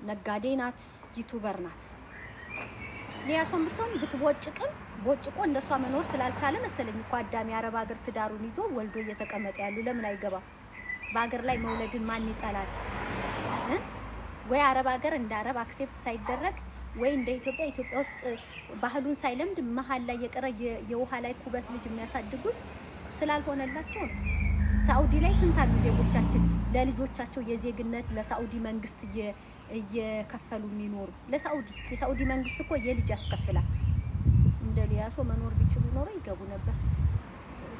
ነጋዴ ናት፣ ዩቲዩበር ናት። ሊያሾም ብትሆን ብትቦጭቅም ቦጭቆ እንደሷ መኖር ስላልቻለ መሰለኝ እኮ አዳሚ አረብ ሀገር ትዳሩን ይዞ ወልዶ እየተቀመጠ ያሉ። ለምን አይገባም? በሀገር ላይ መውለድን ማን ይጠላል? ወይ አረብ ሀገር እንደ አረብ አክሴፕት ሳይደረግ ወይ እንደ ኢትዮጵያ ውስጥ ባህሉን ሳይለምድ መሀል ላይ የቀረ የውሃ ላይ ኩበት ልጅ የሚያሳድጉት ስላልሆነላቸው ነው። ሳኡዲ ላይ ስንት አሉ ዜጎቻችን ለልጆቻቸው የዜግነት ለሳኡዲ መንግስት እየከፈሉ የሚኖሩ። የሳኡዲ መንግስት እኮ የልጅ ያስከፍላል። እንደ ሊያሾ መኖር ቢችሉ ኖሮ ይገቡ ነበር።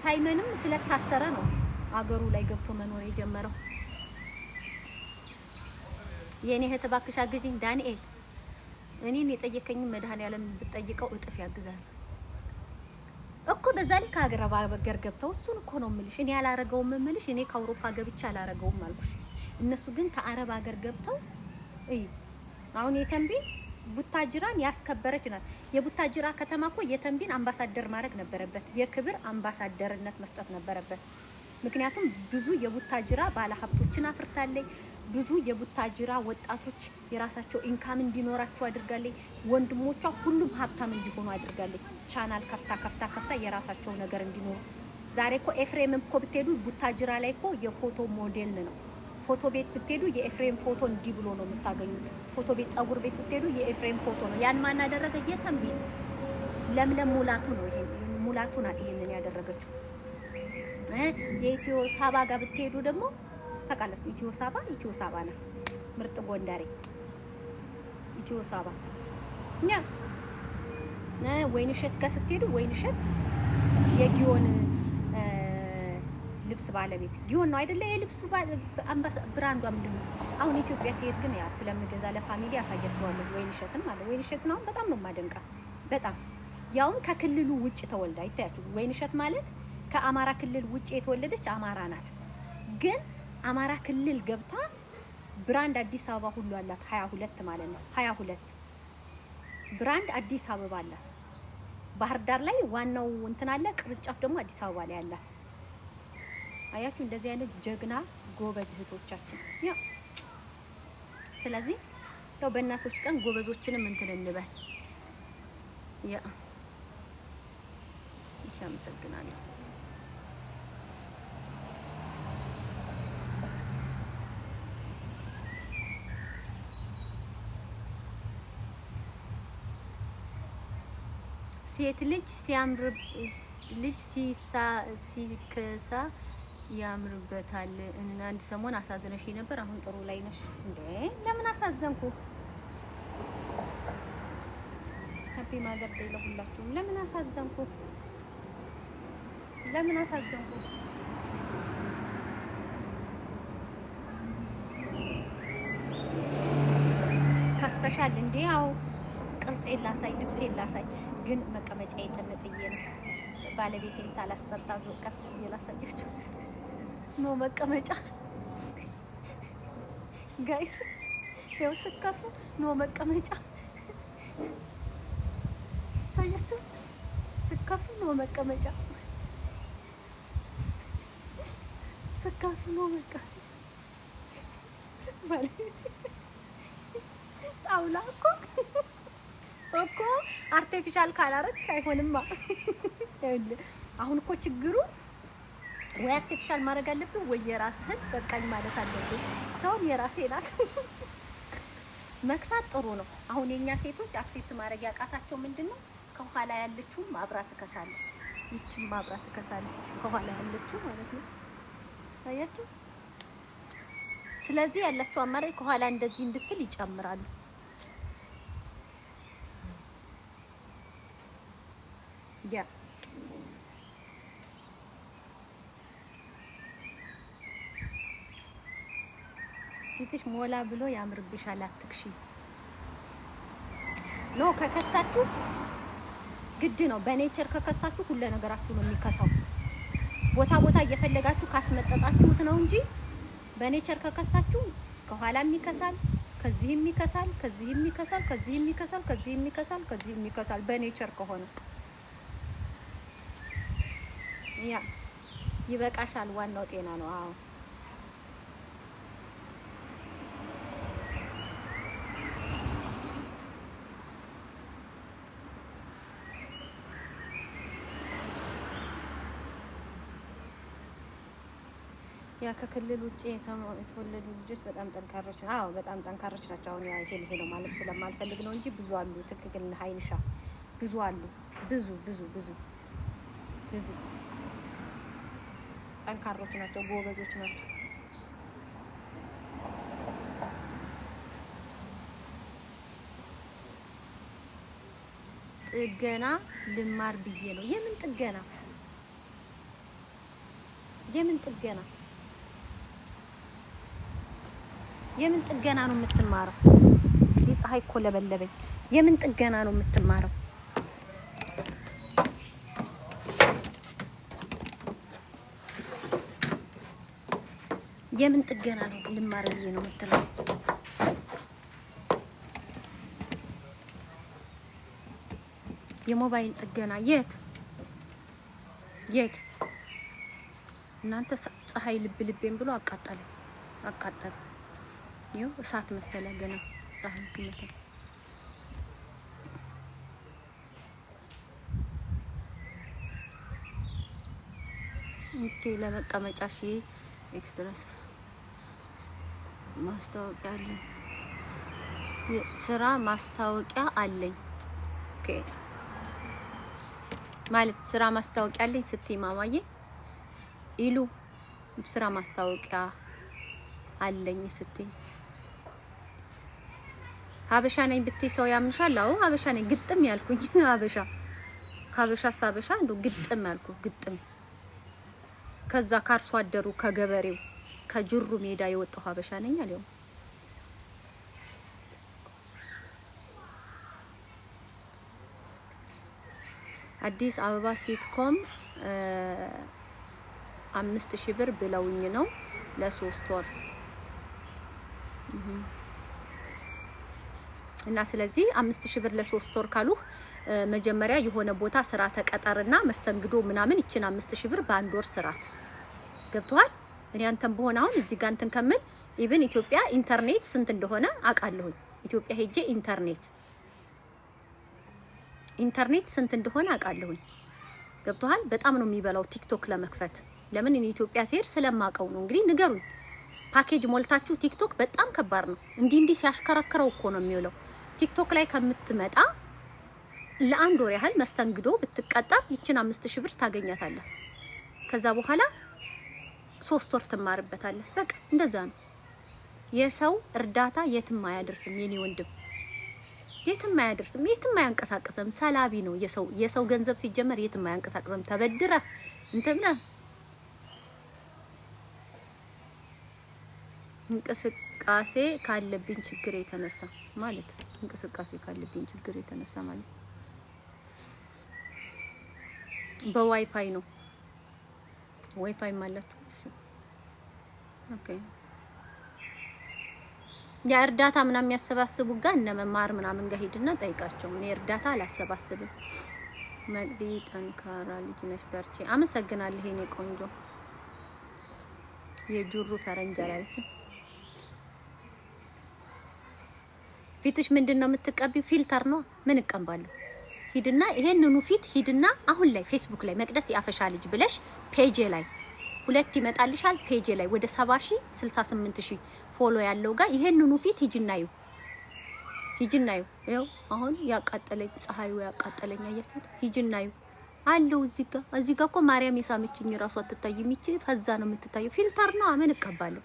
ሳይመንም ስለታሰረ ነው አገሩ ላይ ገብቶ መኖር የጀመረው። የኔ እህት እባክሽ አግዢኝ ዳንኤል። እኔን የጠየቀኝ መድኃኒዓለም ብትጠይቀው እጥፍ ያግዛል እኮ። በዛ ላይ ከሀገር ሀገር ገብተው እሱን እኮ ነው የምልሽ። እኔ ያላረገውም የምልሽ እኔ ከአውሮፓ ገብቼ አላረገውም አልኩሽ። እነሱ ግን ከአረብ ሀገር ገብተው አሁን የተንቢን ቡታጅራን ያስከበረች ናት። የቡታጅራ ከተማ እኮ የተንቢን አምባሳደር ማድረግ ነበረበት። የክብር አምባሳደርነት መስጠት ነበረበት። ምክንያቱም ብዙ የቡታጅራ ባለሀብቶችን አፍርታለች። ብዙ የቡታጅራ ወጣቶች የራሳቸው ኢንካም እንዲኖራቸው አድርጋለች። ወንድሞቿ ሁሉም ሀብታም እንዲሆኑ አድርጋለች። ቻናል ከፍታ የራሳቸው ነገር እንዲኖሩ። ዛሬ እኮ ኤፍሬም እኮ ብትሄዱ ቡታጅራ ላይ እኮ የፎቶ ሞዴል ነው። ፎቶ ቤት ብትሄዱ የኤፍሬም ፎቶ እንዲህ ብሎ ነው የምታገኙት። ፎቶ ቤት፣ ጸጉር ቤት ብትሄዱ የኤፍሬም ፎቶ ነው። ያን ማን አደረገ? የተንቢን ለምለም ሙላቱ ነው። ሙላቱ ናት ይሄንን ያደረገችው። የኢትዮ ሳባ ጋር ብትሄዱ ደግሞ ታውቃላችሁ። ኢትዮ ሳባ ናት ምርጥ ጎንደሬ ኢትዮ ሳባ። እኛ ወይንሸት ጋር ስትሄዱ ወይንሸት የጊዮን ልብስ ባለቤት ጊዮን ነው አይደለ? የልብሱ ብራንዷ ምንድን ነው? አሁን ኢትዮጵያ ሲሄድ ግን ያ ስለምገዛ ለፋሚሊ ያሳያችኋለሁ። ወይንሸትን ማለት ወይንሸትን አሁን በጣም ነው የማደንቃ። በጣም ያውም ከክልሉ ውጭ ተወልዳ አይታያችሁ። ወይንሸት ማለት ከአማራ ክልል ውጭ የተወለደች አማራ ናት። ግን አማራ ክልል ገብታ ብራንድ አዲስ አበባ ሁሉ አላት። 22 ማለት ነው። 22 ብራንድ አዲስ አበባ አላት። ባህር ዳር ላይ ዋናው እንትን አለ። ቅርንጫፍ ደግሞ አዲስ አበባ ላይ አላት። አያችሁ እንደዚህ አይነት ጀግና ጎበዝ እህቶቻችን ያ። ስለዚህ ያው በእናቶች ቀን ጎበዞችንም እንትን እንበል ያ። እሺ አመሰግናለሁ። ሴት ልጅ ሲያምር ልጅ ሲከሳ ያምርበታል። እና አንድ ሰሞን አሳዝነሽ ነበር። አሁን ጥሩ ላይ ነሽ እንዴ? ለምን አሳዘንኩ? ሃፒ ማዘር ዴይ ለሁላችሁም። ለምን አሳዘንኩ? ከስተሻል እንዴ? ያው ቅርጼን ላሳይ፣ ልብሴን ላሳይ። ግን መቀመጫ የጥንጥዬ ነው። ባለቤቴን ሳላስጠጣ ቀስ ብዬ ላሳያችሁ ነው መቀመጫ። ጋይስ ያው ስካሱ ነው መቀመጫ ታያችሁ። ስካሱ ነው መቀመጫ። ስካሱ ነው በቃ ጣውላ እኮ አርቲፊሻል ካላረክ አይሆንማ። አሁን እኮ ችግሩ ወይ አርቲፊሻል ማድረግ አለብን ወይ የራስህን በቃኝ ማለት አለብን። አሁን የራሴ ናት። መክሳት ጥሩ ነው። አሁን የኛ ሴቶች አክሴፕት ማድረግ ያቃታቸው ምንድነው? ከኋላ ያለችው ማብራት ትከሳለች፣ ይቺም ማብራት ትከሳለች፣ ከኋላ ያለችው ማለት ነው። አያችሁ። ስለዚህ ያላችሁ አማራጭ ከኋላ እንደዚህ እንድትል ይጨምራሉ። ያ ፊትሽ ሞላ ብሎ ያምርብሻል። አትክሺ ኖ ከከሳችሁ ግድ ነው። በኔቸር ከከሳችሁ ሁሉ ነገራችሁ ነው የሚከሳው። ቦታ እየፈለጋችሁ ካስመጠጣችሁት ነው እንጂ በኔቸር ከከሳችሁ ከኋላም ይከሳል፣ ከዚህም ይከሳል፣ ከዚህም ይከሳል፣ ከዚህም ይከሳል፣ ከዚህም ይከሳል፣ ከዚህም ይከሳል። በኔቸር ከሆነ ያ ይበቃሻል። ዋናው ጤና ነው። አዎ ያ ከክልል ውጪ የተወለዱ ልጆች በጣም ጠንካሮች ናቸው። አዎ በጣም ጠንካሮች ናቸው። አሁን ያ ይሄ ነው ማለት ስለማልፈልግ ነው እንጂ ብዙ አሉ። ትክክል ሀይልሻ ብዙ አሉ። ብዙ ጠንካሮች ናቸው፣ ጎበዞች ናቸው። ጥገና ልማር ብዬ ነው። የምን ጥገና? የምን ጥገና ነው የምትማረው? ፀሐይ እኮ ለበለበኝ። የምን ጥገና ነው የምትማረው? የምን ጥገና ነው ልማር ብዬ ነው የምትለው? የሞባይል ጥገና የት እናንተ? ፀሐይ ልቤን ብሎ አቃጠለ። ይኸው እሳት መሰለ ገና ፀሐይ ሲመታ። ኦኬ ለመቀመጫ ኤክስትራስ ማስታወቂያ አለኝ። ስራ ማስታወቂያ አለኝ። ኦኬ ማለት ስራ ማስታወቂያ አለኝ ስትይ ማማዬ ኢሉ ስራ ማስታወቂያ አለኝ ስትይ ሀበሻ ነኝ ብትይ ሰው ያምንሻል? አዎ ሀበሻ ነኝ ግጥም ያልኩኝ ሀበሻ ከሀበሻስ ሀበሻ እንደው ግጥም ያልኩ ግጥም ከዛ ካርሶ አደሩ ከገበሬው ከጅሩ ሜዳ የወጣው ሀበሻ ነኝ አለው። አዲስ አበባ ሲትኮም 5000 ብር ብለውኝ ነው ለ3 ወር እና ስለዚህ 5000 ብር ለ3 ወር ካሉ መጀመሪያ የሆነ ቦታ ስራ ተቀጠርና መስተንግዶ ምናምን ይችን 5000 ብር በአንድ ወር ስራት ገብቷል። እኔ አንተም በሆነ አሁን እዚህ ጋር እንትን ከምን ኢቭን ኢትዮጵያ ኢንተርኔት ስንት እንደሆነ አውቃለሁኝ። ኢትዮጵያ ሄጄ ኢንተርኔት ስንት እንደሆነ አውቃለሁኝ። ገብቷል። በጣም ነው የሚበላው ቲክቶክ ለመክፈት። ለምን እኔ ኢትዮጵያ ሲሄድ ስለማውቀው ነው። እንግዲህ ንገሩኝ። ፓኬጅ ሞልታችሁ ቲክቶክ በጣም ከባድ ነው። እንዲህ ሲያሽከረክረው እኮ ነው የሚውለው። ቲክቶክ ላይ ከምትመጣ ለአንድ ወር ያህል መስተንግዶ ብትቀጠር ይችን 5000 ብር ታገኛታለህ። ከዛ በኋላ 3 ወር ትማርበታለህ። በቃ እንደዛ ነው። የሰው እርዳታ የትም አያደርስም የኔ ወንድም፣ የትም አያደርስም፣ የትም አያንቀሳቅስም። ሰላቢ ነው የሰው ገንዘብ ሲጀመር የትም አያንቀሳቅስም። ተበድረ እንትና እንቅስቃሴ ካለብኝ ችግር የተነሳ ማለት እንቅስቃሴ ካለብኝ ችግር የተነሳ ማለት በዋይፋይ ነው። ዋይፋይ ማለት ኦኬ። ያ እርዳታ ምናምን የሚያሰባስቡ ጋር እነ መማር ምናምን ጋር ሄድና ጠይቃቸው። እኔ እርዳታ አላሰባስብም። መቅዲ ጠንካራ ልጅ ነሽ፣ በርቺ። አመሰግናለሁ የኔ ቆንጆ። የጁሩ ፈረንጅ አላለችም። ፊትሽ ምንድነው የምትቀቢው? ፊልተር ነው። ምን እቀባለሁ? ሂድና ይሄንኑ ፊት ሂድና አሁን ላይ ፌስቡክ ላይ መቅደስ ያፈሻ ልጅ ብለሽ ፔጅ ላይ 2 ይመጣልሻል። ፔጅ ላይ ወደ 70,000 68000 ፎሎ ያለው ጋር ይሄንኑ ፊት ሂጅናዩ። ይኸው አሁን ያቃጠለኝ ፀሐዩ ያቃጠለኝ አያችሁት? ሂጅናዩ አለው እዚህ ጋር እኮ ማርያም የሳመችኝ ራሷ አትታይም። ይቺ ፈዛ ነው የምትታየው። ፊልተር ነው። ምን እቀባለሁ?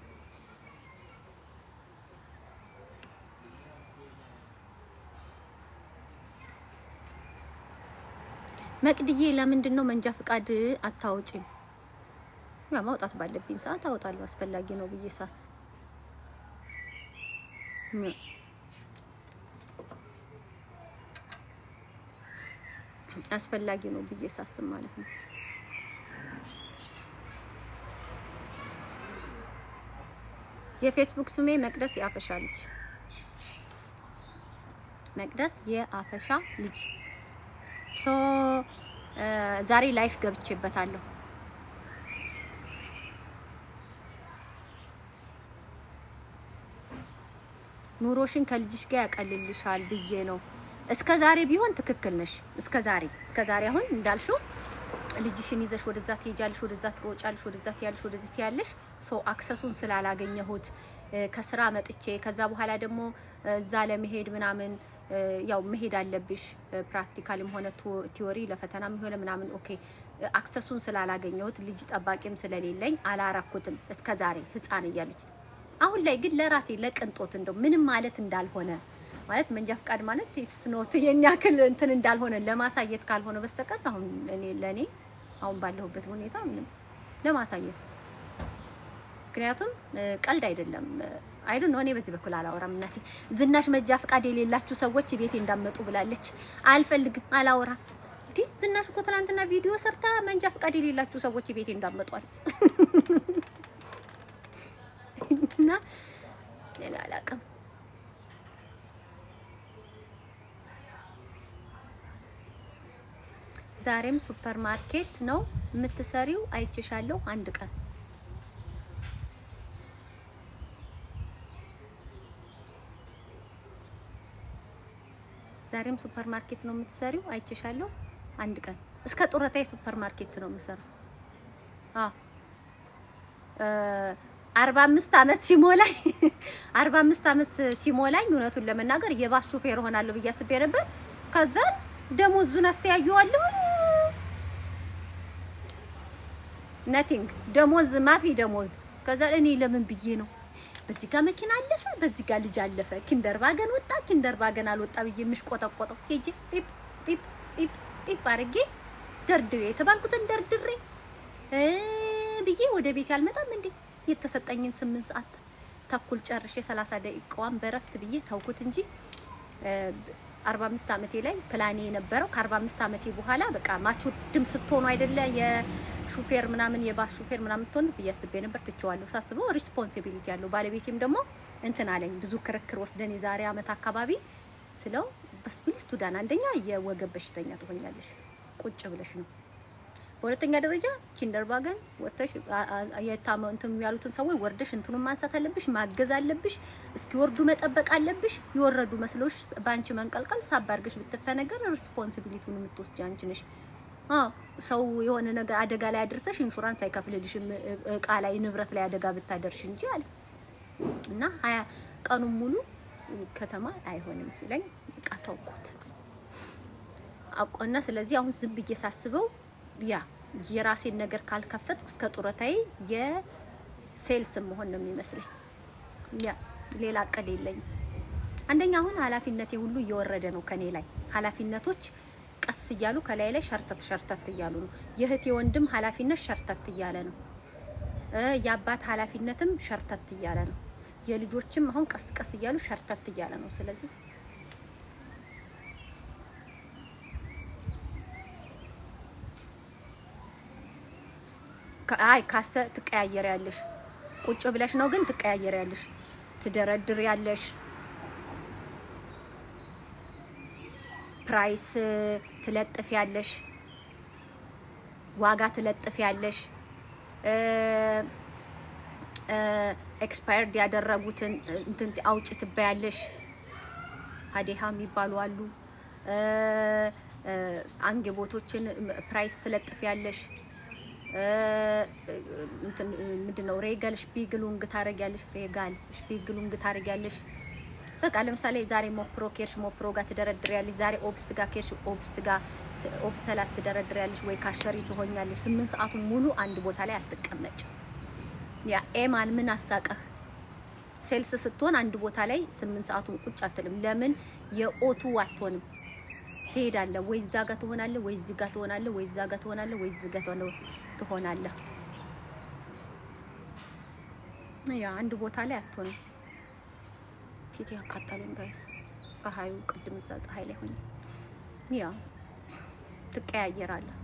መቅድዬ ለምንድን ነው መንጃ ፍቃድ አታወጪም? ያ ማውጣት ባለብኝ ሰዓት አወጣለሁ። አስፈላጊ ነው ብዬ ሳስብ ማለት ነው። የፌስቡክ ስሜ መቅደስ ያፈሻ ልጅ፣ መቅደስ የአፈሻ ልጅ። ዛሬ ላይፍ ገብቼበታለሁ። ኑሮሽን ከልጅሽ ጋር ያቀልልሻል ብዬ ነው። እስከ ዛሬ ቢሆን ትክክል ነሽ። እስከ ዛሬ አሁን እንዳልሽው ልጅሽን ይዘሽ ወደዛ ትሄጃለሽ፣ ወደዛ ትሮጫለሽ፣ ወደዛ ትያለሽ፣ ወደዚህ ትያለሽ። ሶ አክሰሱን ስላላገኘሁት ከስራ መጥቼ ከዛ በኋላ ደግሞ እዛ ለመሄድ ምናምን ያው መሄድ አለብሽ ፕራክቲካልም ሆነ ቲዮሪ ለፈተናም ሆነ ምናምን ኦኬ አክሰሱን ስላላገኘሁት ልጅ ጠባቂም ስለሌለኝ አላረኩትም እስከዛሬ ህፃን እያለች። አሁን ላይ ግን ለራሴ ለቅንጦት እንደው ምንም ማለት እንዳልሆነ ማለት መንጃ ፍቃድ ማለት ኢትስ ኖት የኛክል እንትን እንዳልሆነ ለማሳየት ካልሆነ በስተቀር አሁን ለኔ አሁን ባለሁበት ሁኔታ ምንም ለማሳየት ምክንያቱም ቀልድ አይደለም። አይ ዶንት ኖ እኔ በዚህ በኩል አላወራም። እናቴ ዝናሽ መንጃ ፍቃድ የሌላችሁ ሰዎች ቤቴ እንዳመጡ ብላለች። አልፈልግም፣ አላወራም። እንዴ ዝናሽ እኮ ትናንትና ቪዲዮ ሰርታ መንጃ ፍቃድ የሌላችሁ ሰዎች ቤቴ እንዳመጡ አለች። እና ሌላ አላውቅም። ዛሬም ሱፐር ማርኬት ነው የምትሰሪው? አይችሻለሁ አንድ ቀን ዛሬም ሱፐር ማርኬት ነው የምትሰሪው? አይችሻለሁ አንድ ቀን። እስከ ጡረታዬ ሱፐር ማርኬት ነው የምሰራው። 45 አመት ሲሞላኝ 45 አመት ሲሞላኝ እውነቱን ለመናገር የባስ ሹፌር ሆናለሁ ብዬ አስቤ ነበር። ከዛ ደሞዙን አስተያየዋለሁ። ነቲንግ ደሞዝ ማፊ ደሞዝ። ከዛ እኔ ለምን ብዬ ነው በዚህ ጋር መኪና አለፈ፣ በዚህ ጋር ልጅ አለፈ፣ ኪንደር ባገን ወጣ፣ ኪንደር ባገን አልወጣ ብዬ ምሽቆጠቆጠው ሄጄ ፒፕ ፒፕ ፒፕ ፒፕ አድርጌ ደርድሬ የተባልኩትን ደርድሬ ብዬ ወደ ቤት ያልመጣም እንዴ የተሰጠኝን 8 ሰዓት ተኩል ጨርሼ 30 ደቂቃዋን በረፍት ብዬ ተውኩት እንጂ 45 አመቴ ላይ ፕላኔ የነበረው ከ45 አመቴ በኋላ በቃ ማቹርድም ስትሆኑ አይደለ የሹፌር ምናምን የባስ ሹፌር ምናምን ትሆን ብዬ አስቤ ነበር። ትቼዋለሁ። ሳስበው ሪስፖንሲቢሊቲ ያለው ባለቤቴም ደግሞ እንትን አለኝ። ብዙ ክርክር ወስደን የዛሬ አመት አካባቢ ስለው በስፕሊስ ሱዳን አንደኛ የወገብ በሽተኛ ትሆኛለሽ ቁጭ ብለሽ ነው። በሁለተኛ ደረጃ ኪንደርባገን ወጥተሽ የታመው እንትን ያሉትን ሰዎች ወርደሽ እንትኑን ማንሳት አለብሽ፣ ማገዝ አለብሽ፣ እስኪወርዱ መጠበቅ አለብሽ። ይወረዱ መስሎሽ ባንቺ መንቀልቀል ሳባርገሽ ብትፈነገር ሪስፖንሲቢሊቲውን የምትወስጂ አንቺ ነሽ። ሰው የሆነ ነገር አደጋ ላይ አድርሰሽ ኢንሹራንስ አይከፍልልሽም እቃ ላይ ንብረት ላይ አደጋ ብታደርሽ እንጂ አለ እና 20 ቀኑን ሙሉ ከተማ አይሆንም ሲለኝ እቃ ተውኩት አቆና። ስለዚህ አሁን ዝም ብዬ ሳስበው ያ የራሴን ነገር ካልከፈትኩ እስከ ጡረታዬ የሴልስ መሆን ነው የሚመስለኝ። ያ ሌላ አቀድ የለኝም። አንደኛ አሁን ኃላፊነቴ ሁሉ እየወረደ ነው ከኔ ላይ። ኃላፊነቶች ቀስ እያሉ ከላይ ላይ ሸርተት እያሉ ነው። የእህቴ ወንድም ኃላፊነት ሸርተት እያለ ነው። የአባት ኃላፊነትም ሸርተት እያለ ነው። የልጆችም አሁን ቀስ እያሉ ሸርተት እያለ ነው። ስለዚህ ካሰ ትቀያየሪያለሽ። ቁጭ ብለሽ ነው ግን ትቀያየሪያለሽ፣ ትደረድሪያለሽ፣ ፕራይስ ትለጥፊያለሽ፣ ዋጋ ትለጥፊያለሽ፣ ኤክስፓየርድ ያደረጉትን እንትን አውጭ ትበያለሽ። ሀዴሃ የሚባሉ አሉ። አንገቦቶችን ፕራይስ ትለጥፊያለሽ። ምንድነው ሬጋል ሽፒግሉንግ ታረጋለሽ። ሬጋል ሽፒግሉንግ ታረጋለሽ። በቃ ለምሳሌ ዛሬ ሞፕሮ ኬርሽ ሞፕሮ ጋር ትደረድሪያለሽ። ዛሬ ኦብስት ጋር ኬርሽ ኦብስት ጋር ኦብሰላት ትደረድሪያለሽ ወይ ካሸሪ ትሆኛለሽ። 8 ሰዓቱን ሙሉ አንድ ቦታ ላይ አትቀመጭ። ያ ኤማን ምን አሳቀህ? ሴልስ ስትሆን አንድ ቦታ ላይ 8 ሰዓቱን ቁጭ አትልም። ለምን የኦቱ አትሆንም? ትሄዳለህ ወይ እዛ ጋር ትሆናለህ፣ ወይ እዚህ ጋር ትሆናለህ፣ ወይ እዛ ጋር ትሆናለህ፣ ወይ እዚህ ጋር ትሆናለህ። ያ አንድ ቦታ ላይ አትሆንም። ፊት ያቃጣለኝ ጋይስ፣ ፀሐዩ ቅድም እዛ ፀሐይ ላይ ሆነ። ያ ትቀያየራለህ።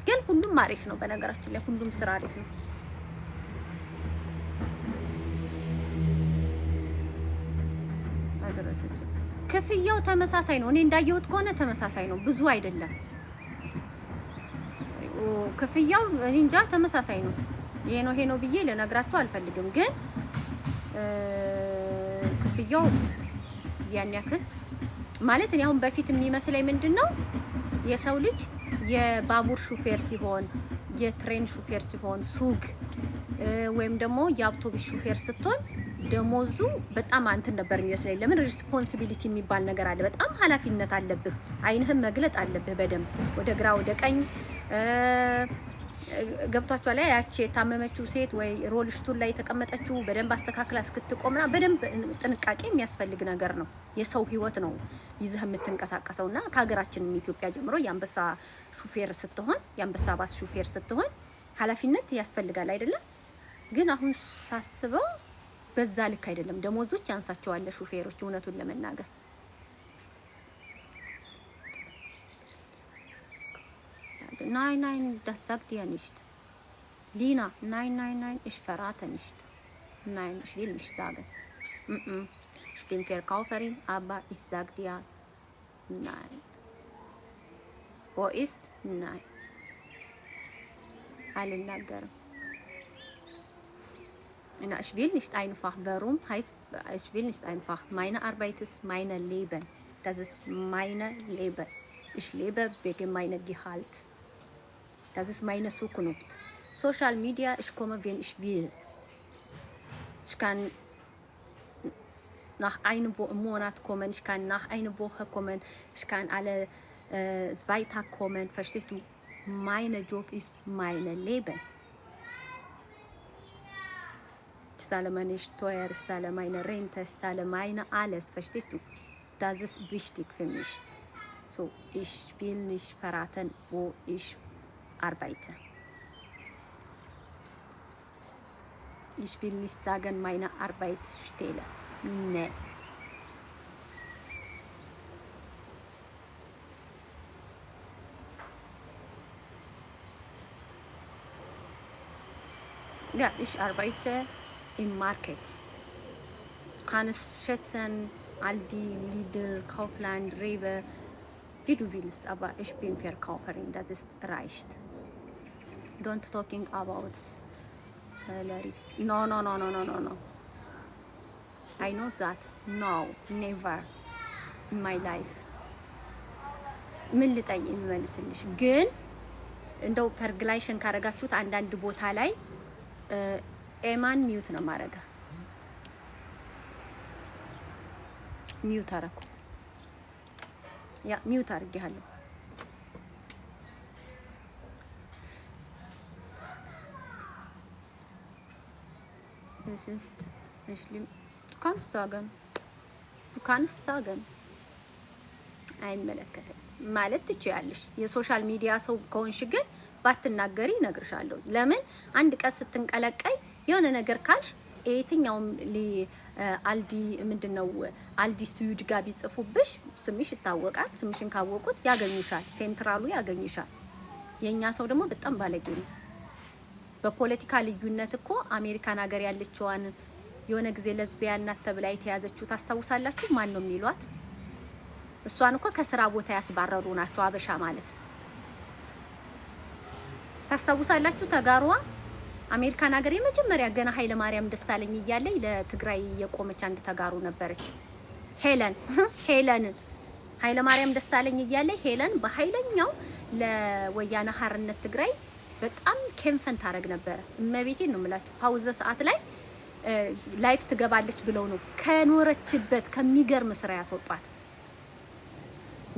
ግን ሁሉም አሪፍ ነው። በነገራችን ላይ ሁሉም ስራ አሪፍ ነው። ክፍያው ተመሳሳይ ነው። እኔ እንዳየሁት ከሆነ ተመሳሳይ ነው፣ ብዙ አይደለም ክፍያው። እኔ እንጃ ተመሳሳይ ነው። ይሄ ነው ብዬ ልነግራችሁ አልፈልግም፣ ግን ክፍያው ያን ያክል ማለት እኔ አሁን በፊት የሚመስለኝ ምንድነው የሰው ልጅ የባቡር ሹፌር ሲሆን የትሬን ሹፌር ሲሆን ሱግ ወይም ደግሞ የአውቶቡስ ሹፌር ስትሆን ደሞዙ በጣም አንተን ነበር የሚመስለኝ። ለምን ሪስፖንሲቢሊቲ የሚባል ነገር አለ። በጣም ኃላፊነት አለብህ። አይንህም መግለጥ አለብህ በደንብ ወደ ግራ ወደ ቀኝ ገብቷቸዋል። ላይ ያቺ የታመመችው ሴት ወይ ሮልስቱን ላይ የተቀመጠችው በደንብ አስተካክላ እስክትቆምና በደንብ ጥንቃቄ የሚያስፈልግ ነገር ነው። የሰው ህይወት ነው ይዘህ የምትንቀሳቀሰውና ከሀገራችን ኢትዮጵያ ጀምሮ የአንበሳ ሹፌር ስትሆን የአንበሳ ባስ ሹፌር ስትሆን ኃላፊነት ያስፈልጋል አይደለም። ግን አሁን ሳስበው በዛ ልክ አይደለም። ደሞዞች ያንሳቸዋል ሹፌሮች እውነቱን ለመናገር Nein, nein, das sagt ihr nicht. Lina, nein, nein, nein, ich verrate nicht. Nein, ich will nicht sagen. Ich bin Verkäuferin, aber ich sag dir nein. Wo ist? Nein. Allenagger. Ich will nicht einfach. Warum heißt ich will nicht einfach? Meine Arbeit ist mein Leben. Das ist mein Leben. Ich lebe wegen meinem Gehalt. Das ist meine Zukunft. Social Media, ich komme, wenn ich will. Ich kann nach einem Monat kommen, ich kann nach einer Woche kommen, ich kann alle 2 Tage kommen. Verstehst du? Mein Job ist mein Leben. Ich zahle meine Steuer, ich zahle meine Rente, ich zahle meine alles. Verstehst du? Das ist wichtig für mich. So, ich will nicht verraten, wo ich arbeite. Ich will nicht sagen, meine Arbeitsstelle. Nee. Ja, ich arbeite im Market. Du kannst schätzen, Aldi, Lidl, Kaufland, Rewe, wie du willst, aber ich bin Verkäuferin, das ist reicht. Don't talking about salary. No, no, no, no, no, no, no. I know that. No, never in my life. ምን ልጠይ የምመልስልሽ ግን እንደው ፐርግላይሽን ካረጋችሁት አንዳንድ ቦታ ላይ ኤማን ሚዩት ነው ማረጋ ሚዩት አረኩ ያ ሚዩት አርጌሃለሁ es ist schlimm du kannst sagen አይመለከተም ማለት ትችያለሽ የሶሻል ሚዲያ ሰው ከሆንሽ ግን ባትናገሪ ነግርሻለሁ ለምን አንድ ቀን ስትንቀለቀይ የሆነ ነገር ካልሽ የትኛውም አልዲ ምንድነው አልዲ ስዩድ ጋር ቢጽፉብሽ ስምሽ ይታወቃል ስምሽን ካወቁት ያገኙሻል ሴንትራሉ ያገኙሻል የኛ ሰው ደግሞ በጣም ባለጌ ነው በፖለቲካ ልዩነት እኮ አሜሪካን ሀገር ያለችዋን የሆነ ጊዜ ለዝቢያን ናት ተብላ የተያዘችው ታስታውሳላችሁ ማን ነው የሚሏት እሷን እኮ ከስራ ቦታ ያስባረሩ ናቸው አበሻ ማለት ታስታውሳላችሁ ተጋሩዋ አሜሪካን ሀገር የመጀመሪያ ገና ኃይለ ማርያም ደሳለኝ እያለኝ ለትግራይ የቆመች አንድ ተጋሩ ነበረች ሄለን ኃይለ ማርያም ደሳለኝ እያለኝ ሄለን በኃይለኛው ለወያነ ሐርነት ትግራይ በጣም ኬምፈን ታረግ ነበር እመቤቴን ነው የምላችሁ ፓውዝ ሰዓት ላይ ላይፍ ትገባለች ብለው ነው ከኖረችበት ከሚገርም ስራ ያስወጣት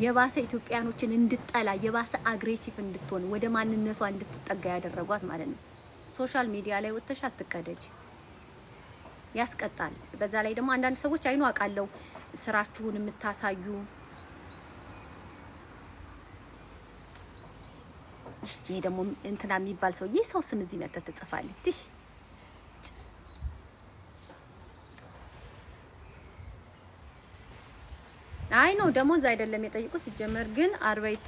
የባሰ ኢትዮጵያኖችን እንድትጠላ የባሰ አግሬሲቭ እንድትሆን ወደ ማንነቷ እንድትጠጋ ያደረጓት ማለት ነው ሶሻል ሚዲያ ላይ ወጥተሽ አትቀደጂ ያስቀጣል በዛ ላይ ደግሞ አንዳንድ ሰዎች አይኑ አቃለው ስራችሁን የምታሳዩ ይሄ ደግሞ እንትና የሚባል ሰው ይሄ ሰው ስም እዚህ መተት ትጽፋለች አይ ነው ደሞዝ አይደለም የጠይቁት ሲጀመር ግን አርባይት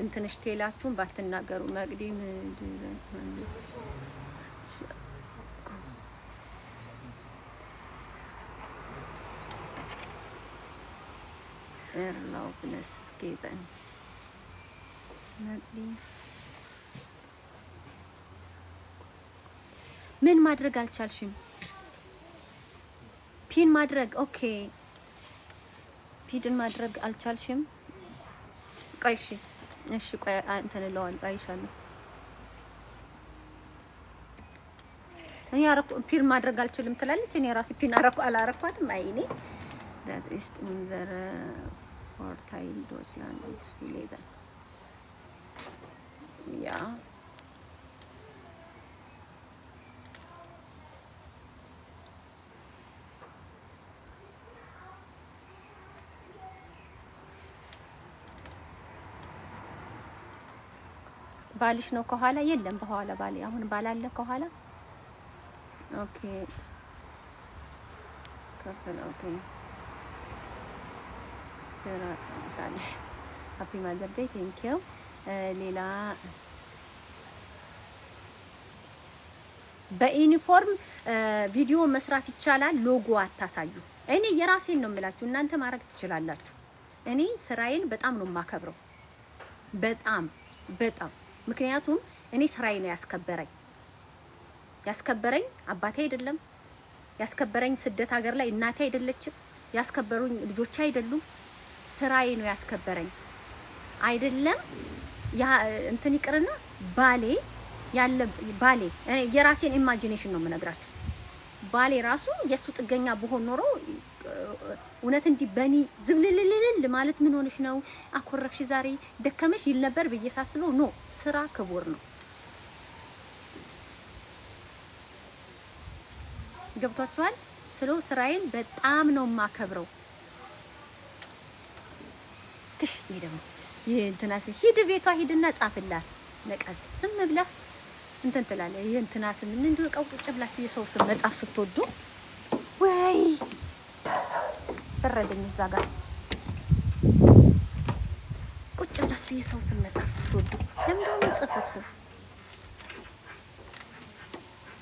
እንትንሽ ቴላችሁን ባትናገሩ መቅዲም Erlaubnis geben መቅዲ ምን ማድረግ አልቻልሽም ፒን ማድረግ ኦኬ ፒድን ማድረግ አልቻልሽም ቆይሽ እሺ ቆይ እንትን እለዋለሁ አይሻለሁ። እኔ አረኩ ፒን ማድረግ አልችልም ትላለች። እኔ ራሴ ፒን አላረኳትም። አይኔ that is unsere Vorteil Deutschland ist leben ja ባልሽ ነው ከኋላ? የለም በኋላ ባል አሁን ባላለ ከኋላ። ኦኬ ከፈለ ኦኬ ተራሻል። ሃፒ ማዘር ዴይ ቴንክ ዩ። ሌላ በዩኒፎርም ቪዲዮ መስራት ይቻላል። ሎጎ አታሳዩ። እኔ የራሴን ነው የምላችሁ፣ እናንተ ማድረግ ትችላላችሁ። እኔ ስራዬን በጣም ነው የማከብረው፣ በጣም ምክንያቱም እኔ ስራዬ ነው ያስከበረኝ አባቴ አይደለም ያስከበረኝ፣ ስደት ሀገር ላይ እናቴ አይደለችም ያስከበሩኝ፣ ልጆቼ አይደሉም። ስራዬ ነው ያስከበረኝ። አይደለም ያ እንትን ይቅርና ባሌ እኔ የራሴን ኢማጂኔሽን ነው የምነግራችሁ። ባሌ ራሱ የሱ ጥገኛ በሆን ኖሮ እውነት እንዲህ በኒ ዝብልልልል ማለት ምን ሆነሽ ነው አኮረፍሽ ዛሬ ደከመሽ ይል ነበር ብዬ ሳስበው ኖ ስራ ክቡር ነው። ገብቷችኋል? ስለው ስራዬን በጣም ነው የማከብረው። ትሽ ይሄ ደግሞ ይሄ እንትናስ ሂድ ቤቷ ሂድና ጻፍላት ነቀዝ ዝም ብለህ እንትን ትላለህ። ይሄ እንትናስ ምን እንደው ቀውጥ ብላችሁ የሰው ስም መጻፍ ስትወዱ ወይ በረደኝ። እዛ ጋር ቁጭ ብላችሁ የሰው ስም መጻፍ ስትወዱ ለምን ጽፉት ስም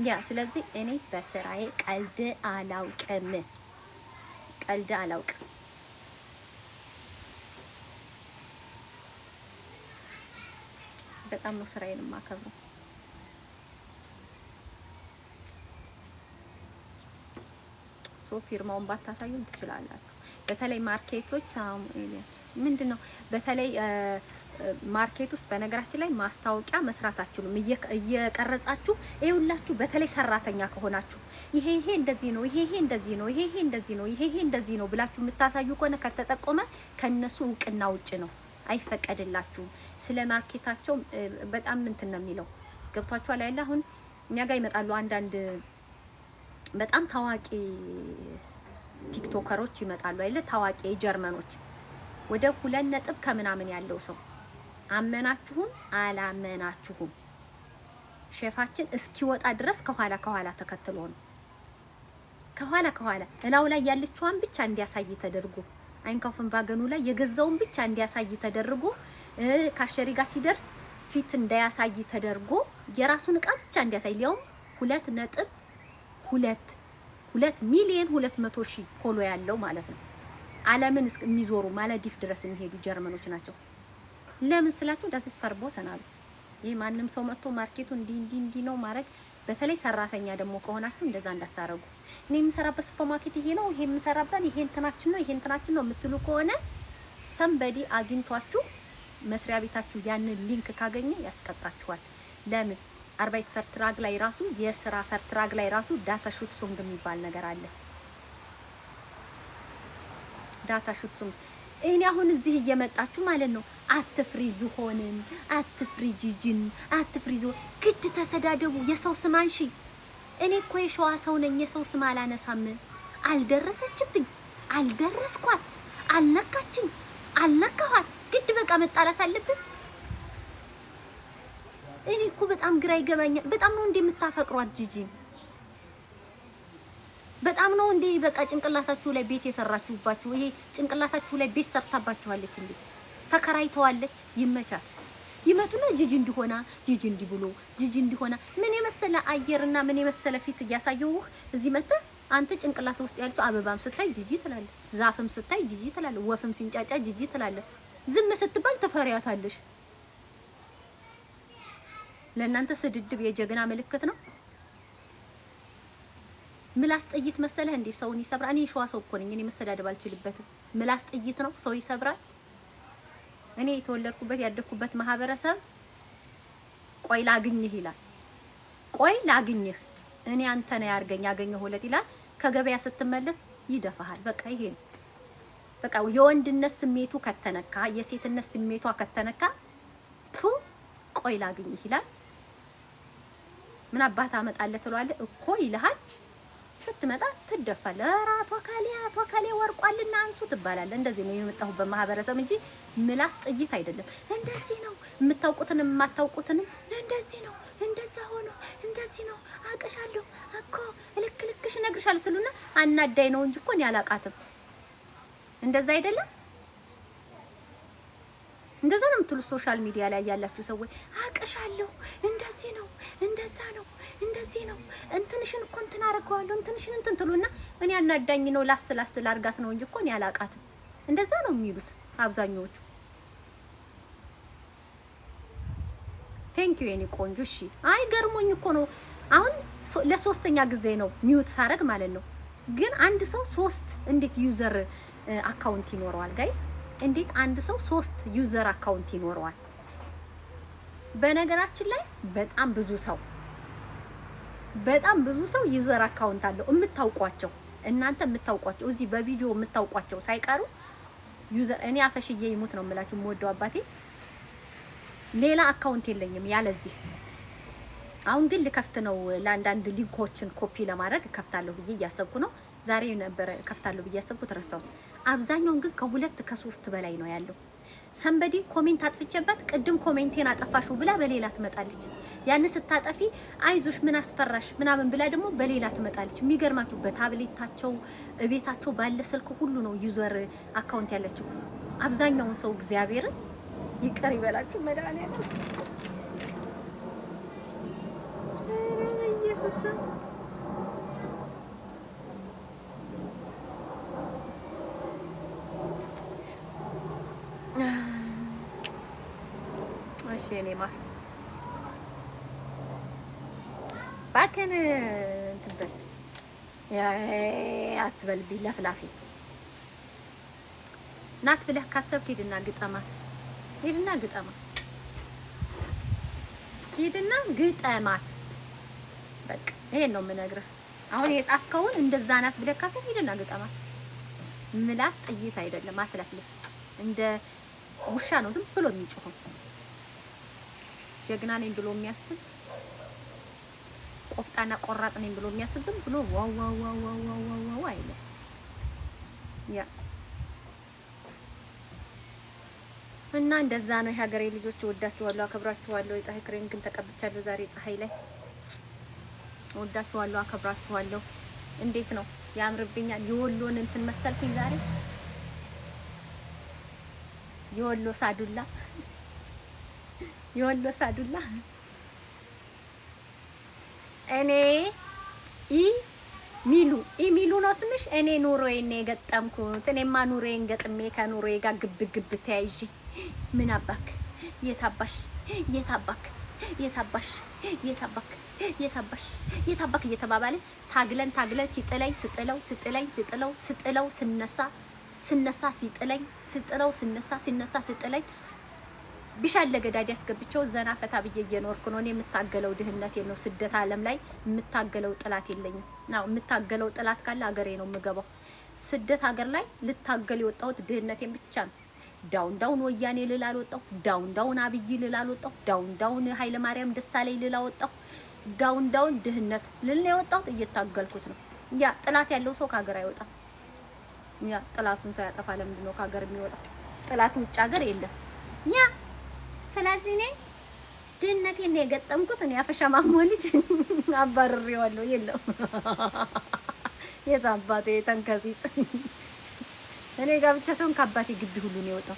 ያ። ስለዚህ እኔ በስራዬ ቀልድ አላውቅም። በጣም ነው ስራዬን የማከብረው። ፊርማውን ባታሳዩም ትችላላችሁ። በተለይ ማርኬቶች ምንድነው በተለይ ማርኬት ውስጥ በነገራችን ላይ ማስታወቂያ መስራታችሁንም እየቀረጻችሁ ይኸውላችሁ። በተለይ ሰራተኛ ከሆናችሁ ይሄ እንደዚህ ነው፣ ይሄ እንደዚህ ነው፣ ይሄ እንደዚህ ነው፣ ይሄ እንደዚህ ነው ብላችሁ የምታሳዩ ከሆነ ከተጠቆመ ከነሱ እውቅና ውጭ ነው፣ አይፈቀድላችሁም። ስለ ማርኬታቸው በጣም እንትን ነው የሚለው ገብቷችኋል አይደል? አሁን እኛ ጋር ይመጣሉ አንዳንድ በጣም ታዋቂ ቲክቶከሮች ይመጣሉ አይደል? ታዋቂ ጀርመኖች ወደ 2 ነጥብ ከምናምን ያለው ሰው አመናችሁም አላመናችሁም ሼፋችን እስኪወጣ ድረስ ከኋላ ተከትሎ ነው። ከኋላ እላው ላይ ያለችዋን ብቻ እንዲያሳይ ተደርጎ አይንካፍን ባገኑ ላይ የገዛውን ብቻ እንዲያሳይ ተደርጎ ካሸሪ ጋር ሲደርስ ፊት እንዳያሳይ ተደርጎ የራሱን ዕቃ ብቻ እንዲያሳይ ሊያውም 2 ሚሊዮን 200 ሺህ ፎሎ ያለው ማለት ነው። ዓለምን የሚዞሩ ማለዲፍ ድረስ የሚሄዱ ጀርመኖች ናቸው። ለምን ስላችሁ ዳስስ ፈርቦ ተናሉ። ይሄ ማንም ሰው መጥቶ ማርኬቱ እንዲ ነው ማድረግ። በተለይ ሰራተኛ ደግሞ ከሆናችሁ እንደዛ እንዳታረጉ። እኔ የምሰራበት ሱፐርማርኬት ይሄ ነው፣ ይሄ የምሰራበት ይሄ እንትናችን ነው የምትሉ ከሆነ ሰምበዲ አግኝቷችሁ መስሪያ ቤታችሁ ያንን ሊንክ ካገኘ ያስቀጣችኋል። ለምን አርባይት ፈርትራግ ላይ ራሱ የስራ ፈርትራግ ላይ ራሱ ዳታ ሹት ሱንግ የሚባል ነገር አለ። ዳታ ሹት ሱንግ እኔ አሁን እዚህ እየመጣችሁ ማለት ነው አትፍሪ ዝሆንን፣ አትፍሪ ጂጂን፣ አትፍሪ ግድ ተሰዳደቡ። የሰው ስም አንሺ። እኔ እኮ የሸዋ ሰው ነኝ። የሰው ስም አላነሳም። አልደረሰችብኝ፣ አልደረስኳት፣ አልነካችኝ፣ አልነካኋት። ግድ በቃ መጣላት አለብን። እኔ እኮ በጣም ግራ ይገባኛል። በጣም ነው እንዴ የምታፈቅሯት ጂጂን? በጣም ነው እንዴ በቃ ጭንቅላታችሁ ላይ ቤት የሰራችሁባችሁ? ይሄ ጭንቅላታችሁ ላይ ቤት ሰርታባችኋለች እንዴ? ተከራይተዋለች። ይመቻል። ይመጡና ጂጂ እንዲሆና ጂጂ እንዲብሎ ጂጂ እንዲሆና ምን የመሰለ አየርና ምን የመሰለ ፊት እያሳየውህ እዚህ መጥተህ አንተ ጭንቅላት ውስጥ ያለችው አበባም ስታይ ጂጂ ትላለህ፣ ዛፍም ስታይ ጂጂ ትላለህ፣ ወፍም ሲንጫጫ ጂጂ ትላለህ። ዝም ስትባል ተፈሪያታለሽ። ለእናንተ ስድድብ የጀግና ምልክት ነው። ምላስ ጥይት መሰለህ እንዴ ሰውን ይሰብራል? እኔ ሸዋ ሰው እኮ ነኝ። እኔ መሰዳደብ አልችልበትም። ምላስ ጥይት ነው፣ ሰው ይሰብራል። እኔ የተወለድኩበት ያደግኩበት ማህበረሰብ ቆይ ላግኝህ ይላል። ቆይ ላግኝህ እኔ አንተ ነው ያርገኝ ያገኘው ሁለት ይላል። ከገበያ ስትመለስ ይደፋሃል። በቃ ይሄ ነው። በቃ የወንድነት ስሜቱ ከተነካ የሴትነት ስሜቷ ከተነካ ቆይ ላግኝህ ይላል። ምን አባት አመጣለህ ትለዋለህ እኮ ይልሃል። ስትመጣ ትደፋለህ። አቶ ካሌ ወርቋልና አንሱ ትባላለህ። እንደዚህ ነው የመጣሁበት ማህበረሰብ እንጂ ምላስ ጥይት አይደለም። እንደዚህ ነው የምታውቁትንም የማታውቁትንም እንደዚህ ነው እንደዛ ሆኖ እንደዚህ ነው አቅሻለሁ እኮ ልክልክሽ እነግርሻለሁ ትሉና አናዳይ ነው እንጂ እኮ እኔ አላቃትም። እንደዛ አይደለም። እንደዛ ነው የምትሉት ሶሻል ሚዲያ ላይ ያላችሁ ሰዎች አቅሻለሁ እንደዚህ ነው እንደዛ ነው እንደዚህ ነው እንትንሽን እኮ እንትን አደርገዋለሁ እንትንሽን እንትን ትሉና እኔ አናዳኝ ነው ላስላስል አርጋት ነው እንጂ እኮ እኔ አላቃትም። እንደዛ ነው የሚሉት አብዛኞቹ። ቴንኪው የኔ ቆንጆ። እሺ አይ ገርሞኝ እኮ ነው አሁን ለሶስተኛ ጊዜ ነው ሚውት ሳረግ ማለት ነው። ግን አንድ ሰው 3 እንዴት ዩዘር አካውንት ይኖረዋል ጋይስ? እንዴት አንድ ሰው 3 ዩዘር አካውንት ይኖረዋል? በነገራችን ላይ በጣም ብዙ ሰው ዩዘር አካውንት አለው። የምታውቋቸው እናንተ የምታውቋቸው እዚህ በቪዲዮ የምታውቋቸው ሳይቀሩ ዩዘር። እኔ አፈሽዬ ይሙት ነው የምላችሁ የምወደው አባቴ። ሌላ አካውንት የለኝም ያለዚህ። አሁን ግን ልከፍት ነው ለአንዳንድ ሊንኮችን ኮፒ ለማድረግ ከፍታለሁ ብዬ እያሰብኩ ነው። ዛሬ ነበር ከፍታለሁ ብዬ ያሰብኩት ረሳሁት። አብዛኛውን ግን ከ2 ከ3 በላይ ነው ያለው። ሰንበዲ ኮሜንት አጥፍቼበት ቅድም ኮሜንቴን አጠፋሽው ብላ በሌላ ትመጣለች። ያን ስታጠፊ አይዞሽ ምን አስፈራሽ ምናምን ብላ ደግሞ በሌላ ትመጣለች። የሚገርማችሁ በታብሌታቸው እቤታቸው ባለ ስልክ ሁሉ ነው ዩዘር አካውንት ያለችው አብዛኛውን ሰው። እግዚአብሔርን ይቅር ይበላችሁ መድኃኒዓለም ኢየሱስ። እሺ እኔ ማር ባከን እንትን በል አትበልብኝ ለፍላፊ ናት ብለህ ካሰብክ ሂድና ግጠማት። በቃ ይሄን ነው የምነግርህ። አሁን የጻፍከውን እንደዛ ናት ብለህ ካሰብክ ሂድና ግጠማት። ምላስ ጥይት አይደለም። አትለፍልፍ። እንደ ውሻ ነው ዝም ብሎ የሚጮኸው። ጀግና ነኝ ብሎ የሚያስብ ቆፍጣና ቆራጥ ነኝ ብሎ የሚያስብ ዝም ብሎ ዋው ዋው ዋው ዋው ዋው አይደለም። ያ እና እንደዛ ነው የሀገሬ ልጆች። ወዳችኋለሁ፣ አከብራችኋለሁ። የፀሐይ ክሬም ግን ተቀብቻለሁ ዛሬ ፀሐይ ላይ። ወዳችኋለሁ፣ አከብራችኋለሁ። እንዴት ነው ያምርብኛል። የወሎን እንትን መሰልኩኝ ዛሬ የወሎ ሳዱላ እኔ ሚሉ ነው ስምሽ። እኔ ኑሮዬን ነው የገጠምኩት። እኔማ ኑሮዬን ገጥሜ ከኑሮዬ ጋር ግብ ተያይዤ ምን አባክ የታባክ እየተባባለ ታግለን ስጥለው ስነሳ ሲጥለኝ ቢሻለ ገዳዲ አስገብቼው ዘና ፈታ ብዬ እየኖርኩ ነው። እኔ የምታገለው ድህነቴን ነው። ስደት ዓለም ላይ የምታገለው ጥላት የለኝም። ናው የምታገለው ጥላት ካለ ሀገሬ ነው የምገባው። ስደት ሀገር ላይ ልታገል የወጣሁት ድህነቴን ብቻ ነው። ዳውን ወያኔ ልል አልወጣሁ። ዳውን አብይ ልል አልወጣሁ። ዳውን ኃይለ ማርያም ደሳለኝ ልል አልወጣሁ። ዳውን ድህነት ልል ነው የወጣሁት። እየታገልኩት ነው። ያ ጥላት ያለው ሰው ከሀገር አይወጣም። ያ ጥላቱን ሳያጠፋ ለምንድን ነው ከሀገር የሚወጣው? ጥላት ውጭ ሀገር የለም። ያ ስለዚህ እኔ ድህነቴን ነው የገጠምኩት። እኔ አፈሻማሞ ልጅ አባርሬዋለሁ። የለም የት አባቴ ተንከሲጽ እኔ ጋር ብቻ ሰውን ከአባቴ ግቢ ሁሉ ነው የወጣው።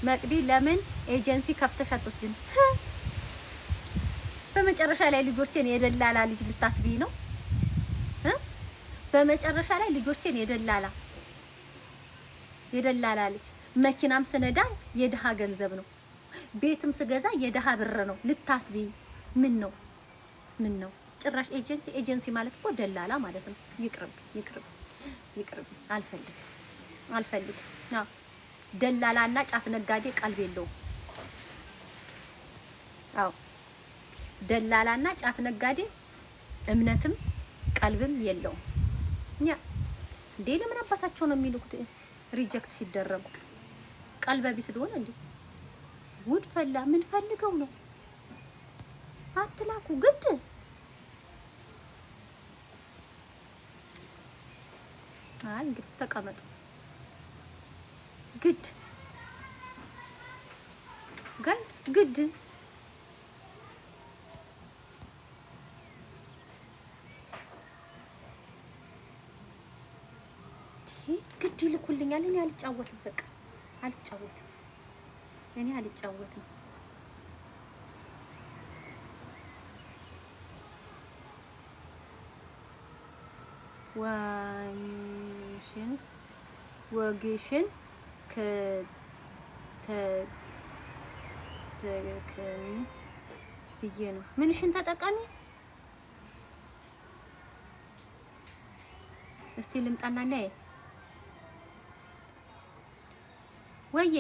መቅዲ ለምን ኤጀንሲ ከፍተሽ አትወስጂም? በመጨረሻ ላይ ልጆቼን የደላላ ልጅ ልታስቢ ነው? በመጨረሻ ላይ ልጆቼን የደላላ ልጅ መኪናም ስነዳ የድሃ ገንዘብ ነው፣ ቤትም ስገዛ የድሃ ብር ነው ልታስቢ። ምን ነው ጭራሽ ኤጀንሲ ማለት እኮ ደላላ ማለት ነው። ይቅርብ። ይቅርብኝ። አልፈልግም። ደላላና ጫት ነጋዴ ቀልብ የለውም። አዎ ደላላና ጫት ነጋዴ እምነትም ቀልብም የለውም። እንዴ ለምን አባታቸው ነው የሚሉት ሪጀክት ሲደረጉ? ቀልበ ቢስ ስለሆነ እንዴ ጉድ ፈላ። ምን ፈልገው ነው? አትላኩ ግድ እንግዲህ ተቀመጡ ግድ ጋይስ ግድ ግድ ይልኩልኛል። እኔ አልጫወትም፣ በቃ አልጫወትም። እኔ አልጫወትም። ወግሽን ብዬ ነው። ምንሽን ተጠቃሚ እስቲ ልምጣና ነይ ወይዬ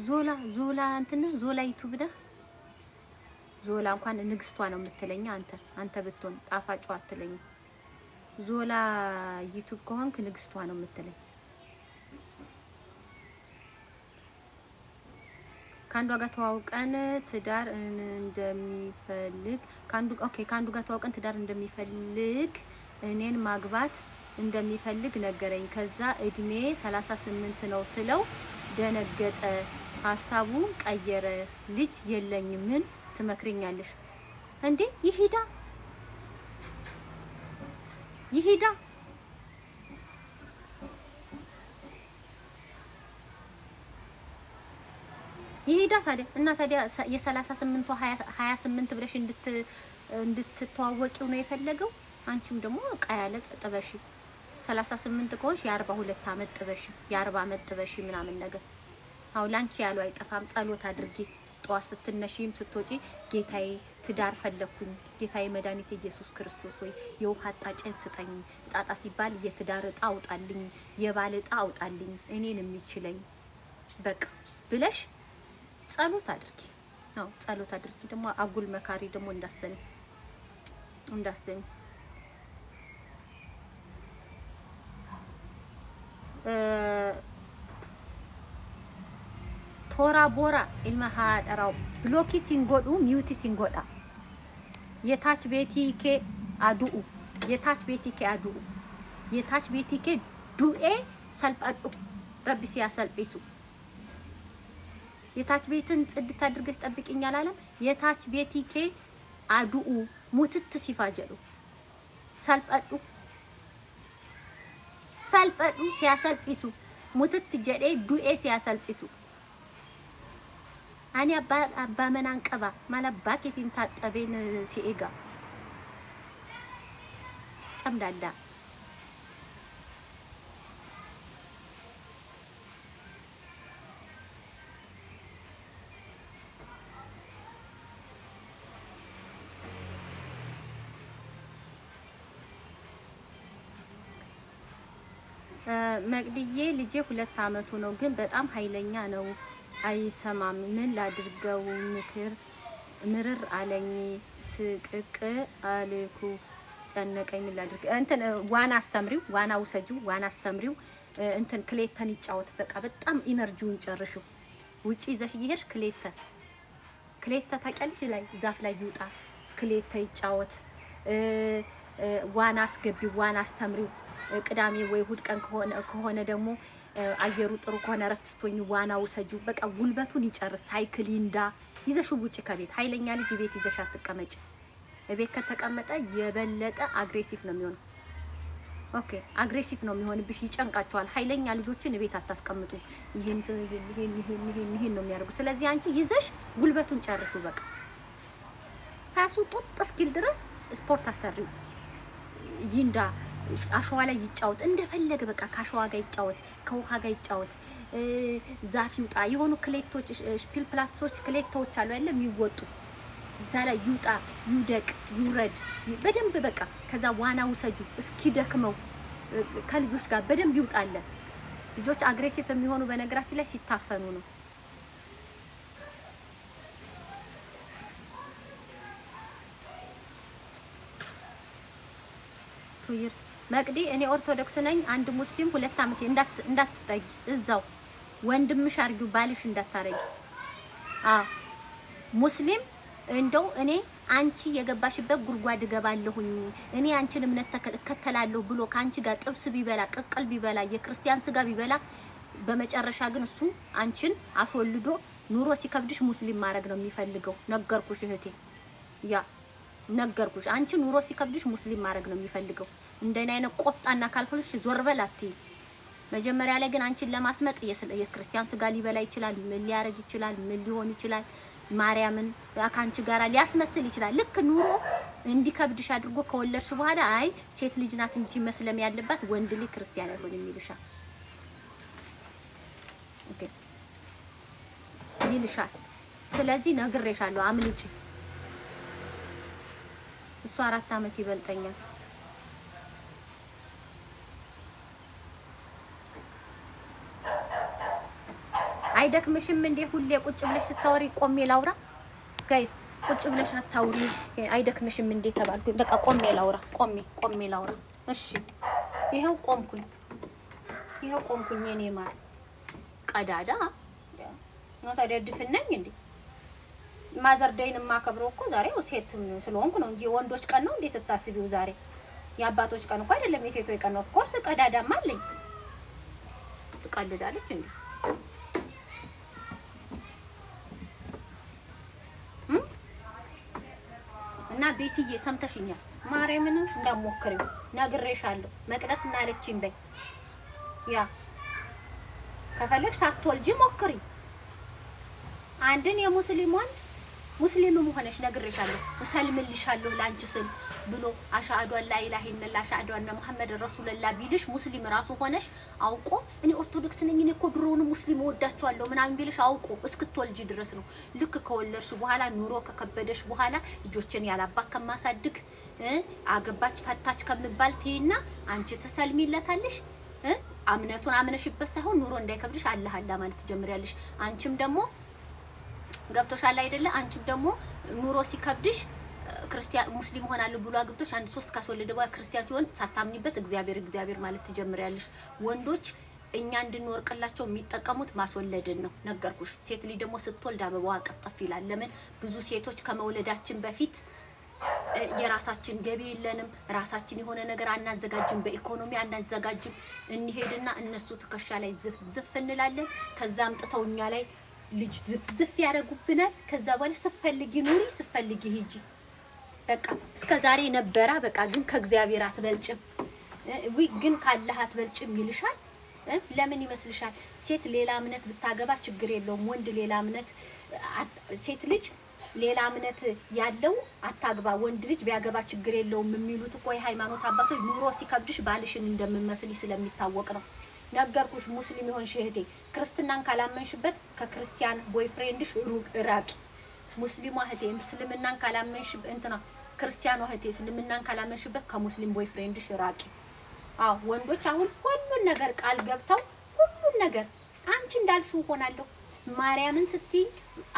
ዞላ እንትን ዞላ ዩቲዩብ ዳ ዞላ እንኳን ንግስቷ ነው የምትለኝ። አንተ ብትሆን ጣፋጯ አትለኝ። ዞላ ዩቲዩብ ከሆንክ ንግስቷ ነው የምትለኝ። ካንዱ ጋር ተዋውቀን ትዳር እንደሚፈልግ ካንዱ ጋር ተዋውቀን ትዳር እንደሚፈልግ እኔን ማግባት እንደሚፈልግ ነገረኝ። ከዛ እድሜ 38 ነው ስለው ደነገጠ፣ ሀሳቡን ቀየረ። ልጅ የለኝም፣ ምን ትመክሪኛለሽ እንዴ? ይሂዳ ታዲያ እና ታዲያ የ38ቷ 28 ብለሽ እንድትተዋወቂው ነው የፈለገው። አንቺም ደግሞ ቃያለ ጥበሽ 38 ከሆንሽ የ42 አመት ጥበሽ የ40 አመት ጥበሽ ምናምን ነገር። አው ላንቺ ያለው አይጠፋም። ጸሎት አድርጊ ጧት ስትነሺም ስትወጪ፣ ጌታዬ ትዳር ፈለኩኝ፣ ጌታዬ መድኃኒቴ ኢየሱስ ክርስቶስ ወይ የውሃ አጣጨን ስጠኝ፣ ጣጣ ሲባል የትዳር እጣ አውጣልኝ፣ የባል እጣ አውጣልኝ፣ እኔን የሚችለኝ በቃ ብለሽ ጸሎት አድርጊ። አው ጸሎት አድርጊ። ደግሞ አጉል መካሪ ደግሞ እንዳሰሚ ቶራ ቦራ ኢልማሃደራው ብሎኪ ሲንጎዱ ሚውቲ ሲንጎዳ የታች ቤቲኬ አዱኡ የታች ቤቲኬ ዱኤ ሰልጳዱ ረቢ ሲያሰልጲሱ የታች ቤትን ጽድት አድርገሽ ጠብቂኝ አላለም። የታች ቤቲኬ አዱኡ ሙትት ሲፋጀሉ ሰልጳዱ ሲያሰልጲሱ ሙትት ጀዴ ዱኤ ሲያሰልጲሱ አኒ አባ መናንቀባ ማለት ባኬቲን ታጠቤን ሲኤጋ ጨምዳዳ መቅድዬ ልጄ 2 አመቱ ነው፣ ግን በጣም ኃይለኛ ነው፣ አይሰማም። ምን ላድርገው? ምርር አለኝ፣ ስቅቅ አልኩ፣ ጨነቀኝ። ምን ላድርግ? እንትን ዋና አስተምሪው፣ ዋና ውሰጂው፣ ዋና አስተምሪው። እንትን ክሌተን ይጫወት። በቃ በጣም ኢነርጂውን ጨርሽው። ውጪ ይዘሽ እየሄድሽ ክሌተ ታውቂያለሽ? ላይ ዛፍ ላይ ይውጣ፣ ክሌተ ይጫወት። ዋና አስገቢው፣ ዋና አስተምሪው። ቅዳሜ ወይ እሑድ ቀን ከሆነ ደግሞ አየሩ ጥሩ ከሆነ ረፍት ስትሆኝ ዋና ውሰጂው። በቃ ጉልበቱን ይጨርስ። ሳይክል ይንዳ። ይዘሽው ውጪ ከቤት። ኃይለኛ ልጅ ቤት ይዘሽ አትቀመጭ። ቤት ከተቀመጠ የበለጠ አግሬሲቭ ነው የሚሆነው። ኦኬ አግሬሲቭ ነው የሚሆንብሽ። ይጨንቃቸዋል። ኃይለኛ ልጆችን ቤት አታስቀምጡ። ይሄን ነው የሚያደርጉ። ስለዚህ አንቺ ይዘሽ ጉልበቱን ጨርሽው። በቃ ካሱ ጡጥ እስኪል ድረስ ስፖርት አሰሪው። ይንዳ። አሸዋ ላይ ይጫወት እንደፈለገ። በቃ ከአሸዋ ጋር ይጫወት፣ ከውሃ ጋር ይጫወት። ዛፍ ይውጣ። የሆኑ ክሌቶች ስፒል ፕላስቶች ክሌቶች አሉ አይደል? የሚወጡ እዛ ላይ ይውጣ ይውደቅ ይውረድ በደንብ በቃ። ከዛ ዋና ውሰጁ እስኪ ደክመው ከልጆች ጋር በደንብ ይውጣለት። ልጆች አግሬሲቭ የሚሆኑ በነገራችን ላይ ሲታፈኑ ነው። ቱይርስ መቅዲ እኔ ኦርቶዶክስ ነኝ። አንድ ሙስሊም 2 ዓመት እንዳትጠጊ እዛው ወንድምሽ አርጊው ባልሽ እንዳታረጊ። ሙስሊም እንደው እኔ አንቺ የገባሽበት ጉድጓድ እገባለሁኝ እኔ አንቺን እምነት ተከተላለሁ ብሎ ካንቺ ጋር ጥብስ ቢበላ ቅቅል ቢበላ የክርስቲያን ስጋ ቢበላ በመጨረሻ ግን እሱ አንቺን አስወልዶ ኑሮ ሲከብድሽ ሙስሊም ማድረግ ነው የሚፈልገው። ነገርኩሽ እህቴ፣ ያ ነገርኩሽ። አንቺ ኑሮ ሲከብድሽ ሙስሊም ማድረግ ነው የሚፈልገው። እንደኔ አይነት ቆፍጣና ካልሆንሽ ዞር በል አትይ። መጀመሪያ ላይ ግን አንቺን ለማስመጥ የክርስቲያን ስጋ ሊበላ ይችላል። ምን ሊያረግ ይችላል? ምን ሊሆን ይችላል? ማርያምን ካንቺ ጋር ሊያስመስል ይችላል። ልክ ኑሮ እንዲከብድሽ አድርጎ ከወለድሽ በኋላ አይ ሴት ልጅ ናት እንጂ መስለም ያለባት ወንድ ልጅ ክርስቲያን አይሆንም ይልሻል። ኦኬ ይልሻል። ስለዚህ ነግሬሻለሁ፣ አምልጪ። እሱ 4 ዓመት ይበልጠኛል። አይደክምሽም እንዴ? ሁሌ ቁጭ ብለሽ ስታወሪ ቆሜ ላውራ? ጋይስ ቁጭ ብለሽ አታውሪ። አይደክምሽም እንዴ ተባልኩኝ። በቃ ቆሜ ላውራ፣ ቆሜ ላውራ። እሺ ይሄው ቆምኩኝ፣ የኔ ማር ቀዳዳ ነው። ታዲያ ድፍነኝ እንዴ? ማዘርዳይን ማከብረው እኮ ዛሬ ሴት ስለሆንኩ ነው እንጂ ወንዶች ቀን ነው እንዴ ስታስቢው? ዛሬ የአባቶች ቀን እኮ አይደለም፣ የሴቶች ቀን ነው። ኦፍ ኮርስ ቀዳዳም አለኝ። ትቀልዳለች እንዴ? እና ቤትዬ ሰምተሽኛል። ማርያምን እንዳሞክሪው ነግሬሻለሁ። መቅደስ እና አለችኝ በይ። ያ ከፈለግሽ ሳትወልጂ ሞክሪ። አንድን የሙስሊም ወንድ ሙስሊምም ሆነሽ ነግሬሻለሁ፣ እሰልምልሻለሁ ላንቺ ስል ብሎ አሻአዱ አላ ኢላሀ ኢለላህ አሻአዱ አነ ሙሐመድ ረሱልላህ ቢልሽ ሙስሊም ራሱ ሆነሽ አውቆ እኔ ኦርቶዶክስ ነኝ እኔ እኮ ድሮውን ሙስሊም ወዳቸዋለሁ ምናምን ቢልሽ አውቆ እስክትወልጂ ድረስ ነው። ልክ ከወለድሽ በኋላ ኑሮ ከከበደሽ በኋላ ልጆችን ያላባት ከማሳድግ አገባች ፈታች ከምባል ትይና አንቺ ትሰልሚለታለሽ። እምነቱን አምነሽበት ሳይሆን ኑሮ እንዳይከብድሽ አላህ አላ ማለት ትጀምሪያለሽ። አንቺም ደግሞ ገብቶሻል አይደለ? አንቺም ደግሞ ኑሮ ሲከብድሽ ክርስቲያን ሙስሊም ሆናለሁ ብሎ አግብቶሽ 1-3 ካስወለደ በኋላ ክርስቲያን ሲሆን ሳታምኒበት እግዚአብሔር ማለት ትጀምሪያለሽ። ወንዶች እኛ እንድንወርቅላቸው የሚጠቀሙት ማስወለድን ነው። ነገርኩሽ። ሴት ልጅ ደግሞ ስትወልድ አበባዋ ቀጠፍ ይላል። ለምን? ብዙ ሴቶች ከመውለዳችን በፊት የራሳችን ገቢ የለንም፣ ራሳችን የሆነ ነገር አናዘጋጅም፣ በኢኮኖሚ አናዘጋጅም። እንሄድና እነሱ ትከሻ ላይ ዝፍ እንላለን። ከዛ አምጥተው እኛ ላይ ልጅ ዝፍ ያደርጉብናል። ከዛ በኋላ ስፈልጊ ኑሪ ስፈልጊ ሂጂ በቃ እስከ ዛሬ ነበራ። በቃ ግን ከእግዚአብሔር አትበልጭም ግን ካላህ አትበልጭም ይልሻል። ለምን ይመስልሻል? ሴት ሌላ እምነት ብታገባ ችግር የለውም። ወንድ ሌላ እምነት ሴት ልጅ ሌላ እምነት ያለው አታግባ፣ ወንድ ልጅ ቢያገባ ችግር የለውም የሚሉት እኮ የሃይማኖት አባቶች ኑሮ ሲከብድሽ ባልሽን እንደምመስል ስለሚታወቅ ነው። ነገርኩሽ። ሙስሊም ይሆንሽ እህቴ ክርስትናን ካላመንሽበት ከክርስቲያን ቦይፍሬንድሽ ራቂ። ሙስሊሟ እህቴ እስልምናን ካላመንሽበት እንትና ክርስቲያኗ እህቴ እስልምናን ካላመንሽበት ከሙስሊም ቦይፍሬንድሽ ራቂ። አዎ ወንዶች አሁን ሁሉን ነገር ቃል ገብተው ሁሉን ነገር አንቺ እንዳልሽው ሆናለሁ ማርያምን ስትይ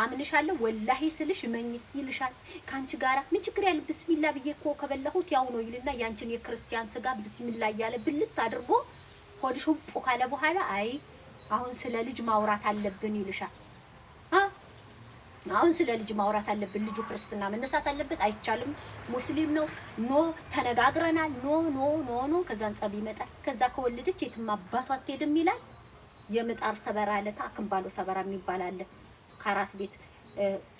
አምንሻለሁ ወላሂ ስልሽ መኝ ይልሻል። ካንቺ ጋራ ምን ችግር ያለ ቢስሚላ ብዬ እኮ ከበላሁት ያው ነው ይልና ያንቺን የክርስቲያን ስጋ ቢስሚላ እያለ ብልት አድርጎ ሆድሽ ውጡ ካለ በኋላ አይ አሁን ስለ ልጅ ማውራት አለብን ይልሻል። አሁን ስለ ልጅ ማውራት አለብን፣ ልጁ ክርስትና መነሳት አለበት፣ አይቻልም ሙስሊም ነው ኖ ተነጋግረናል ኖ ከዛን ጸብ ይመጣል። ከዛ ከወለደች የትም አባቷ አትሄድም ይላል። የምጣር ሰበራ አለታ አክምባሎ ሰበራ የሚባል አለ። ከራስ ቤት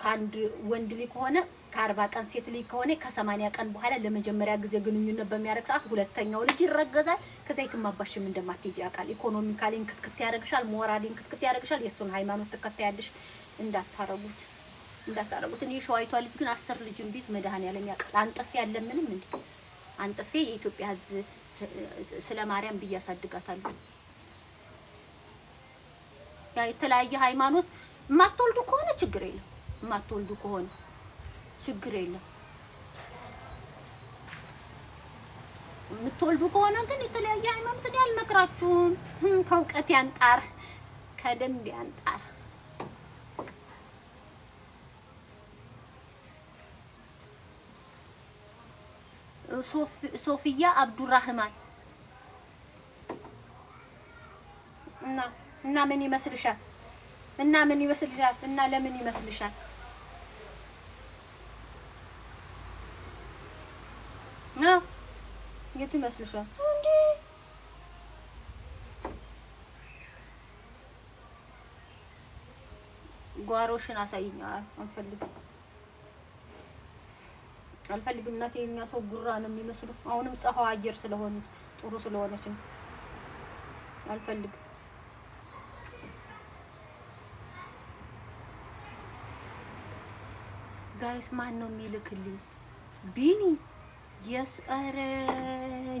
ከአንድ ወንድ ልጅ ከሆነ ከ40 ቀን ሴት ልጅ ከሆነ ከ80 ቀን በኋላ ለመጀመሪያ ጊዜ ግንኙነት በሚያደርግ ሰዓት ሁለተኛው ልጅ ይረገዛል። ከዛ የትም አባሽም እንደማትሄጂ ያውቃል። ኢኮኖሚካሊ ክትክት ያደርግሻል፣ ሞራሊ ክትክት ያደርግሻል። የሱን ሃይማኖት ተከታያለሽ። እንዳታረጉት። እኔ ሸዋይቷ ልጅ ግን 10 ልጅም ቢዝ መድኃኒዓለም ያውቃል። አንጥፌ ያለ ምንም እንዴ አንጥፌ የኢትዮጵያ ሕዝብ ስለ ማርያም ብያሳድጋታለሁ። ያ የተለያየ ሃይማኖት ማትወልዱ ከሆነ ችግር የለም። ማትወልዱ ከሆነ ችግር የለም። የምትወልዱ ከሆነ ግን የተለያየ ሃይማኖት ያልመክራችሁም ከእውቀት ያንጣር ከልምድ ያንጣር። ሶፊያ አብዱራህማን እና ምን ይመስልሻል? እና ለምን ይመስልሻል? የት ይመስልሻል እንዴ? ጓሮሽን አሳይኛል። አልፈልግም እናቴ። የኛ ሰው ጉራ ነው የሚመስለው። አሁንም ፀሐው አየር ስለሆነ ጥሩ ስለሆነች ነው። አልፈልግም። ጋይስ ማን ነው የሚልክልኝ? ቢኒ የስ ኧረ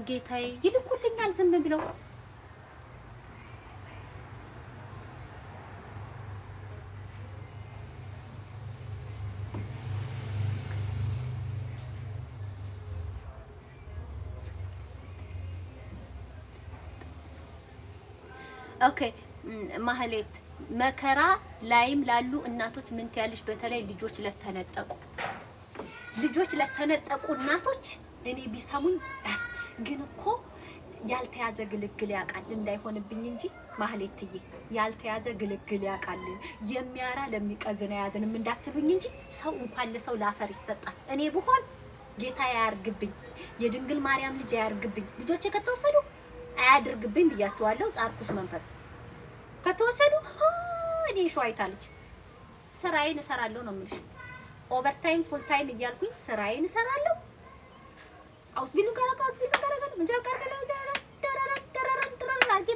ጌታዬ ይልኩልኛል ዝም ብለው። ኦኬ ማህሌት መከራ ላይም ላሉ እናቶች ምን ትያለሽ? በተለይ ልጆች ለተነጠቁ እናቶች እኔ ቢሰሙኝ ግን እኮ ያልተያዘ ግልግል ያውቃል እንዳይሆንብኝ እንጂ ማህሌትዬ ያልተያዘ ግልግል ያውቃል። የሚያራ ለሚቀዝን ያዝንም እንዳትሉኝ እንጂ ሰው እንኳን ለሰው ላፈር ይሰጣል። እኔ ብሆን ጌታ ያርግብኝ፣ የድንግል ማርያም ልጅ ያርግብኝ። ልጆቼ ከተወሰዱ አያድርግብኝ ብያችኋለሁ። ጻርኩስ መንፈስ ከተወሰዱ እኔ ሸዋይታለች ስራዬን እሰራለሁ ነው የምልሽ። ኦቨርታይም ፉል ታይም እያልኩኝ ስራዬን እሰራለሁ። አውስቢሉ ጋራ ምንጃ ካርገላ ደረረን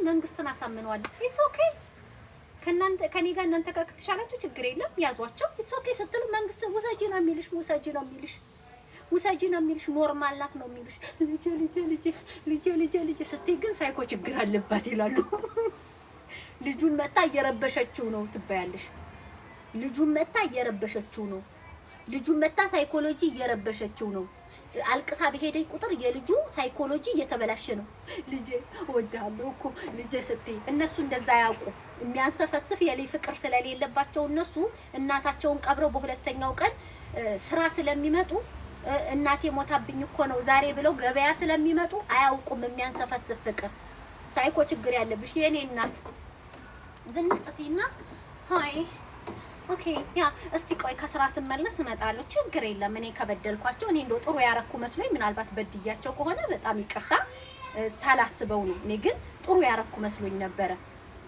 መንግስትን አሳምነዋለሁ። ኢትስ ኦኬ ከኔ ጋር እናንተ ጋር ከተሻላችሁ ችግር የለም ያዟቸው። ኢትስ ኦኬ ስትሉ መንግስት ውሰጂ ነው የሚልሽ ኖርማል ናት ነው የሚልሽ። ልጄ ስትይ ግን ሳይኮ ችግር አለባት ይላሉ። ልጁን መታ እየረበሸችው ነው ትባያለሽ። ልጁን መታ ሳይኮሎጂ እየረበሸችው ነው። አልቅሳ በሄደኝ ቁጥር የልጁ ሳይኮሎጂ እየተበላሸ ነው። ልጄ ወዳለሁ እኮ ልጄ ስትይ እነሱ እንደዛ ያውቁ የሚያንሰፈስፍ የልጅ ፍቅር ስለሌለባቸው እነሱ እናታቸውን ቀብረው በሁለተኛው ቀን ስራ ስለሚመጡ እናቴ ሞታብኝ እኮ ነው ዛሬ ብለው ገበያ ስለሚመጡ አያውቁም የሚያንሰፈስፍ ፍቅር። ሳይኮ ችግር ያለብሽ የኔ እናት ዝንጥቲና ሃይ ኦኬ ያ እስቲ ቆይ ከስራ ስመለስ እመጣለሁ። ችግር የለም። እኔ ከበደልኳቸው እኔ እንደው ጥሩ ያረኩ መስሎኝ ምናልባት በድያቸው ከሆነ በጣም ይቅርታ ሳላስበው ነው። እኔ ግን ጥሩ ያረኩ መስሎኝ ነበረ።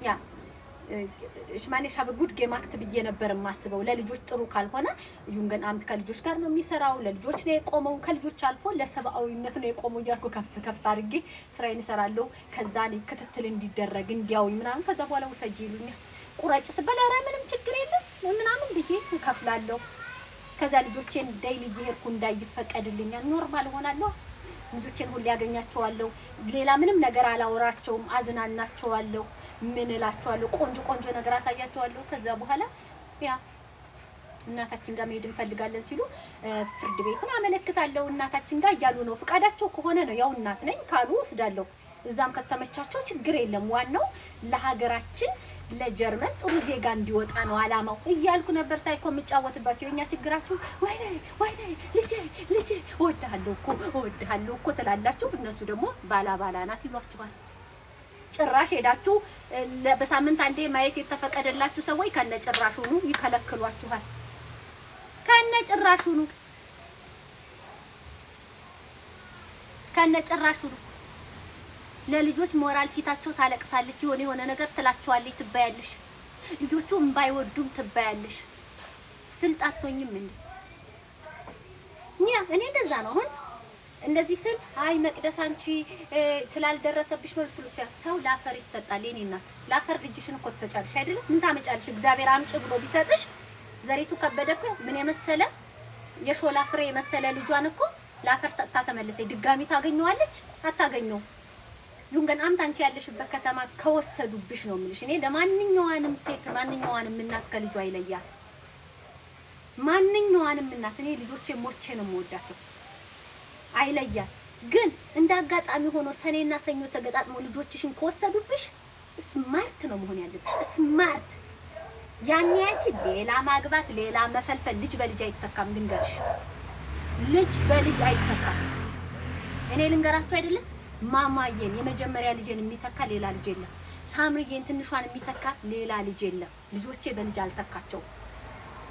ያ እሽማኔ ሻበ ጉድ ጌም አክት ብዬ ነበር የማስበው። ለልጆች ጥሩ ካልሆነ ይሁን ግን አምት ከልጆች ጋር ነው የሚሰራው። ለልጆች ነው የቆመው። ከልጆች አልፎ ለሰብአዊነት ነው የቆመው እያልኩ ከፍ አድርጌ ስራዬን እሰራለሁ። ከዛ ላይ ክትትል እንዲደረግ እንዲያውኝ ምናምን ከዛ በኋላ ውሰጂ ይሉኛል። ቁራጭ ስበላ ኧረ ምንም ችግር የለም ምናምን ብዬ እከፍላለሁ። ከዛ ልጆቼን ዴይሊ እየሄድኩ እንዳይፈቀድልኛል ኖርማል ሆናለሁ። ልጆቼን ሁሉ ያገኛቸዋለሁ። ሌላ ምንም ነገር አላወራቸውም። አዝናናቸዋለሁ። ምን እላቸዋለሁ? ቆንጆ ነገር አሳያቸዋለሁ። ከዛ በኋላ ያ እናታችን ጋር መሄድ እንፈልጋለን ሲሉ ፍርድ ቤቱን አመለክታለሁ። እናታችን ጋር እያሉ ነው። ፍቃዳቸው ከሆነ ነው ያው እናት ነኝ ካሉ ወስዳለሁ። እዛም ከተመቻቸው ችግር የለም። ዋናው ለሀገራችን ለጀርመን ጥሩ ዜጋ እንዲወጣ ነው አላማው እያልኩ ነበር ሳይኮ የምጫወትባቸው። የኛ ችግራችሁ ወይኔ ልጄ እወድሃለሁ እኮ ትላላችሁ። እነሱ ደግሞ ባላ ናት ይሏችኋል። ጭራሽ ሄዳችሁ በሳምንት አንዴ ማየት የተፈቀደላችሁ ሰዎች ከነጭራሹኑ ይከለክሏችኋል። ከነጭራሹኑ ለልጆች ሞራል ፊታቸው ታለቅሳለች። የሆነ ነገር ትላቸዋለች፣ ትባያለሽ። ልጆቹ እምባይወዱም ትባያለሽ። ፍልጣቶኝም እንዴ እኔ እንደዛ ነው። አሁን እንደዚህ ስል አይ መቅደስ አንቺ ስላልደረሰብሽ ነው ልትሉት ሰው ላፈር ይሰጣል። የኔ እናት ላፈር ልጅሽን እኮ ትሰጫለሽ አይደለም? ምን ታመጫለሽ? እግዚአብሔር አምጪ ብሎ ቢሰጥሽ ዘሪቱ ከበደ እኮ ምን የመሰለ የሾላ ፍሬ የመሰለ ልጇን እኮ ላፈር ሰጥታ ተመለሰች። ድጋሚ ታገኘዋለች? አታገኘው። ይሁን አምት አንቺ ያለሽበት ከተማ ከወሰዱብሽ ነው የምልሽ። እኔ ለማንኛውንም ሴት ማንኛውንም እናት ከልጇ ይለያል። ማንኛውንም እናት እኔ ልጆቼ ሞቼ ነው የምወዳቸው አይለያል። ግን እንዳጋጣሚ ሆኖ ሰኔና ሰኞ ተገጣጥሞ ልጆችሽን ከወሰዱብሽ ስማርት ነው መሆን ያለብሽ ስማርት። ያኔ አንቺ ሌላ ማግባት ሌላ መፈልፈል ልጅ በልጅ አይተካም። ልንገርሽ ልጅ በልጅ አይተካም። እኔ ልንገራችሁ አይደለም ማማዬን የመጀመሪያ ልጄን የሚተካ ሌላ ልጅ የለም። ሳምሪዬን ትንሿን የሚተካ ሌላ ልጅ የለም። ልጆቼ በልጅ አልተካቸው።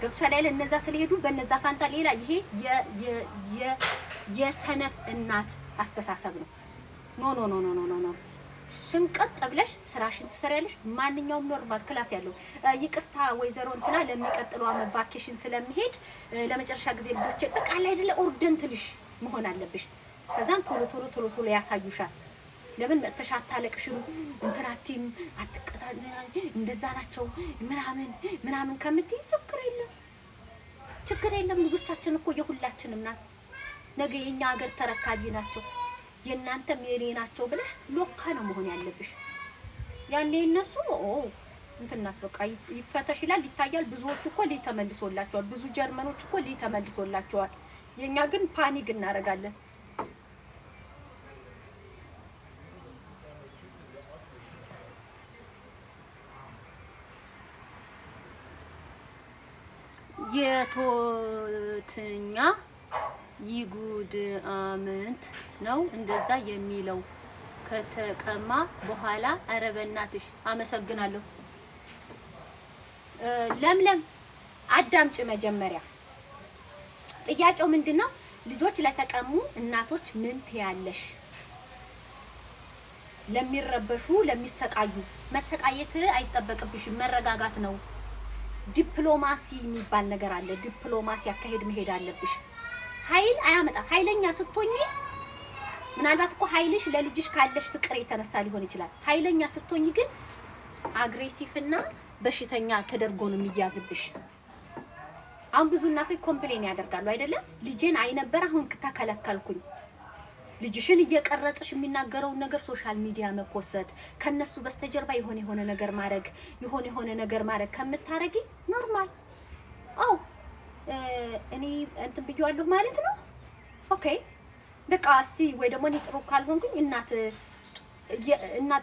ገብቶሻል አይደል? እነዛ ስለሄዱ በነዛ ፋንታ ሌላ ይሄ የሰነፍ እናት አስተሳሰብ ነው። ኖ ኖ ኖ ኖ ኖ ኖ ሽንቀጥ ብለሽ ስራሽን ትሰሪያለሽ። ማንኛውም ኖርማል ክላስ ያለው ይቅርታ ወይዘሮ እንትና ለሚቀጥለው አመት ቫኬሽን ስለሚሄድ ለመጨረሻ ጊዜ ልጆቼ በቃ ላይ አይደለ ኦርደንትልሽ መሆን አለብሽ። ከዛም ቶሎ ቶሎ ቶሎ ቶሎ ያሳዩሻል። ለምን መጥተሽ አታለቅሽም? እንትናቲም አትቀሳኝ እንደዛ ናቸው ምናምን ከምትይ ችግር የለም። ልጆቻችን እኮ የሁላችንም ናት። ነገ የኛ ሀገር ተረካቢ ናቸው። የእናንተም የኔ ናቸው ብለሽ ሎካ ነው መሆን ያለብሽ። ያኔ እነሱ እንትናት በቃ ይፈተሽ ይላል ይታያል። ብዙዎቹ እኮ ሊተመልሶላቸዋል። ብዙ ጀርመኖች እኮ ሊተመልሶላቸዋል። የኛ ግን ፓኒክ እናደርጋለን። የቶትኛ ይጉድ አመንት ነው እንደዛ የሚለው ከተቀማ በኋላ። ኧረ በእናትሽ አመሰግናለሁ። ለምለም አዳምጪ። መጀመሪያ ጥያቄው ምንድነው? ልጆች ለተቀሙ እናቶች ምን ትያለሽ? ለሚረበሹ ለሚሰቃዩ መሰቃየት አይጠበቅብሽም። መረጋጋት ነው። ዲፕሎማሲ የሚባል ነገር አለ። ዲፕሎማሲ አካሄድ መሄድ አለብሽ። ኃይል አያመጣም። ኃይለኛ ስትሆኚ ምናልባት እኮ ኃይልሽ ለልጅሽ ካለሽ ፍቅር የተነሳ ሊሆን ይችላል። ኃይለኛ ስትሆኚ ግን አግሬሲቭና በሽተኛ ተደርጎ ነው የሚያዝብሽ። አሁን ብዙ እናቶች ኮምፕሌን ያደርጋሉ አይደለም? ልጄን አይነበር አሁን ተከለከልኩኝ። ልጅሽን እየቀረጽሽ የሚናገረውን ነገር ሶሻል ሚዲያ መኮሰት ከነሱ በስተጀርባ የሆነ ነገር ማድረግ የሆነ ነገር ማድረግ ከምታረጊ ኖርማል እኔ እንትን ብዬዋለሁ ማለት ነው። ኦኬ በቃ እስቲ ወይ ደግሞ እኔ ጥሩ ካልሆንኩኝ እናት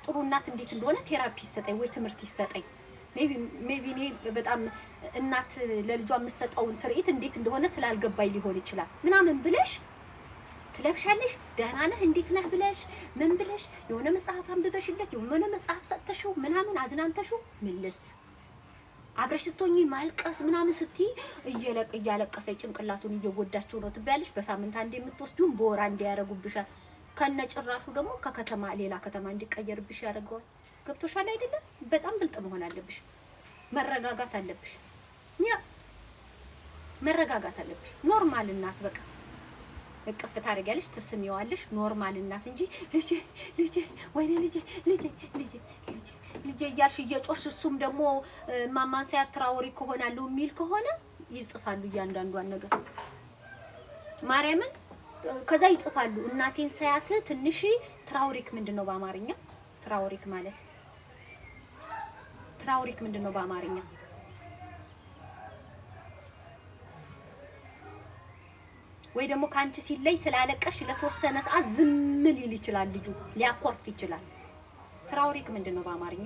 ጥሩ እናት እንዴት እንደሆነ ቴራፒ ይሰጠኝ ወይ ትምህርት ይሰጠኝ። ሜቢ እኔ በጣም እናት ለልጇ የምትሰጠውን ትርኢት እንዴት እንደሆነ ስላልገባኝ ሊሆን ይችላል ምናምን ብለሽ ትለብሻለሽ። ደህና ነህ እንዴት ነህ ብለሽ ምን ብለሽ የሆነ መጽሐፍ አንብበሽለት የሆነ መጽሐፍ ሰጥተሽው ምናምን አዝናንተሽው ምልስ አብረሽ ስትሆኚ ማልቀስ ምናምን ስትይ እያለቀሰ ጭንቅላቱን እየጎዳችሁ ነው ትባያለሽ። በሳምንት አንዴ የምትወስጂውን በወር አንዴ ያረጉብሻል። ከነጭራሹ ደግሞ ከከተማ ሌላ ከተማ እንዲቀየርብሽ ያደርገዋል። ገብቶሻል አይደለ? በጣም ብልጥ መሆን አለብሽ። መረጋጋት አለብሽ። መረጋጋት አለብሽ። ኖርማል እናት በቃ እቅፍ ታደርጊያለሽ፣ ትስሚዋለሽ። ኖርማል እናት እንጂ ልጄ ወይኔ ልጄ እያልሽ እየጮሽ እሱም ደግሞ ማማን ሳያት ትራውሪ ከሆናለሁ የሚል ከሆነ ይጽፋሉ እያንዳንዷን ነገር ማርያምን። ከዛ ይጽፋሉ እናቴን ሳያት ትንሽ ትራውሪክ ምንድነው በአማርኛ? ትራውሪክ ምንድነው በአማርኛ? ወይ ደግሞ ካንቺ ሲለይ ስላለቀሽ ለተወሰነ ሰዓት ዝም ሊል ይችላል። ልጁ ሊያኮርፍ ይችላል። ትራውሪክ ምንድነው በአማርኛ?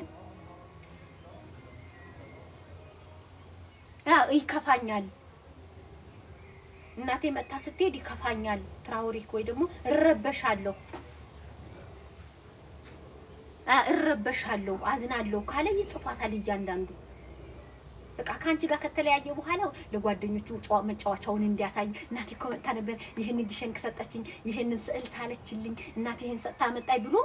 ይከፋኛል፣ እናቴ መጣ ስትሄድ ይከፋኛል። ትራውሪክ ወይ ደግሞ እረበሻለሁ፣ አዝናለሁ ካለ ይጽፋታል እያንዳንዱ። በቃ ካንቺ ጋር ከተለያየ በኋላ ለጓደኞቹ መጫወቻውን እንዲያሳይ እናቴ እኮ መጣ ነበር፣ ይሄን ዲሸንክ ሰጠችኝ፣ ይሄንን ስዕል ሳለችልኝ፣ እናቴ ይሄን ሰጣ መጣይ ብሎ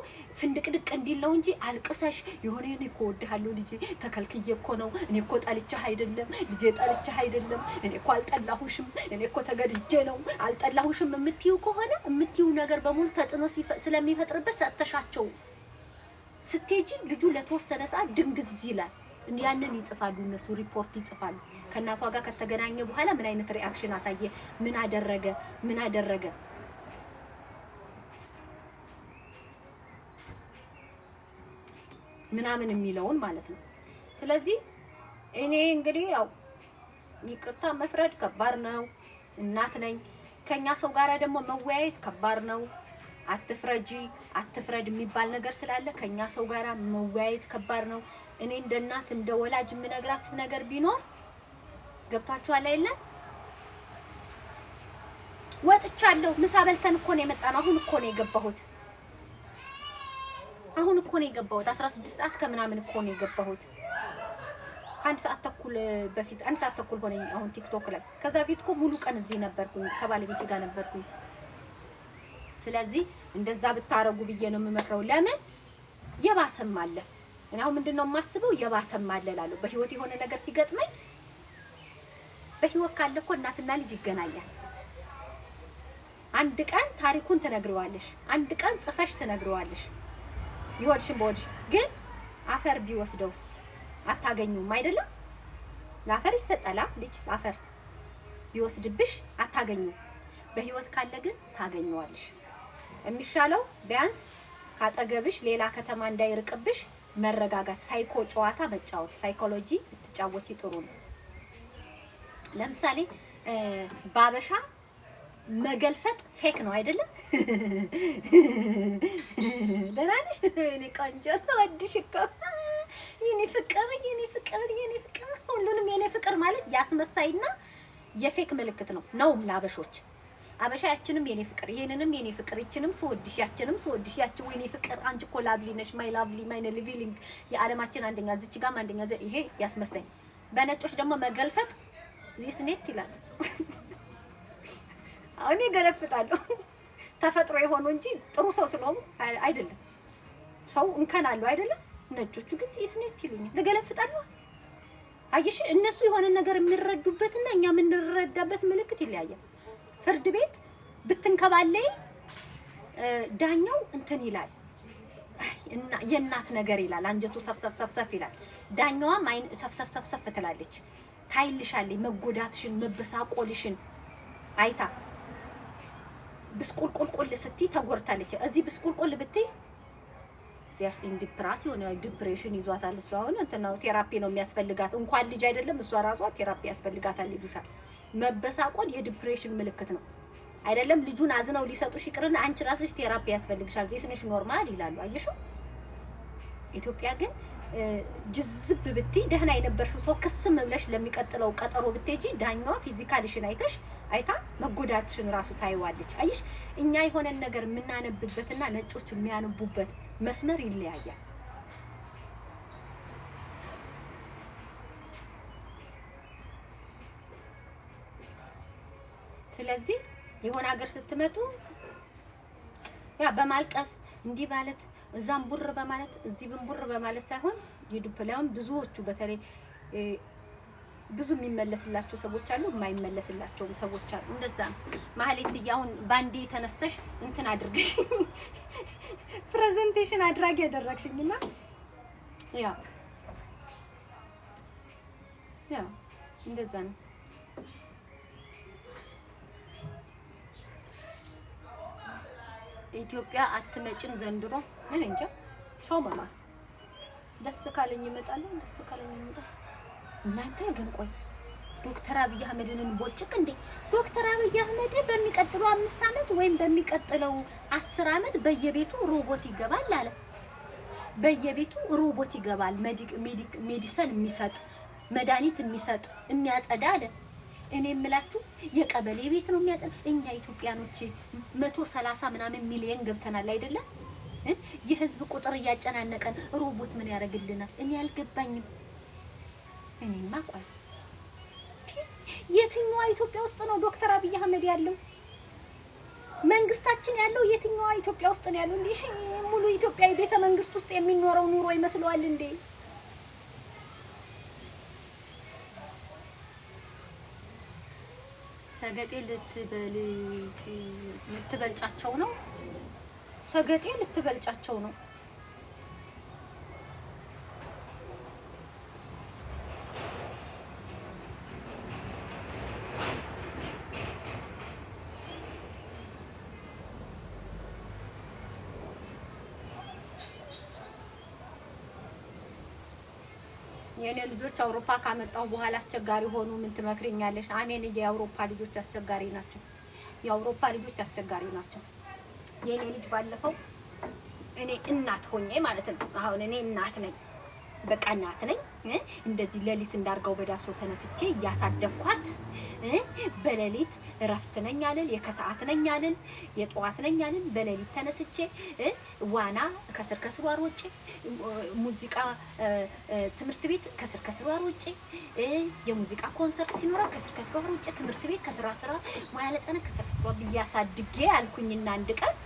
ፍንድቅድቅ እንዲለው እንጂ አልቅሰሽ የሆነ እኔ እኮ ወድሃለሁ ልጄ ተከልክዬ እኮ ነው፣ እኔ እኮ ጠልቼህ አይደለም ልጄ፣ ጠልቼህ አይደለም፣ እኔ እኮ አልጠላሁሽም፣ እኔ እኮ ተገድጄ ነው አልጠላሁሽም የምትይው ከሆነ የምትይው ነገር በሙሉ ተጽዕኖ ስለሚፈጥርበት ሰጥተሻቸው ስትሄጂ ልጁ ለተወሰነ ሰዓት ድንግዝ ይላል። ያንን ይጽፋሉ እነሱ ሪፖርት ይጽፋሉ። ከእናቷ ጋር ከተገናኘ በኋላ ምን አይነት ሪአክሽን አሳየ፣ ምን አደረገ ምናምን የሚለውን ማለት ነው። ስለዚህ እኔ እንግዲህ ያው ይቅርታ መፍረድ ከባድ ነው። እናት ነኝ። ከኛ ሰው ጋራ ደግሞ መወያየት ከባድ ነው። አትፍረጂ አትፍረድ የሚባል ነገር ስላለ ከኛ ሰው ጋራ መወያየት ከባድ ነው። እኔ እንደ እናት እንደ ወላጅ የምነግራችሁ ነገር ቢኖር ገብታችኋል አይደል? ወጥቻለሁ። ምሳ በልተን እኮ ነው የመጣነው። አሁን እኮ ነው የገባሁት። 16 ሰዓት ከምናምን እኮ ነው የገባሁት። አንድ ሰዓት ተኩል በፊት 1 ሰዓት ተኩል ሆነኝ አሁን ቲክቶክ ላይ። ከዛ በፊት እኮ ሙሉ ቀን እዚህ ነበርኩኝ፣ ከባለቤቴ ጋር ነበርኩኝ። ስለዚህ እንደዛ ብታረጉ ብዬ ነው የምመክረው። ለምን የባሰም አለ። እና አሁን ምንድነው የማስበው የባሰም አለ እላለሁ። በህይወት የሆነ ነገር ሲገጥመኝ በህይወት ካለ እኮ እናትና ልጅ ይገናኛል። አንድ ቀን ታሪኩን ትነግሪዋለሽ፣ አንድ ቀን ጽፈሽ ትነግሪዋለሽ። ይወድሽም በወድሽ ግን አፈር ቢወስደውስ አታገኙም አይደለም? ለአፈር ይሰጣላ ልጅ አፈር ቢወስድብሽ አታገኙም። በህይወት ካለ ግን ታገኘዋለሽ። የሚሻለው ቢያንስ ካጠገብሽ ሌላ ከተማ እንዳይርቅብሽ መረጋጋት፣ ሳይኮ ጨዋታ መጫወት፣ ሳይኮሎጂ ብትጫወቺ ጥሩ ነው። ለምሳሌ ባበሻ መገልፈጥ ፌክ ነው አይደለም? ደህና ነሽ? እኔ ቆንጆ ስወድሽ እኮ የኔ ፍቅር ሁሉንም የኔ ፍቅር ማለት ያስመሳይና የፌክ ምልክት ነው ለአበሾች። አበሻ ያችንም የኔ ፍቅር፣ ይሄንንም የኔ ፍቅር፣ ይችንም ስወድሽ፣ ያችንም ስወድሽ፣ ያቺው የኔ ፍቅር፣ አንቺ እኮ ላቭሊ ነሽ፣ ማይ ላቭሊ፣ ማይ ሊቪንግ፣ የዓለማችን አንደኛ፣ እዚች ጋርም አንደኛ። ይሄ ያስመሳይ። በነጮች ደግሞ መገልፈጥ ዚስ ኔት ይላል። አሁን ይገለፍጣለሁ ተፈጥሮ የሆኑ እንጂ ጥሩ ሰው ስለሆኑ አይደለም። ሰው እንከን አለው አይደለም? ነጮቹ ግን ዚስ ኔት ይሉኛል። ልገለፍጣለሁ። አየሽ፣ እነሱ የሆነ ነገር የሚረዱበትና እኛ የምንረዳበት ምልክት ይለያያል። ፍርድ ቤት ብትንከባለይ ዳኛው እንትን ይላል እና የእናት ነገር ይላል። አንጀቱ ሰፍሰፍ ይላል። ዳኛዋም አይን ሰፍሰፍ ትላለች። ታይልሻለች መጎዳትሽን መበሳቆልሽን አይታ ብስቁልቁልቁል ስትይ ተጎርታለች። እዚህ ብስቁልቁል ብትይ ዚያስ ኢንዲፕራስ የሆነ ዲፕሬሽን ይዟታል። እሷ አሁን እንትና ቴራፒ ነው የሚያስፈልጋት። እንኳን ልጅ አይደለም እሷ ራሷ ቴራፒ ያስፈልጋታል። ልጁሻል መበሳቆል የዲፕሬሽን ምልክት ነው አይደለም? ልጁን አዝነው ሊሰጡሽ ይቅርና አንቺ ራስሽ ቴራፒ ያስፈልግሻል። ዚስነሽ ኖርማል ይላሉ። አየሽው? ኢትዮጵያ ግን ጅዝብ ብትይ ደህና የነበርሽው ሰው ክስም ብለሽ ለሚቀጥለው ቀጠሮ ብትሄጂ ዳኛዋ ፊዚካልሽን አይታ መጎዳትሽን ራሱ ታይዋለች። አይሽ እኛ የሆነን ነገር የምናነብበትና ነጮች የሚያነቡበት መስመር ይለያያል። ስለዚህ የሆነ ሀገር ስትመጡ ያ በማልቀስ እንዲህ ማለት እዛም ቡር በማለት እዚህም ቡር በማለት ሳይሆን ይዱፕላም ብዙዎቹ በተለይ ብዙ የሚመለስላቸው ሰዎች አሉ፣ የማይመለስላቸውም ሰዎች አሉ። እንደዛ ነው። ማህሌት ያውን ባንዴ ተነስተሽ እንትን አድርገሽ ፕሬዘንቴሽን አድራጊ ያደረግሽኝና ያ እንደዛ ነው። ኢትዮጵያ አትመጭም ዘንድሮ። ምን እንጃ ሰው ማማ ደስ ካለኝ ይመጣል፣ ደስ ካለኝ ይመጣል። እናንተ ግን ቆይ ዶክተር አብይ አህመድን ቦጭቅ እንዴ? ዶክተር አብይ አህመድ በሚቀጥለው 5 አመት ወይም በሚቀጥለው 10 አመት በየቤቱ ሮቦት ይገባል አለ። በየቤቱ ሮቦት ይገባል፣ ሜዲሲን የሚሰጥ መድኃኒት የሚሰጥ የሚያጸዳ አለ። እኔ የምላችሁ የቀበሌ ቤት ነው የሚያጸዳ። እኛ ኢትዮጵያኖች 130 ምናምን ሚሊዮን ገብተናል አይደለም? የህዝብ ቁጥር እያጨናነቀን ሮቦት ምን ያደርግልናል? እኔ አልገባኝም። እኔማ ቆይ የትኛዋ ኢትዮጵያ ውስጥ ነው ዶክተር አብይ አህመድ ያለው? መንግስታችን ያለው የትኛዋ ኢትዮጵያ ውስጥ ነው ያለው? እንዴ ሙሉ ኢትዮጵያዊ ቤተ መንግስት ውስጥ የሚኖረው ኑሮ ይመስለዋል እንዴ? ሰገጤ ልትበልጫቸው ነው። ሰገጤ ልትበልጫቸው ነው። የኔ ልጆች አውሮፓ ካመጣው በኋላ አስቸጋሪ ሆኑ። ምን ትመክሪኛለሽ? አሜን። የአውሮፓ ልጆች አስቸጋሪ ናቸው። የአውሮፓ ልጆች አስቸጋሪ ናቸው። የኔ ልጅ ባለፈው እኔ እናት ሆኜ ማለት ነው። አሁን እኔ እናት ነኝ፣ በቃ እናት ነኝ። እንደዚህ ሌሊት እንዳርጋው በዳሶ ተነስቼ እያሳደግኳት በሌሊት እረፍት ነኝ አለን፣ የከሰዓት ነኝ አለን፣ የጠዋት ነኝ አለን። በሌሊት ተነስቼ ዋና ከስር ከስሩ አሮጬ፣ ሙዚቃ ትምህርት ቤት ከስር ከስሩ አሮጬ፣ የሙዚቃ ኮንሰርት ሲኖራ ከስር ከስሩ አሮጬ፣ ትምህርት ቤት ከስራ ስራ ማያለጠነ ከስር ከስሩ ብያሳድጌ አልኩኝና አንድ ቀን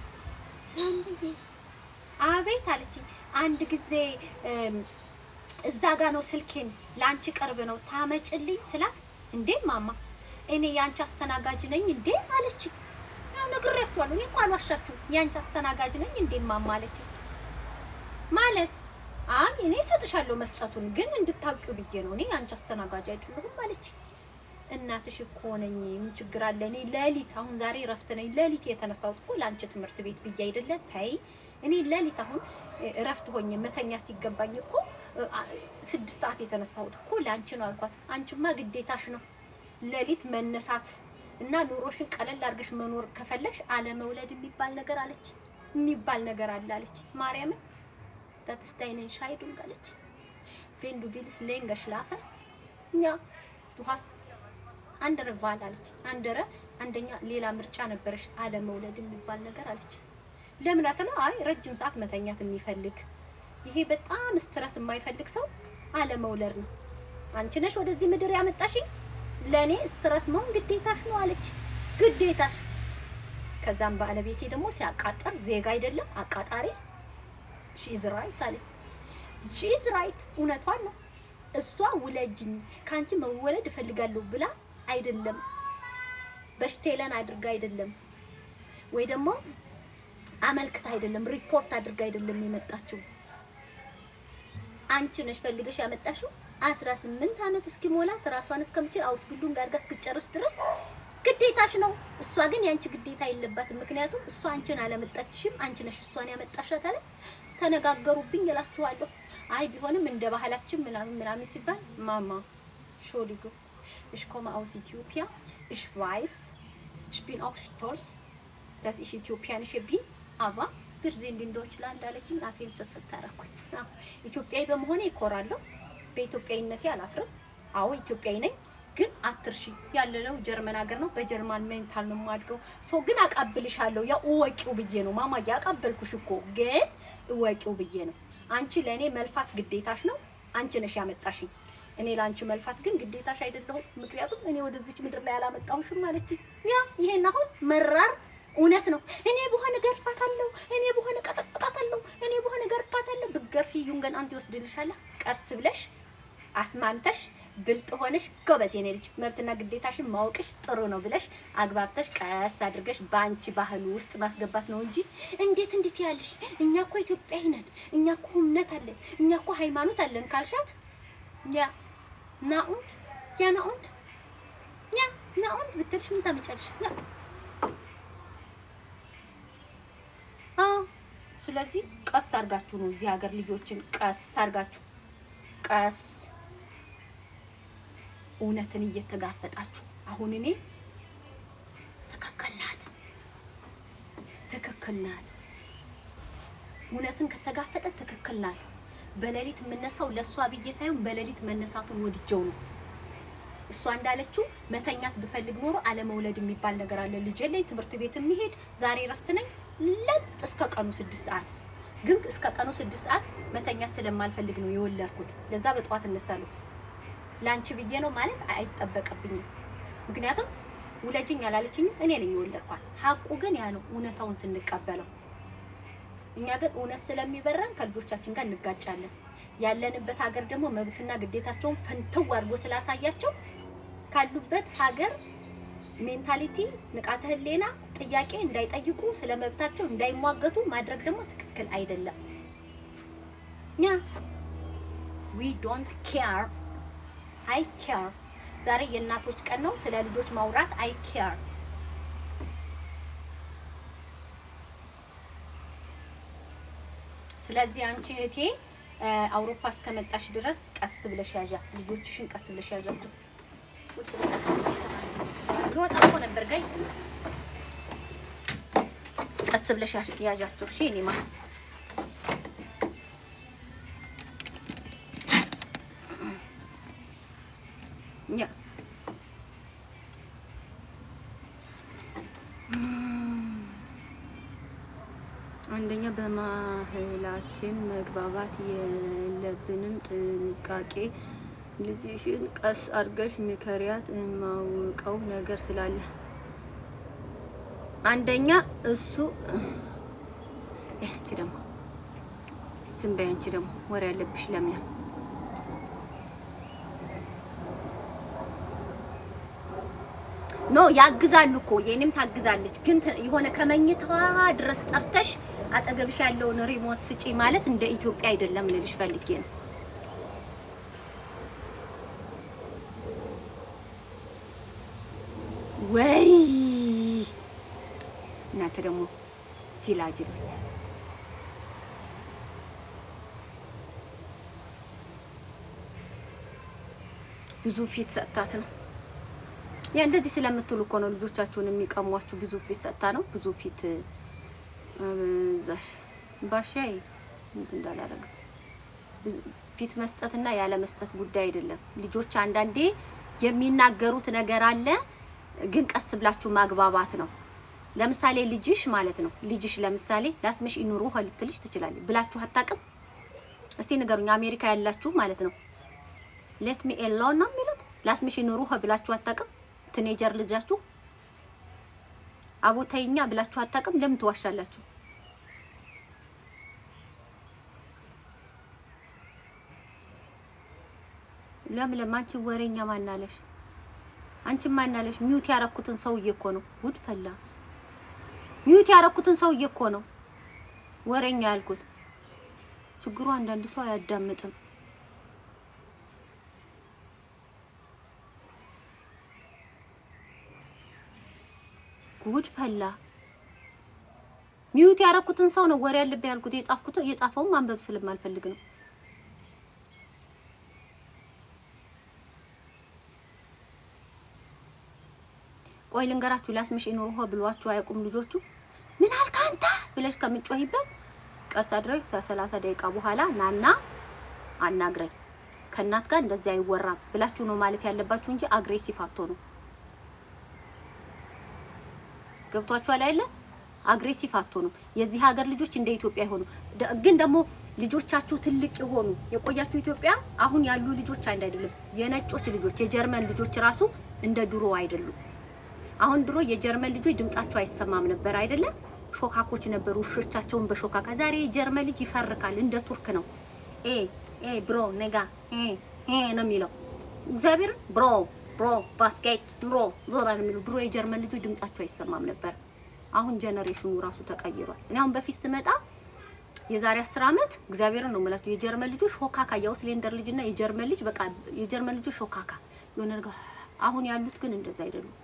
ሳምቢ አቤት አለችኝ። አንድ ጊዜ እዛ ጋ ነው ስልኬን ላንቺ ቅርብ ነው ታመጭልኝ ስላት፣ እንዴ ማማ እኔ ያንቺ አስተናጋጅ ነኝ እንዴ አለችኝ። ያው ነግሬያችኋለሁ፣ እኔ እንኳን አልዋሻችሁም። ያንቺ አስተናጋጅ ነኝ እንዴ ማማ አለችኝ። ማለት አይ እኔ እሰጥሻለሁ መስጠቱን ግን እንድታውቂው ብዬ ነው፣ እኔ ያንቺ አስተናጋጅ አይደለሁም አለችኝ። እናትሽ እኮ ነኝ፣ ምን ችግር አለ? እኔ ሌሊት አሁን ዛሬ እረፍት ነኝ፣ ሌሊት የተነሳሁት እኮ ላንቺ ትምህርት ቤት ብዬ አይደለ? ተይ እኔ ሌሊት አሁን እረፍት ሆኜ መተኛ ሲገባኝ እኮ 6 ሰዓት የተነሳሁት እኮ ላንቺ ነው አልኳት። አንቺማ ግዴታሽ ነው ሌሊት መነሳት እና ኑሮሽን ቀለል አድርገሽ መኖር ከፈለግሽ አለመውለድ የሚባል ነገር አለች፣ የሚባል ነገር አለ አለች። ማርያምን ታትስታይነን ሻይዱን አለች። ቬንዱ ቢልስ ሌንገሽ ላፈ ኛ ዱሃስ አንደረ ቫል አለች። አንደኛ ሌላ ምርጫ ነበረሽ አለመውለድ የሚባል ነገር አለች። ለምን አተና አይ ረጅም ሰዓት መተኛት የሚፈልግ ይሄ በጣም ስትረስ የማይፈልግ ሰው አለመውለድ ነው። አንቺ ነሽ ወደዚህ ምድር ያመጣሽኝ፣ ለኔ ስትረስ መሆን ግዴታሽ ነው አለች። ግዴታሽ። ከዛም ባለቤቴ ደግሞ ሲያቃጥር ዜጋ አይደለም አቃጣሪ ሺ ኢዝ ራይት አለ። ሺ ኢዝ ራይት እውነቷን ነው። እሷ ውለጅኝ ካንቺ መወለድ እፈልጋለሁ ብላ አይደለም፣ በሽቴለን አድርጋ አይደለም፣ ወይ ደግሞ አመልክታ አይደለም፣ ሪፖርት አድርጋ አይደለም የመጣችው። አንቺ ነሽ ፈልገሽ ያመጣሽው። 18 አመት እስኪሞላት ራሷን እስከምችል አውስቢልዱን ጋር እስክጨርስ ድረስ ግዴታሽ ነው። እሷ ግን ያንቺ ግዴታ የለባትም። ምክንያቱም እሷ አንቺን አለመጣችሽም፣ አንቺ ነሽ እሷን ያመጣሻት አለ። ተነጋገሩብኝ እላችኋለሁ። አይ ቢሆንም እንደ ባህላችን ምናምን ሲባል ማማ ሾሊጉ ich komme aus Äthiopien, ich weiß, ich bin auch stolz, dass ich Äthiopianische bin, aber wir sind in Deutschland አለችኝ። አፌን ሰፍት አደረኩኝ። ኢትዮጵያዊ በመሆኔ እኮራለሁ፣ በኢትዮጵያዊነቴ አላፍርም። አዎ ኢትዮጵያዊ ነኝ፣ ግን አትርሺ ያለነው ጀርመን ሀገር ነው። በጀርመን ሜንታል ነው የማድገው። ሰው ግን አቃብልሻለሁ፣ ያው እወቂው ብዬ ነው ማማ። ያቃበልኩሽ እኮ ግን እወቂው ብዬ ነው። አንቺ ለኔ መልፋት ግዴታሽ ነው፣ አንቺ ነሽ ያመጣሽኝ። እኔ ላንቺ መልፋት ግን ግዴታሽ አይደለሁም። ምክንያቱም እኔ ወደዚች ምድር ላይ አላመጣሁሽም አለችኝ። ያ ይሄን አሁን መራር እውነት ነው። እኔ በሆነ ገርፋታለሁ፣ እኔ በሆነ ቀጠቅጣታለሁ፣ እኔ በሆነ ገርፋታለሁ። ብገርፊ ይሁን አንተ ይወስድልሻል። ቀስ ብለሽ አስማምተሽ ብልጥ ሆነሽ ጎበዝ የኔ ልጅ መብትና ግዴታሽን ማወቅሽ ጥሩ ነው ብለሽ አግባብተሽ ቀስ አድርገሽ ባንቺ ባህል ውስጥ ማስገባት ነው እንጂ እንዴት ያለሽ እኛ እኮ ኢትዮጵያዊ ነን፣ እኛ እኮ እምነት አለን፣ እኛ እኮ ሃይማኖት አለን ካልሻት ያ ናኡንድ ያ ናኡንድ ብትልሽ ምን ታመጫለሽ? ያ ስለዚህ ቀስ አድርጋችሁ ነው እዚህ ሀገር ልጆችን ቀስ አድርጋችሁ ቀስ እውነትን እየተጋፈጣችሁ። አሁን እኔ ትክክል ናት እውነትን ከተጋፈጠ ትክክል ናት። በሌሊት የምነሳው ለሷ ብዬ ሳይሆን በሌሊት መነሳቱን ወድጀው ነው። እሷ እንዳለችው መተኛት ብፈልግ ኖሮ አለመውለድ የሚባል ነገር አለ። ልጅ ላይ ትምህርት ቤት የሚሄድ ዛሬ እረፍት ነኝ ለጥ እስከ ቀኑ 6 ሰዓት ግን እስከ ቀኑ 6 ሰዓት መተኛት ስለማልፈልግ ነው የወለድኩት። ለዛ በጠዋት እነሳለሁ። ላንቺ ብዬ ነው ማለት አይጠበቅብኝም። ምክንያቱም ውለጅኝ ያላለችኝ እኔ ነኝ የወለድኳት። ሀቁ ግን ያ ነው እውነታውን ስንቀበለው። እኛ ግን እውነት ስለሚበራን ከልጆቻችን ጋር እንጋጫለን። ያለንበት ሀገር ደግሞ መብትና ግዴታቸውን ፈንተው አድርጎ ስላሳያቸው ካሉበት ሀገር ሜንታሊቲ ንቃተ ህሊና ጥያቄ እንዳይጠይቁ ስለመብታቸው እንዳይሟገቱ ማድረግ ደግሞ ትክክል አይደለም። ያ we don't care I care ዛሬ የእናቶች ቀን ነው። ስለ ልጆች ማውራት I care ስለዚህ አንቺ እህቴ አውሮፓ እስከመጣሽ ድረስ ቀስ ብለሽ ያዣት፣ ልጆችሽን ቀስ ብለሽ ያዣቸው። ቁጭ ልወጣ እኮ ነበር ጋይስ። ቀስ ብለሽ ያዣቸው። እሺ እኔ ማለት ያ አንደኛ በማህላችን መግባባት የለብንም። ጥንቃቄ ልጅሽን ቀስ አድርገሽ ምከሪያት። የማውቀው ነገር ስላለ አንደኛ እሱ አንቺ ደግሞ ዝም በይ። አንቺ ደግሞ ወሬ ያለብሽ ለምለም ኖ ያግዛሉ እኮ የኔም ታግዛለች። ግን የሆነ ከመኝታዋ ድረስ ጠርተሽ አጠገብሽ ያለውን ሪሞት ስጪ ማለት እንደ ኢትዮጵያ አይደለም ልልሽ ፈልጌ ነው። ወይ እናንተ ደግሞ ጅላጅሎች ብዙ ፊት ሰጣት ነው። ያ እንደዚህ ስለምትሉ እኮ ነው ልጆቻችሁን የሚቀሟችሁ። ብዙ ፊት ሰጣ ነው። ብዙ ፊት ዛሽ ባሻይ እንትን እንዳላረገ ፊት መስጠትና ያለ መስጠት ጉዳይ አይደለም። ልጆች አንዳንዴ የሚናገሩት ነገር አለ፣ ግን ቀስ ብላችሁ ማግባባት ነው። ለምሳሌ ልጅሽ ማለት ነው ልጅሽ ለምሳሌ ላስምሽ ይኑሩ ልትልሽ ትችላለች ብላችሁ አታውቅም? እስቲ ንገሩኝ። አሜሪካ ያላችሁ ማለት ነው ሌት ሚ ኤሎን ነው የሚሉት። ላስምሽ ይኑሩ ብላችሁ አታውቅም? ቲኔጀር ልጃችሁ አቦታይኛ ብላችሁ አታውቅም? ለምን ትዋሻላችሁ? ለምን አንቺ ወሬኛ ማናለሽ? አንቺ ማናለሽ? ሚውት ያረኩትን ሰውዬ እኮ ነው። ጉድ ፈላ። ሚውት ያረኩትን ሰውዬ እኮ ነው ወሬኛ ያልኩት። ችግሩ አንዳንድ ሰው አያዳምጥም። ጉድ ፈላ። ሚውት ያረኩትን ሰው ነው ወሬ ያለበት ያልኩት። የጻፈውን ማንበብ ስለማልፈልግ ነው። ቆይ ልንገራችሁ። ላስምሽ ይኖርሁ ብሏችሁ አያውቁም ልጆቹ። ምን አልክ አንተ ብለሽ ከምትጮሂበት ቀስ አድርገሽ 30 ደቂቃ በኋላ ናና አናግረኝ፣ ከእናት ጋር እንደዚህ አይወራም ብላችሁ ነው ማለት ያለባችሁ እንጂ አግሬሲቭ አትሆኑ። ገብቷችኋል አይደለ? አግሬሲቭ አትሆኑ። የዚህ ሀገር ልጆች እንደ ኢትዮጵያ ይሆኑ። ግን ደግሞ ልጆቻችሁ ትልቅ ይሆኑ የቆያችሁ ኢትዮጵያ አሁን ያሉ ልጆች አንድ አይደለም። የነጮች ልጆች የጀርመን ልጆች ራሱ እንደ ድሮ አይደሉም። አሁን ድሮ የጀርመን ልጆች ድምጻቸው አይሰማም ነበር አይደለ? ሾካኮች ነበሩ፣ ውሾቻቸውን በሾካካ። ዛሬ የጀርመን ልጅ ይፈርካል፣ እንደ ቱርክ ነው። ብሮ ነጋ ነው የሚለው። እግዚአብሔር ብሮ ባስኬት ብሮ ነው የሚለው። ድሮ የጀርመን ልጆች ድምጻቸው አይሰማም ነበር። አሁን ጀነሬሽኑ ራሱ ተቀይሯል። እኔ አሁን በፊት ስመጣ የዛሬ 10 አመት እግዚአብሔርን ነው የምላችሁ የጀርመን ልጆች ሾካካ፣ ያው ስሌንደር ልጅና የጀርመን ልጅ በቃ የጀርመን ልጆች ሾካካ የሆነ ነገር። አሁን ያሉት ግን እንደዛ አይደሉም።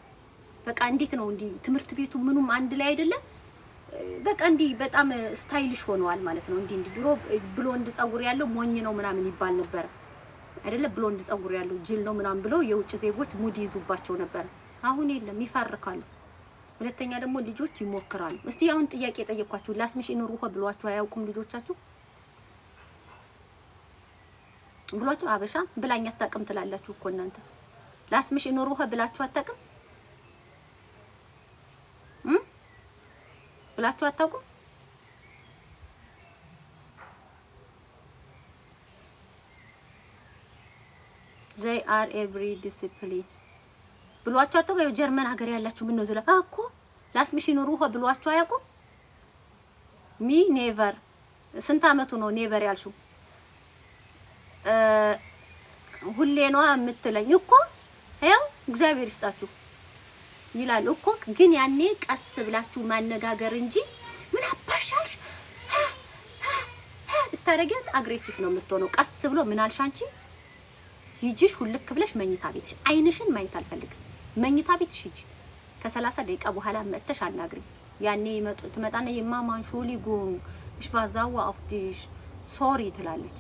በቃ እንዴት ነው እንዲ ትምህርት ቤቱ ምኑም አንድ ላይ አይደለም። በቃ እንዲ በጣም ስታይሊሽ ሆነዋል ማለት ነው። እንዲ ድሮ ብሎንድ ጸጉር ያለው ሞኝ ነው ምናምን ይባል ነበር አይደለ? ብሎንድ ጸጉር ያለው ጅል ነው ምናምን ብለው የውጭ ዜጎች ሙድ ይዙባቸው ነበር። አሁን የለም፣ ይፋርካሉ። ሁለተኛ ደግሞ ልጆች ይሞክራሉ። እስቲ አሁን ጥያቄ ጠየቅኳችሁ። ላስምሽ ይኖርሁ ብሏችሁ አያውቁም ልጆቻችሁ? ብሏችሁ አበሻ ብላኝ አታውቅም ትላላችሁ እኮ እናንተ። ላስምሽ ይኖርሁ ብላችሁ አታውቅም ብላችሁ አታውቁም? they are every discipline ብሏችሁ አታውቁም? ጀርመን ሀገር ያላችሁ ምን ነው ዝላ እኮ ላስምሽ ይኖርሁ ብሏችሁ አያውቁም? ሚ ኔቨር። ስንት አመቱ ነው ኔቨር ያልሽው? ሁሌ ነው የምትለኝ እኮ። ያው እግዚአብሔር ይስጣችሁ ይላል እኮ። ግን ያኔ ቀስ ብላችሁ ማነጋገር እንጂ ምን አባሻሽ ብታረጊያት አግሬሲቭ ነው የምትሆነው። ቀስ ብሎ ምን አልሽ አንቺ ሂጂሽ ሁልክ ብለሽ መኝታ ቤትሽ። አይንሽን ማየት አልፈልግም። መኝታ ቤትሽ ሂጂ። ከ30 ደቂቃ በኋላ መጥተሽ አናግሪ። ያኔ ትመጣና የማማን ሾሊጉን እሽባዛው አፍዲሽ ሶሪ ትላለች።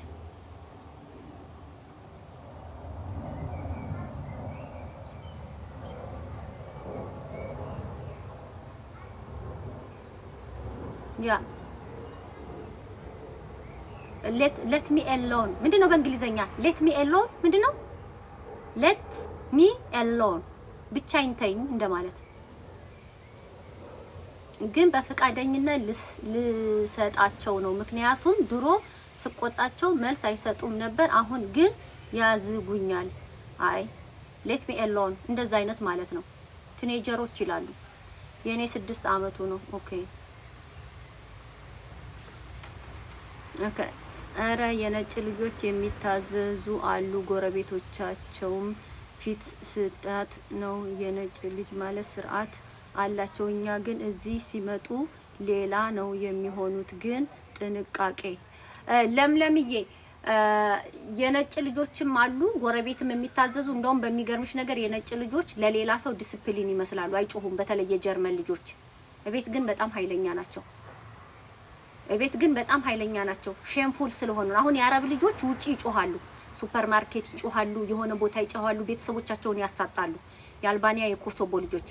ያ let me alone ምንድነው በእንግሊዘኛ? let me alone ምንድነው? let me alone ብቻዬን ተይኝ እንደማለት። ግን በፍቃደኝነት ልሰጣቸው ነው። ምክንያቱም ድሮ ስቆጣቸው መልስ አይሰጡም ነበር። አሁን ግን ያዝጉኛል። አይ let me alone እንደዛ አይነት ማለት ነው። ቲኔጀሮች ይላሉ። የኔ 6 አመቱ ነው። ኦኬ አረ የነጭ ልጆች የሚታዘዙ አሉ። ጎረቤቶቻቸውም ፊት ስጣት ነው። የነጭ ልጅ ማለት ስርዓት አላቸው። እኛ ግን እዚህ ሲመጡ ሌላ ነው የሚሆኑት። ግን ጥንቃቄ ለምለምዬ የነጭ ልጆችም አሉ ጎረቤትም የሚታዘዙ። እንደውም በሚገርምሽ ነገር የነጭ ልጆች ለሌላ ሰው ዲሲፕሊን ይመስላሉ፣ አይጮሁም። በተለይ የጀርመን ልጆች እቤት ግን በጣም ኃይለኛ ናቸው። እቤት ግን በጣም ኃይለኛ ናቸው። ሼምፉል ስለሆኑ አሁን የአረብ ልጆች ውጪ ይጮሃሉ፣ ሱፐር ማርኬት ይጮሃሉ፣ የሆነ ቦታ ይጮሃሉ፣ ቤተሰቦቻቸውን ያሳጣሉ። የአልባኒያ የኮሶቦ ልጆች፣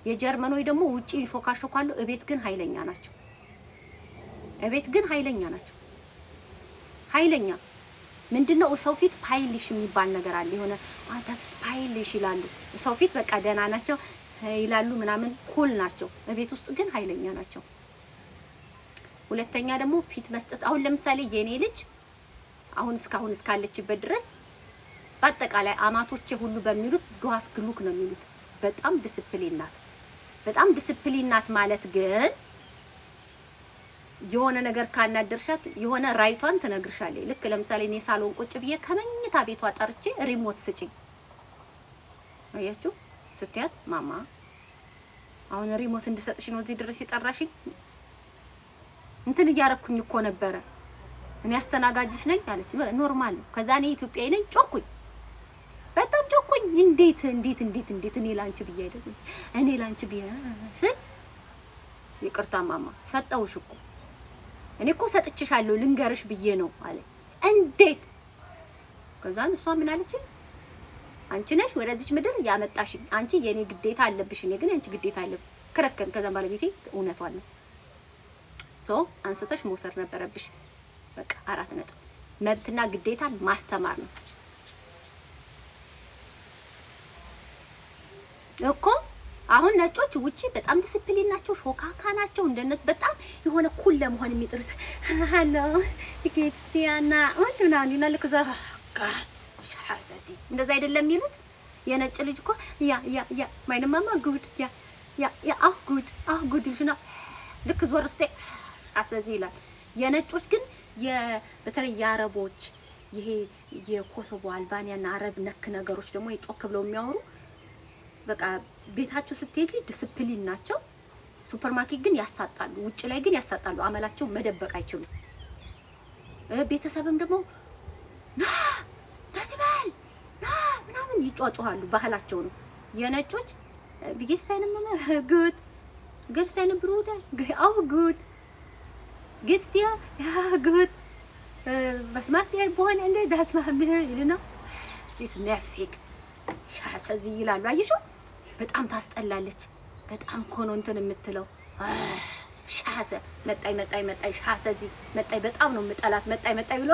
የጀርመኖች ደግሞ ውጪ ይሾካሾካሉ። እቤት ግን ኃይለኛ ናቸው። እቤት ግን ኃይለኛ ናቸው። ኃይለኛ ምንድነው? ሰው ፊት ፓይልሽ የሚባል ነገር አለ። የሆነ አንተስ ፓይልሽ ይላሉ። ሰው ፊት በቃ ደህና ናቸው ይላሉ ምናምን ኩል ናቸው። እቤት ውስጥ ግን ኃይለኛ ናቸው። ሁለተኛ ደግሞ ፊት መስጠት። አሁን ለምሳሌ የኔ ልጅ አሁን እስካሁን እስካለችበት ድረስ በአጠቃላይ አማቶቼ ሁሉ በሚሉት ዱሃስ ግሉክ ነው የሚሉት። በጣም ዲሲፕሊን ናት። በጣም ዲሲፕሊን ናት ማለት ግን የሆነ ነገር ካናደርሻት የሆነ ራይቷን ትነግርሻለች። ልክ ለምሳሌ እኔ ሳሎን ቁጭ ብዬ ከመኝታ ቤቷ ጠርቼ ሪሞት ስጪኝ አያችሁ ስትያት ማማ አሁን ሪሞት እንድሰጥሽ ነው እዚህ ድረስ የጠራሽኝ? እንትን እያረኩኝ እኮ ነበረ እኔ አስተናጋጅሽ ነኝ አለች። ኖርማል ነው። ከዛ እኔ ኢትዮጵያዊ ነኝ ጮኩኝ፣ በጣም ጮኩኝ። እንዴት እኔ ላንቺ ብዬ አይደለም እኔ ላንቺ ብዬ ስል ይቅርታ ማማ ሰጠውሽ እኮ እኔ እኮ ሰጥቼሻለሁ ልንገርሽ ብዬ ነው አለ። እንዴት? ከዛን እሷ ምን አለች? አንቺ ነሽ ወደዚች ምድር ያመጣሽኝ፣ አንቺ የኔ ግዴታ አለብሽ፣ እኔ ግን አንቺ ግዴታ አለብሽ። ከረከን ከዛም ባለቤቴ እውነቷን ነው አንስተሽ መውሰድ ነበረብሽ። በቃ 4 ነጥብ። መብትና ግዴታን ማስተማር ነው እኮ። አሁን ነጮች ውጪ በጣም ዲሲፕሊን ናቸው፣ ሾካካ ናቸው። እንደነት በጣም የሆነ ኩል ለመሆን የሚጥሩት ሃሎ ዲኬትስቲያና ወንድና ሊና ለከዛ ሻዛዚ እንደዛ አይደለም የሚሉት። የነጭ ልጅ እኮ ያ ማይነማማ ጉድ ያ ጉድ ይሽና ልክ ዞር እስቴ አሰዚ ይላል። የነጮች ግን በተለይ የአረቦች ይሄ የኮሶቮ አልባኒያና አረብ ነክ ነገሮች ደግሞ የጮክ ብለው የሚያወሩ በቃ ቤታቸው ስትሄጂ ዲሲፕሊን ናቸው። ሱፐርማርኬት ግን ያሳጣሉ፣ ውጭ ላይ ግን ያሳጣሉ። አመላቸው መደበቅ አይችሉም። ቤተሰብም ደግሞ ናስባል ምናምን ይጫጫዋሉ። ባህላቸው ነው። የነጮች ቢጌስታይንም ጉድ ገልስታይን ብሩዳል አው ጉድ ጌትስቲያ ያ ጉድ በስማት ያ በሆነ እንደ ዳስማም ይልና እዚህ ነፍክ ሻሰዚ ይላሉ። አይሹ በጣም ታስጠላለች። በጣም ኮኖ እንትን የምትለው ሻሰ መጣይ ሻሰዚ መጣይ በጣም ነው የምጠላት መጣይ ብሎ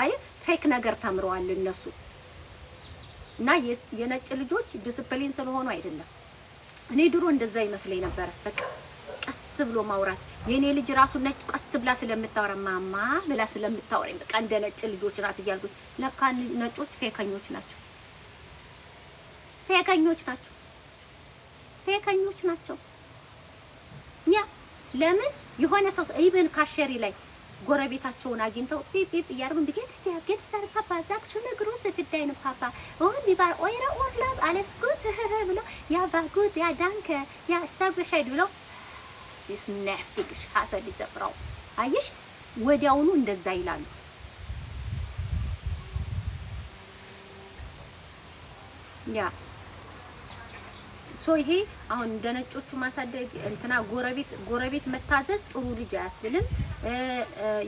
አይ ፌክ ነገር ተምረዋል እነሱ። እና የነጭ ልጆች ዲሲፕሊን ስለሆኑ አይደለም። እኔ ድሮ እንደዛ ይመስለኝ ነበር። በቃ ቀስ ብሎ ማውራት የኔ ልጅ ራሱ ነጭ ቀስ ብላ ስለምታወራ ማማ ብላ ስለምታወራኝ በቃ እንደ ነጭ ልጆች ናት እያልኩ ለካ ነጮች ፌከኞች ናቸው። ያ ለምን የሆነ ሰው ኢቭን ካሸሪ ላይ ጎረቤታቸውን አግኝተው ፒፕ እያደረጉ ጌትስታር ፓፓ ዛክሹ ለግሮስ ፍዳይን ፓፓ ኦን ቢባር ኦይራ ኦርላብ አለስኩት ብሎ ያ ባጉት ያ ዳንከ ያ ሳግበሻይድ ብሎ ዲስ ነፍክሽ ሐሰድ ይዘፍራው አይሽ ወዲያውኑ እንደዛ ይላሉ። ያ ይሄ አሁን እንደነጮቹ ማሳደግ እንትና ጎረቤት መታዘዝ ጥሩ ልጅ አያስብልም።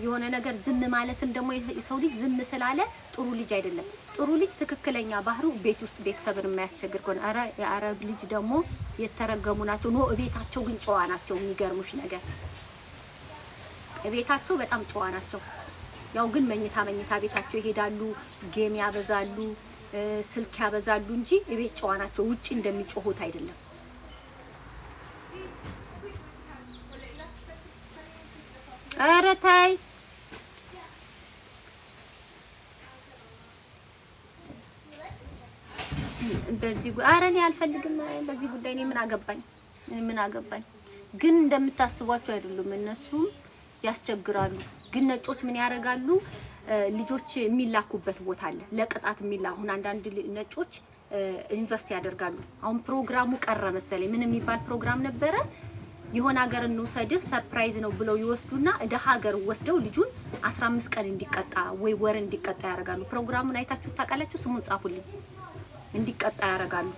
የሆነ ነገር ዝም ማለትም ደግሞ የሰው ልጅ ዝም ስላለ ጥሩ ልጅ አይደለም። ጥሩ ልጅ ትክክለኛ ባህሩ ቤት ውስጥ ቤተሰብን የማያስቸግር ከሆነ አረ የአረብ ልጅ ደግሞ የተረገሙ ናቸው። ቤታቸው ግን ጨዋ ናቸው። የሚገርሙሽ ነገር ቤታቸው በጣም ጨዋ ናቸው። ያው ግን መኝታ ቤታቸው ይሄዳሉ፣ ጌም ያበዛሉ፣ ስልክ ያበዛሉ እንጂ ቤት ጨዋ ናቸው። ውጪ እንደሚጮሁት አይደለም። ኧረ ተይ በዚህ ኧረ እኔ አልፈልግም በዚህ ጉዳይ እኔ ምን አገባኝ። ግን እንደምታስቧቸው አይደሉም። እነሱም ያስቸግራሉ። ግን ነጮች ምን ያደርጋሉ? ልጆች የሚላኩበት ቦታ አለ ለቅጣት አሁን አንዳንድ ነጮች ኢንቨስት ያደርጋሉ። አሁን ፕሮግራሙ ቀረ መሰለኝ። ምን የሚባል ፕሮግራም ነበረ? የሆነ ሀገር እንውሰድህ ሰርፕራይዝ ነው ብለው ይወስዱና እደ ሀገር ወስደው ልጁን 15 ቀን እንዲቀጣ ወይ ወር እንዲቀጣ ያደርጋሉ። ፕሮግራሙን አይታችሁ ታውቃላችሁ? ስሙን ጻፉልኝ። እንዲቀጣ ያደርጋሉ።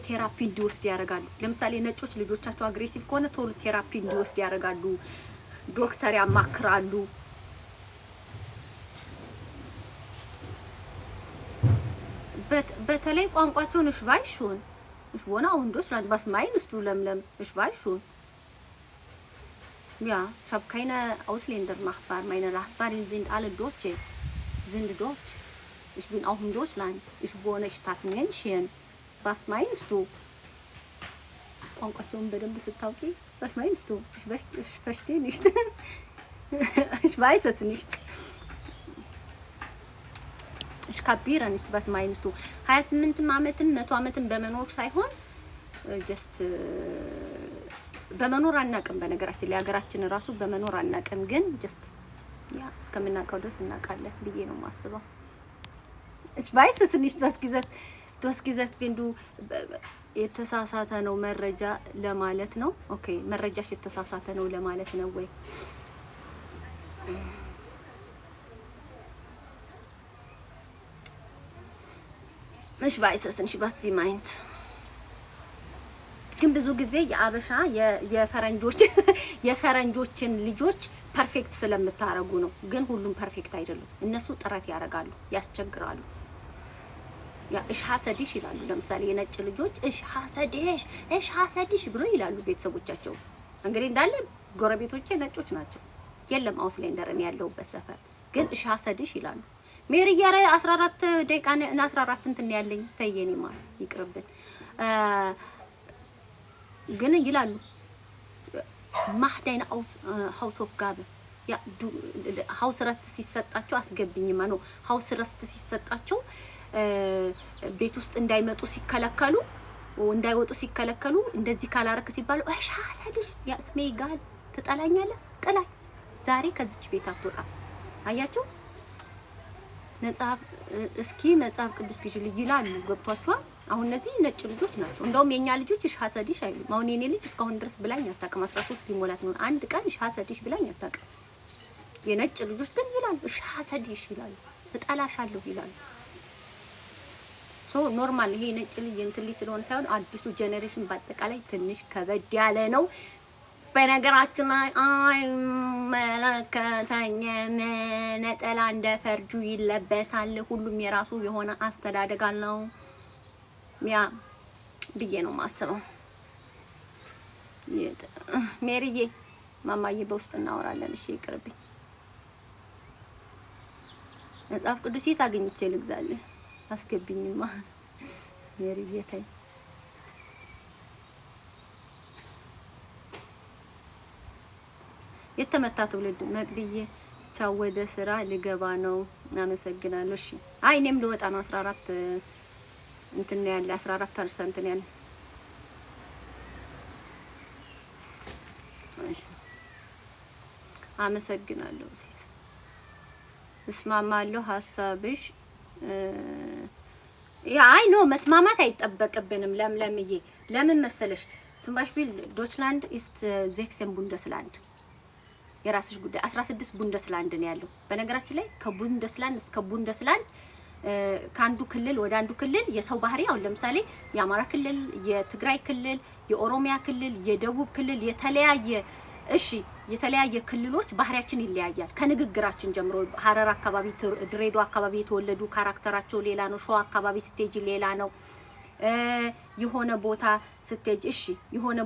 ቴራፒ እንዲወስድ ያደርጋሉ። ለምሳሌ ነጮች ልጆቻቸው አግሬሲቭ ከሆነ ቶሎ ቴራፒ እንዲወስድ ያደርጋሉ። ዶክተር ያማክራሉ። በተለይ ቋንቋቸውን እሽባይሹን እሽቦና und Deutschland was meinst du ለምለም እሽባይሹን ja ich habe keine Ausländer Nachbarn meine Nachbarn sind alle Deutsche ich bin auch in Deutschland ich wohne Stadt München was meinst du ቋንቋቸውን በደንብ ስታውቂ was meinst du ich verstehe nicht ich weiß es nicht ich kapiere nicht was meinst du 28 ዓመትን 100 ዓመትን በመኖር ሳይሆን just በመኖር አናቅም። በነገራችን ላይ ሀገራችን ራሱ በመኖር አናቅም። ግን just ያ እስከምናውቀው ድረስ እናውቃለን ብዬ ነው የማስበው። ich weiß es nicht du hast gesagt wenn du የተሳሳተ ነው መረጃ ለማለት ነው። ኦኬ መረጃሽ የተሳሳተ ነው ለማለት ነው ወይ? ich weiß es nicht was sie meint ግን ብዙ ጊዜ የአበሻ የፈረንጆችን ልጆች ፐርፌክት ስለምታረጉ ነው። ግን ሁሉም ፐርፌክት አይደሉም። እነሱ ጥረት ያደርጋሉ፣ ያስቸግራሉ። ያ እሺ ሐሰዲሽ ይላሉ። ለምሳሌ የነጭ ልጆች እሺ ሐሰዲሽ ብሎ ይላሉ ቤተሰቦቻቸው። እንግዲህ እንዳለ ጎረቤቶቼ ነጮች ናቸው። የለም አውስሌንደር እኔ ያለሁበት ሰፈር ግን እሺ ሐሰዲሽ ይላሉ። ሜሪ ያረ 14 ደቂቃ እና 14 እንትን ያለኝ ተየኔ ማለት ይቅርብን ግን ይላሉ ማህዳይና ሃውስ ኦፍ ጋብ ያ ሃውስ ረት ሲሰጣቸው አስገብኝማ ነው ሃውስ ረስት ሲሰጣቸው ቤት ውስጥ እንዳይመጡ ሲከለከሉ እንዳይወጡ ሲከለከሉ እንደዚህ ካላረክ ሲባሉ እሺ ሐሰዲሽ ያ ስሜ ጋር ትጠላኛለህ ጥላይ ዛሬ ከዚች ቤት አትወጣ አያችሁ መጽሐፍ ቅዱስ ግዢ ይላሉ። ገብቷችኋል? አሁን እነዚህ ነጭ ልጆች ናቸው። እንደውም የኛ ልጆች እሺ ሐሰዲሽ አይሉም። አሁን የኔ ልጅ እስካሁን ድረስ ብላኝ አታውቅም። 13 ሊሞላት ነው። አንድ ቀን እሺ ሐሰዲሽ ብላኝ አታውቅም። የነጭ ልጆች ግን ይላሉ እሺ ሐሰዲሽ ይላሉ። እጠላሻለሁ ይላሉ። ኖርማል ይሄ ነጭ ልጅ እንትን ልጅ ስለሆነ ሳይሆን አዲሱ ጄኔሬሽን በአጠቃላይ ትንሽ ከበድ ያለ ነው። በነገራችን ላይ መለከተኝም ነጠላ እንደ ፈርጁ ይለበሳል። ሁሉም የራሱ የሆነ አስተዳደግ አለው። ያ ብዬ ነው ማስበው። ሜሪዬ ማማዬ በውስጥ እናወራለን። እሺ ይቅርብኝ። መጽሐፍ ቅዱስ የት አገኝቼ ልግዛልህ? አስገብኝማ ሜሪዬ ተይ። የተመታ ትውልድ መቅድዬ ቻው ወደ ስራ ልገባ ነው። አመሰግናለሁ። እሺ አይ እኔም ልወጣ ነው። 14 እንትን ነው ያለ 14% ነው ያለ። እሺ አመሰግናለሁ። እስማማለሁ ሐሳብሽ ያ አይ ኖ መስማማት አይጠበቅብንም። ለምለምዬ ለምን መሰለሽ ስማሽቢል ዶችላንድ ኢስት ዜክሰን ቡንደስላንድ የራስሽ ጉዳይ 16 ቡንደስላንድ ነው ያለው። በነገራችን ላይ ከቡንደስላንድ እስከ ቡንደስላንድ ከአንዱ ክልል ወደ አንዱ ክልል የሰው ባህሪ አሁን ለምሳሌ የአማራ ክልል፣ የትግራይ ክልል፣ የኦሮሚያ ክልል፣ የደቡብ ክልል የተለያየ ክልሎች ባህሪያችን ይለያያል። ከንግግራችን ጀምሮ ሀረር አካባቢ፣ ድሬዳዋ አካባቢ የተወለዱ ካራክተራቸው ሌላ ነው። ሸዋ አካባቢ ስትሄጂ ሌላ ነው። የሆነ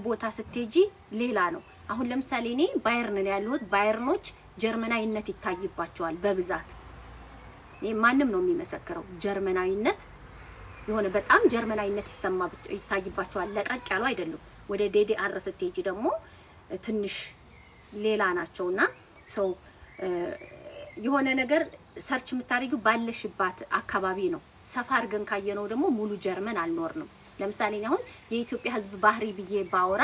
ቦታ ስትሄጂ ሌላ ነው። አሁን ለምሳሌ እኔ ባየርን ነው ያለሁት። ባየርኖች ጀርመናዊነት ይታይባቸዋል በብዛት። ይሄ ማንም ነው የሚመሰክረው። ጀርመናዊነት የሆነ በጣም ጀርመናዊነት ይታይባቸዋል። ለቀቅ ያሉ አይደሉም። ወደ ዴዲአር ስትሄጂ ደግሞ ትንሽ ሌላ ናቸውና ሰው የሆነ ነገር ሰርች የምታደርጊው ባለሽባት አካባቢ ነው። ሰፋ አድርገን ካየነው ደግሞ ሙሉ ጀርመን አልኖርንም። ለምሳሌ አሁን የኢትዮጵያ ሕዝብ ባህሪ ብዬ ባወራ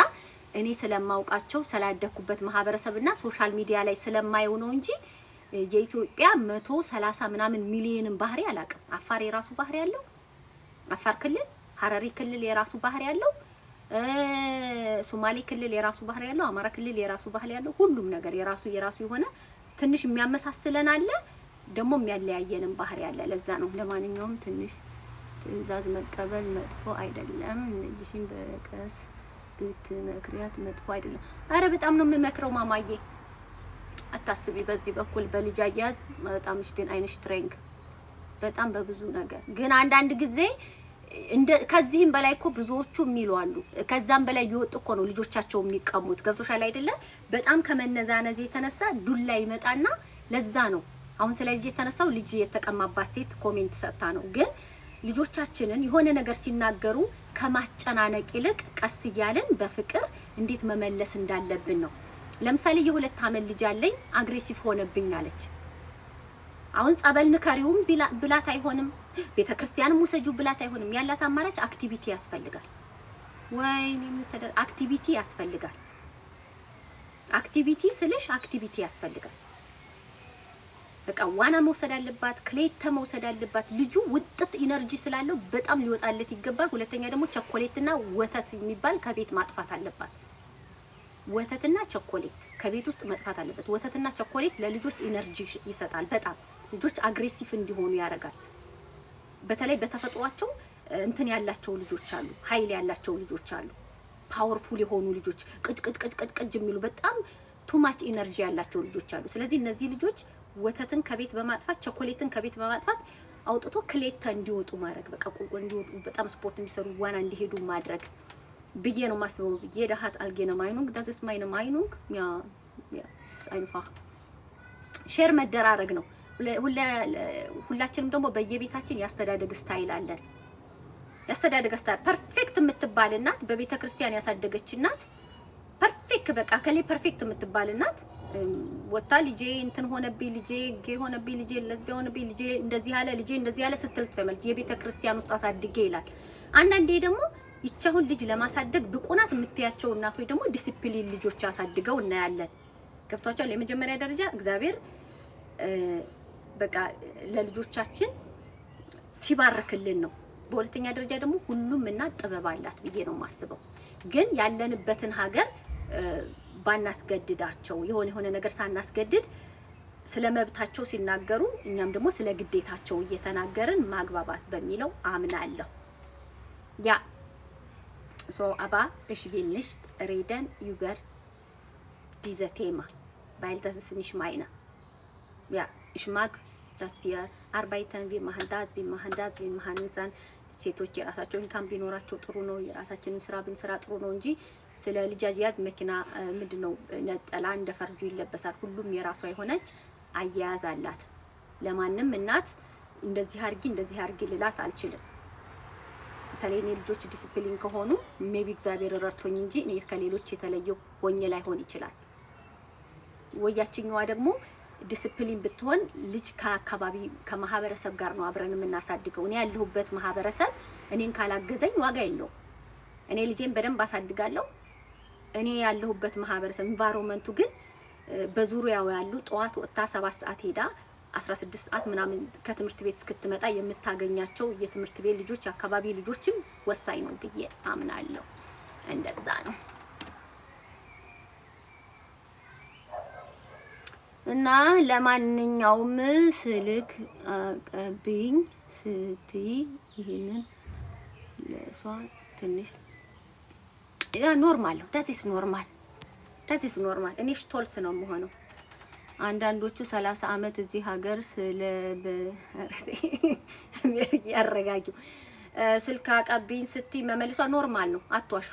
እኔ ስለማውቃቸው ስላደኩበት ማህበረሰብና ሶሻል ሚዲያ ላይ ስለማየው ነው እንጂ የኢትዮጵያ 130 ምናምን ሚሊዮንን ባህሪ አላውቅም። አፋር የራሱ ባህሪ ያለው፣ አፋር ክልል፣ ሀረሪ ክልል የራሱ ባህሪ ያለው፣ ሶማሌ ክልል የራሱ ባህሪ ያለው፣ አማራ ክልል የራሱ ባህሪ ያለው፣ ሁሉም ነገር የራሱ የሆነ ትንሽ የሚያመሳስለን አለ፣ ደግሞ የሚያለያየንም ባህሪ አለ። ለዛ ነው ለማንኛውም ትንሽ ትዕዛዝ መቀበል መጥፎ አይደለም። ልጅሽን በቀስ ብትመክሪያት መጥፎ አይደለም። አረ በጣም ነው የምመክረው ማማዬ፣ አታስቢ። በዚህ በኩል በልጅ አያያዝ በጣም ሽቤን አይነሽ ትሬንግ በጣም በብዙ ነገር ግን አንዳንድ ጊዜ ከዚህም በላይ እኮ ብዙዎቹ የሚሉ አሉ። ከዛም በላይ ይወጥ እኮ ነው ልጆቻቸው የሚቀሙት። ገብቶሻል አይደለ? በጣም ከመነዛነዝ የተነሳ ዱላ ይመጣና ለዛ ነው አሁን ስለ ልጅ የተነሳው ልጅ የተቀማባት ሴት ኮሜንት ሰጥታ ነው። ግን ልጆቻችንን የሆነ ነገር ሲናገሩ ከማስጨናነቅ ይልቅ ቀስ እያልን በፍቅር እንዴት መመለስ እንዳለብን ነው። ለምሳሌ የ2 ዓመት ልጅ አለኝ አግሬሲቭ ሆነብኝ አለች። አሁን ጸበል ንከሪውም ብላት አይሆንም፣ ቤተክርስቲያንም ወሰጁ ብላት አይሆንም። ያላት አማራጭ አክቲቪቲ ያስፈልጋል። ወይኔ ምትደር አክቲቪቲ ያስፈልጋል። አክቲቪቲ ስልሽ አክቲቪቲ ያስፈልጋል። በቃ ዋና መውሰድ አለባት፣ ክሌት መውሰድ አለባት። ልጁ ውጥት ኢነርጂ ስላለው በጣም ሊወጣለት ይገባል። ሁለተኛ ደግሞ ቸኮሌትና ወተት የሚባል ከቤት ማጥፋት አለባት። ወተትና ቸኮሌት ከቤት ውስጥ መጥፋት አለበት። ወተትና ቸኮሌት ለልጆች ኢነርጂ ይሰጣል። በጣም ልጆች አግሬሲቭ እንዲሆኑ ያደርጋል። በተለይ በተፈጥሯቸው እንትን ያላቸው ልጆች አሉ፣ ኃይል ያላቸው ልጆች አሉ፣ ፓወርፉል የሆኑ ልጆች ቅጭ የሚሉ በጣም ቱ ማች ኢነርጂ ያላቸው ልጆች አሉ። ስለዚህ እነዚህ ልጆች ወተትን ከቤት በማጥፋት ቸኮሌትን ከቤት በማጥፋት አውጥቶ ክሌታ እንዲወጡ ማድረግ፣ በቃ ቁልቁል እንዲወጡ በጣም ስፖርት እንዲሰሩ ዋና እንዲሄዱ ማድረግ ብዬ ነው ማስበው። የደሃት አልጌነ ማይኑንግ ዳትስ ማይነ ማይኑንግ ያ አይንፋህ ሼር መደራረግ ነው። ሁላችንም ደግሞ በየቤታችን ያስተዳደግ ስታይል አለን። ያስተዳደግ ስታይል ፐርፌክት የምትባል እናት በቤተ ክርስቲያን ያሳደገች እናት ፐርፌክት በቃ ከሌ ፐርፌክት የምትባል እናት ወጣ ልጄ እንትን ሆነብኝ፣ ልጄ ጌ ሆነብኝ፣ ልጄ ለዝቤ ሆነብኝ፣ ልጄ እንደዚህ ያለ ልጄ እንደዚህ ያለ ስትል ትሰማል። የቤተ ክርስቲያን ውስጥ አሳድጌ ይላል። አንዳንዴ ደግሞ ይቻሁን ልጅ ለማሳደግ ብቁናት የምትያቸው እናቶች ደግሞ ዲሲፕሊን ልጆች ያሳድገው እናያለን። ገብቷቸዋል። የመጀመሪያ ደረጃ እግዚአብሔር በቃ ለልጆቻችን ሲባርክልን ነው። በሁለተኛ ደረጃ ደግሞ ሁሉም እናት ጥበብ አላት ብዬ ነው የማስበው። ግን ያለንበትን ሀገር ባናስገድዳቸው የሆነ ነገር ሳናስገድድ ስለ መብታቸው ሲናገሩ እኛም ደግሞ ስለ ግዴታቸው እየተናገርን ማግባባት በሚለው አምናለሁ። ያ so aber ich will nicht reden über diese Thema, weil das ist nicht meine. Ja, ich mag, dass wir arbeiten, wir machen das, wir machen das. ሴቶች የራሳቸው ኢንካም ቢኖራቸው ጥሩ ነው። የራሳችንን ስራ ብንሰራ ጥሩ ነው እንጂ ስለ ልጅ አያያዝ መኪና ምንድነው ነጠላ እንደ ፈርጁ ይለበሳል። ሁሉም የራሷ የሆነች አያያዝ አላት። ለማንም እናት እንደዚህ አርጊ ልላት አልችልም። ምሳሌ እኔ ልጆች ዲሲፕሊን ከሆኑ ሜቢ እግዚአብሔር ረድቶኝ እንጂ እኔ ከሌሎች የተለየ ሆኜ ላይሆን ይችላል። ወያችኛዋ ደግሞ ዲሲፕሊን ብትሆን ልጅ ከአካባቢ ከማህበረሰብ ጋር ነው አብረን የምናሳድገው። እኔ ያለሁበት ማህበረሰብ እኔን ካላገዘኝ ዋጋ የለውም። እኔ ልጄን በደንብ አሳድጋለሁ። እኔ ያለሁበት ማህበረሰብ ኢንቫይሮመንቱ ግን በዙሪያው ያሉ ጠዋት ወጥታ 7 ሰዓት ሄዳ 16 ሰዓት ምናምን ከትምህርት ቤት እስክትመጣ የምታገኛቸው የትምህርት ቤት ልጆች የአካባቢ ልጆችም ወሳኝ ነው ብዬ አምናለሁ። እንደዛ ነው እና ለማንኛውም ስልክ አቀብኝ ስትይ ይሄንን ለሷ ትንሽ ያ ኖርማል ነው። ዳትስ ኖርማል እኔ ሽቶልስ ነው የምሆነው። አንዳንዶቹ 30 አመት እዚህ ሀገር ስለ ያረጋጊው ስልክ አቀብኝ ስትይ መመልሷ ኖርማል ነው። አትዋሹ።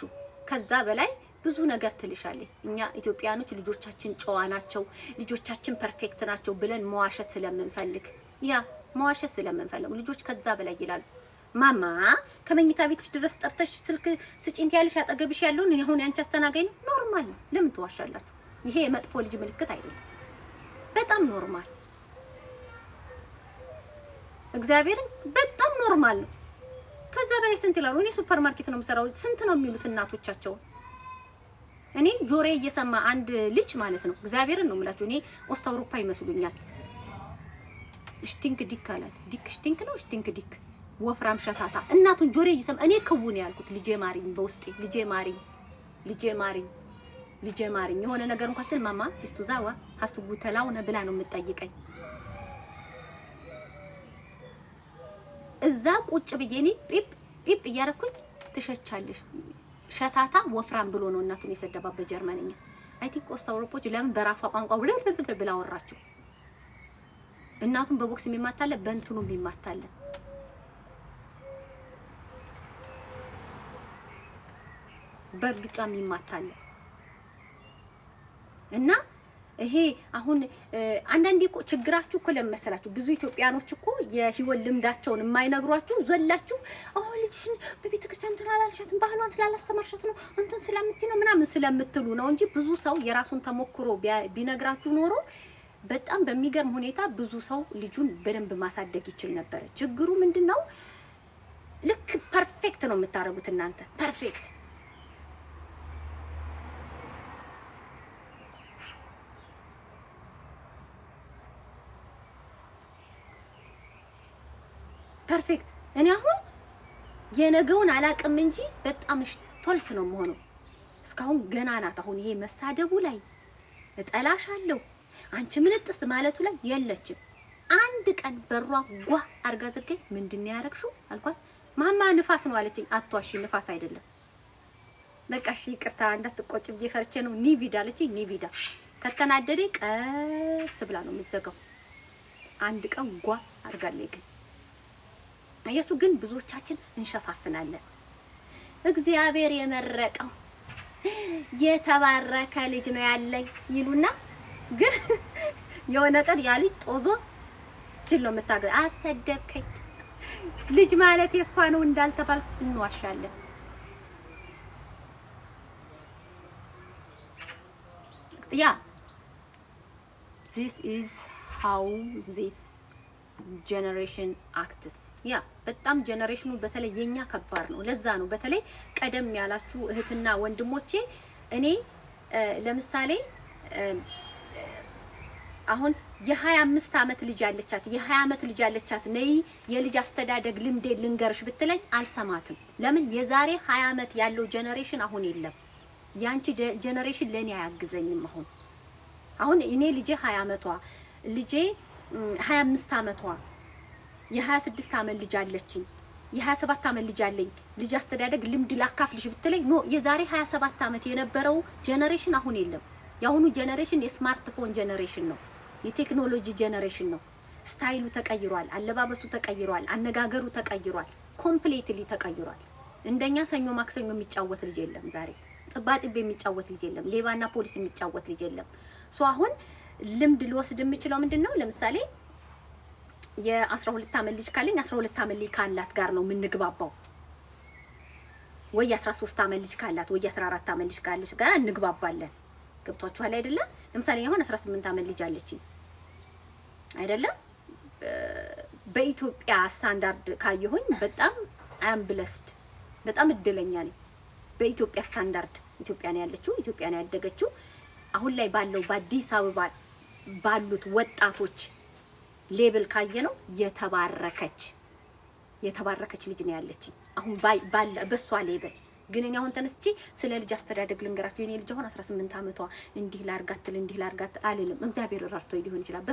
ከዛ በላይ ብዙ ነገር ትልሻለች። እኛ ኢትዮጵያኖች ልጆቻችን ጨዋ ናቸው፣ ልጆቻችን ፐርፌክት ናቸው ብለን መዋሸት ስለምንፈልግ መዋሸት ስለምንፈልግ ልጆች ከዛ በላይ ይላሉ። ማማ ከመኝታ ቤትሽ ድረስ ጠርተሽ ስልክ ስጪኝ ያለሽ አጠገብሽ ያለውን እኔ አሁን ያንቺ አስተናጋኝ ነው። ኖርማል ነው። ለምን ትዋሻላችሁ? ይሄ የመጥፎ ልጅ ምልክት አይደለም። በጣም ኖርማል፣ እግዚአብሔርን በጣም ኖርማል ነው። ከዛ በላይ ስንት ይላሉ? እኔ ሱፐር ማርኬት ነው የምሰራው። ስንት ነው የሚሉት እናቶቻቸው? እኔ ጆሬ እየሰማ አንድ ልጅ ማለት ነው እግዚአብሔርን ነው የምላችሁ። እኔ ኦስት አውሮፓ ይመስሉኛል። ሽቲንክ ዲክ አላት። ዲክ ሽቲንክ ነው ሽቲንክ ዲክ ወፍራም ሸታታ እናቱን ጆሬ እየሰማ እኔ ክውን ያልኩት ልጄ ማሪኝ በውስጤ ልጄ ማሪኝ ልጄ ማሪኝ ልጄ ማሪኝ የሆነ ነገር እንኳን ስትል ማማ እስቱ ዛዋ ሀስቱ ጉተላውነ ብላ ነው የምትጠይቀኝ። እዛ ቁጭ ብዬ እኔ ጲፕ ጲፕ እያረኩኝ ትሸቻለሽ ሸታታ ወፍራም ብሎ ነው እናቱን የሰደባት በጀርመንኛ። አይ ቲንክ ኦስት አውሮፖች ለምን በራሷ ቋንቋ ብላ አወራችሁ። እናቱን በቦክስ የሚማታለ በእንትኑ የሚማታለ በርግጫ የሚማታለ እና ይሄ አሁን አንዳንዴ እኮ ችግራችሁ እኮ ለመሰላችሁ ብዙ ኢትዮጵያኖች እኮ የህይወት ልምዳቸውን የማይነግሯችሁ ዘላችሁ ልጅሽን በቤተክርስቲያን ተላላልሻትን ባህሏን ስላላስተማርሻት ነው አንተን ስለምትይ ነው ምናምን ስለምትሉ ነው እንጂ ብዙ ሰው የራሱን ተሞክሮ ቢነግራችሁ ኖሮ በጣም በሚገርም ሁኔታ ብዙ ሰው ልጁን በደንብ ማሳደግ ይችል ነበር። ችግሩ ምንድነው? ልክ ፐርፌክት ነው የምታረጉት እናንተ ፐርፌክት ፐርፌክት እኔ አሁን የነገውን አላቅም እንጂ በጣም ቶልስ ነው የምሆነው። እስካሁን ገና ናት። አሁን ይሄ መሳደቡ ላይ እጠላሻለሁ አንቺ ምንጥስ ማለቱ ላይ የለችም። አንድ ቀን በሯ ጓ አርጋ ዘገኝ ምንድነው ያረክሽው አልኳት። ማማ ንፋስ ነው አለችኝ። አትዋሺ ንፋስ አይደለም። በቃ እሺ ይቅርታ እንዳትቆጭ ብዬ ፈርቼ ነው ኒቪዳ አለችኝ። ኒቪዳ ከተናደደ ቀስ ብላ ነው የምትዘጋው። አንድ ቀን ጓ አርጋለኝ ግን አያችሁ ግን ብዙዎቻችን እንሸፋፍናለን። እግዚአብሔር የመረቀው የተባረከ ልጅ ነው ያለኝ ይሉና ግን የሆነ ቀን ያ ልጅ ጦዞ ሲል ነው የምታገ አሰደብከኝ ልጅ ማለት የሷ ነው እንዳልተባልኩ እንዋሻለን። this is how this generation acts በጣም ጀነሬሽኑ በተለይ የኛ ከባድ ነው። ለዛ ነው በተለይ ቀደም ያላችሁ እህትና ወንድሞቼ እኔ ለምሳሌ አሁን የ25 አመት ልጅ ያለቻት የ20 አመት ልጅ ያለቻት ነይ የልጅ አስተዳደግ ልምዴ ልንገርሽ ብትለኝ አልሰማትም። ለምን የዛሬ 20 አመት ያለው ጀነሬሽን አሁን የለም። ያንቺ ጀነሬሽን ለኔ አያግዘኝም። አሁን እኔ ልጄ 20 አመቷ ልጄ 25 አመቷ የ26 አመት ልጅ አለችኝ የ27 አመት ልጅ አለኝ። ልጅ አስተዳደግ ልምድ ላካፍልሽ ብትለኝ ኖ የዛሬ 27 አመት የነበረው ጀነሬሽን አሁን የለም። ያሁኑ ጀነሬሽን የስማርትፎን ጀነሬሽን ነው፣ የቴክኖሎጂ ጀነሬሽን ነው። ስታይሉ ተቀይሯል፣ አለባበሱ ተቀይሯል፣ አነጋገሩ ተቀይሯል፣ ኮምፕሊትሊ ተቀይሯል። እንደኛ ሰኞ ማክሰኞ የሚጫወት ልጅ የለም ዛሬ። ጥባጥቤ የሚጫወት ልጅ የለም። ሌባና ፖሊስ የሚጫወት ልጅ የለም። ሶ አሁን ልምድ ልወስድ የምችለው ምንድነው? ለምሳሌ የ12 አመት ልጅ ካለኝ 12 አመት ልጅ ካላት ጋር ነው የምንግባባው። ወይ 13 አመት ልጅ ካላት ወይ 14 አመት ልጅ ካለች ጋር እንግባባለን። ገብቷችኋል አይደለ? ለምሳሌ አሁን 18 አመት ልጅ አለችኝ አይደለ? በኢትዮጵያ ስታንዳርድ ካየሁኝ በጣም አም ብለስድ በጣም እድለኛ ነኝ። በኢትዮጵያ ስታንዳርድ ኢትዮጵያ ነው ያለችው፣ ኢትዮጵያ ነው ያደገችው። አሁን ላይ ባለው በአዲስ አበባ ባሉት ወጣቶች ሌብል ካየነው የተባረከች ልጅ ነው ያለችኝ አሁን ባለ በሷ ሌብል። ግን እኔ አሁን ተነስቼ ስለ ልጅ አስተዳደግ ልንገራችሁ። የኔ ልጅ አሁን 18 አመቷ እንዲህ ላርጋት አልልም። እግዚአብሔር ራርቶ ሊሆን ይችላል።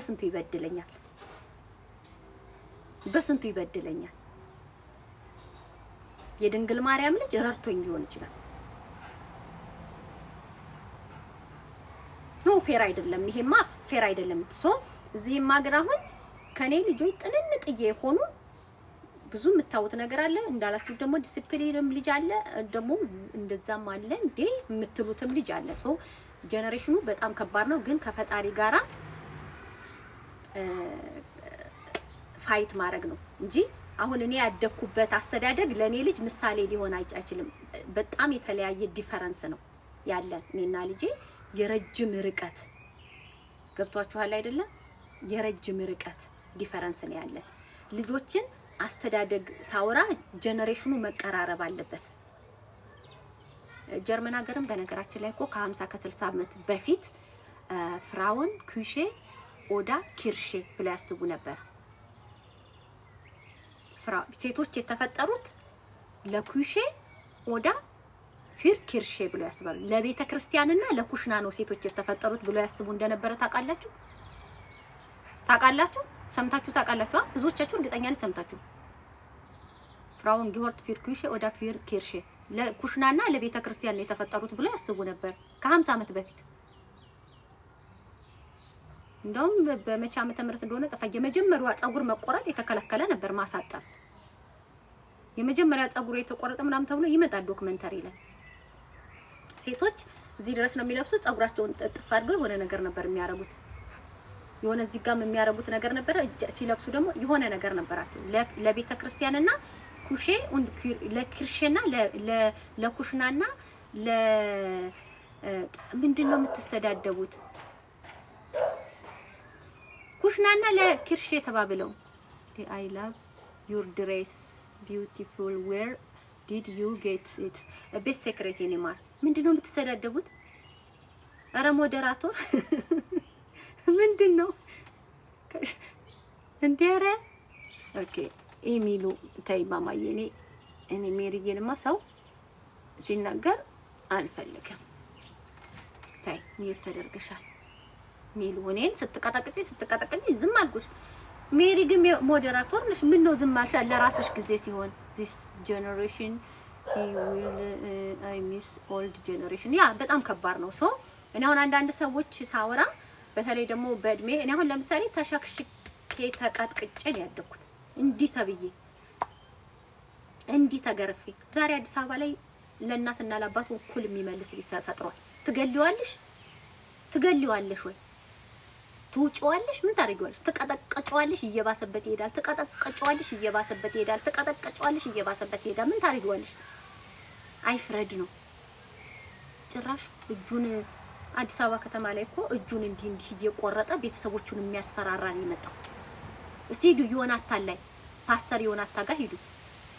በስንቱ ይበድለኛል። የድንግል ማርያም ልጅ ረርቶኝ ሊሆን ይችላል። ኖ ፌር አይደለም፣ ይሄማ ፌር አይደለም። ሶ እዚህማ ግን አሁን ከኔ ልጆች ጥንንጥዬ የሆኑ ብዙ የምታውት ነገር አለ እንዳላችሁ ደግሞ ዲሲፕሊንም ልጅ አለ ደግሞ እንደዛም አለ እንዴ የምትሉትም ልጅ አለ። ሶ ጄነሬሽኑ በጣም ከባድ ነው። ግን ከፈጣሪ ጋራ ፋይት ማድረግ ነው እንጂ አሁን እኔ ያደኩበት አስተዳደግ ለኔ ልጅ ምሳሌ ሊሆን አይችልም። በጣም የተለያየ ዲፈረንስ ነው ያለ እኔና ልጄ የረጅም ርቀት ገብቷችኋል አይደለ? የረጅም ርቀት ዲፈረንስ ነው ያለ። ልጆችን አስተዳደግ ሳውራ ጄነሬሽኑ መቀራረብ አለበት። ጀርመን ሀገርም በነገራችን ላይ እኮ ከ50 ከ60 ዓመት በፊት ፍራውን ኩሼ ኦዳ ኪርሼ ብለው ያስቡ ነበር። ሴቶች የተፈጠሩት ለኩሼ ኦዳ ፊር ኪርሼ ብለው ያስባሉ። ለቤተ ክርስቲያንና ለኩሽና ነው ሴቶች የተፈጠሩት ብለው ያስቡ እንደነበረ ታውቃላችሁ? ታውቃላችሁ? ሰምታችሁ ታውቃላችሁ? ብዙዎቻችሁ እርግጠኛ ነኝ ሰምታችሁ። ፍራውን ጊወርት ፊር ኩሼ ኦዳ ፊር ኪርሼ ለኩሽናና ለቤተ ክርስቲያን ነው የተፈጠሩት ብለው ያስቡ ነበር ከ50 ዓመት በፊት። እንደውም በመቼ ዓመተ ምህረት እንደሆነ ጠፋ። የመጀመሪያው ጸጉር መቆረጥ የተከለከለ ነበር ማሳጠር። የመጀመሪያ ጸጉር የተቆረጠ ምናምን ተብሎ ይመጣል ዶክመንተሪ ላይ። ሴቶች እዚህ ድረስ ነው የሚለብሱት። ጸጉራቸውን ጥፍ አድርገው የሆነ ነገር ነበር የሚያረጉት። የሆነ እዚህ ጋር የሚያረጉት ነገር ነበር። ሲለብሱ ደግሞ የሆነ ነገር ነበራቸው። ለቤተ ክርስቲያንና ኩሼ und ለክርሽና ለኩሽናና ምንድነው የምትሰዳደቡት? ኩሽናና ለክርሽ ተባብለው I love your dress beautiful where did you get it best secret anymore ምንድነው የምትሰዳደቡት? አረ ሞዴራቶር ምንድነው እንደረ ኦኬ ኢሚሉ ታይ ማማዬ እኔ ሜሪዬንማ ሰው ሲናገር አልፈልግም። ታይ ሚዩት ተደርገሻል። ሚሉ እኔን ስትቀጠቅጪ ዝም አልኩሽ። ሜሪ ግን ሞዴራቶር ነሽ። ምን ነው ዝም አልሻል? ለራስሽ ጊዜ ሲሆን this generation I miss old generation ያ በጣም ከባድ ነው። ሶ እኔ አሁን አንዳንድ ሰዎች ሳወራ በተለይ ደግሞ በእድሜ እኔ አሁን ለምሳሌ ተሸክሽኬ ተቀጥቅጬ ነው ያደኩት። እንዲህ ተብዬ እንዲህ ተገርፌ ዛሬ አዲስ አበባ ላይ ለእናትና ለአባቱ እኩል የሚመልስ ልጅ ተፈጥሯል። ትገሊዋለሽ ወይ ትውጪዋለሽ? ምን ታደርጊዋለሽ? ትቀጠቀጫዋለሽ፣ እየባሰበት ይሄዳል። ትቀጠቀጫዋለሽ፣ እየባሰበት ይሄዳል። ትቀጠቀጫዋለሽ፣ እየባሰበት ይሄዳል። ምን ታደርጊዋለሽ? አይፍረድ ነው ጭራሽ እጁን አዲስ አበባ ከተማ ላይ እኮ እጁን እንዲህ እየቆረጠ ቤተሰቦቹን የሚያስፈራራ ነው የመጣው። እስቲ ሂዱ ዮናታን ላይ ፓስተር ዮናታን ጋር ሂዱ።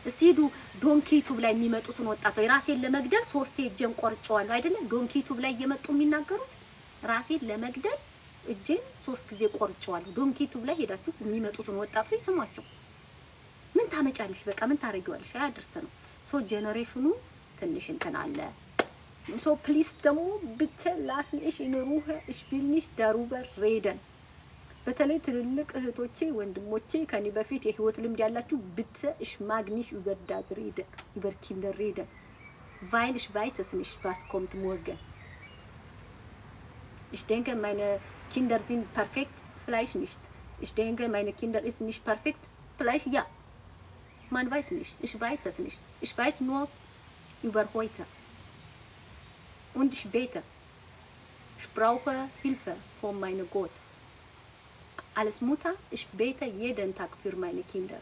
እስቲ ሂዱ ዶንኪ ዩቲዩብ ላይ የሚመጡትን ወጣቶች ራሴን ለመግደል 3 እጄን ቆርጬዋለሁ አይደለ? ዶንኪ ዩቲዩብ ላይ እየመጡ የሚናገሩት ራሴን ለመግደል እጄን 3 ጊዜ ቆርጬዋለሁ። ዶንኪ ዩቲዩብ ላይ ሄዳችሁ የሚመጡትን ወጣቶች ስሟቸው። ምን ታመጫለሽ? በቃ ምን ታረጊዋለሽ? አያድርስ ነው። ሶ ጄነሬሽኑ ትንሽ እንትን አለ። ሶ ፕሊስ ደግሞ bitte lass mich in Ruhe ich will nicht darüber reden በተለይ ትልልቅ እህቶቼ ወንድሞቼ ከኔ በፊት የህይወት ልምድ ያላችሁ bitte ich mag nicht über das reden über Kinder reden weil ich weiß es nicht was kommt morgen ich denke meine Kinder sind perfekt vielleicht nicht ich denke meine Kinder ist nicht perfekt vielleicht ja man weiß nicht ich weiß es nicht ich weiß nur über heute und ich bete. Ich brauche Hilfe von meinem Gott. Als Mutter, ich bete jeden Tag für meine Kinder.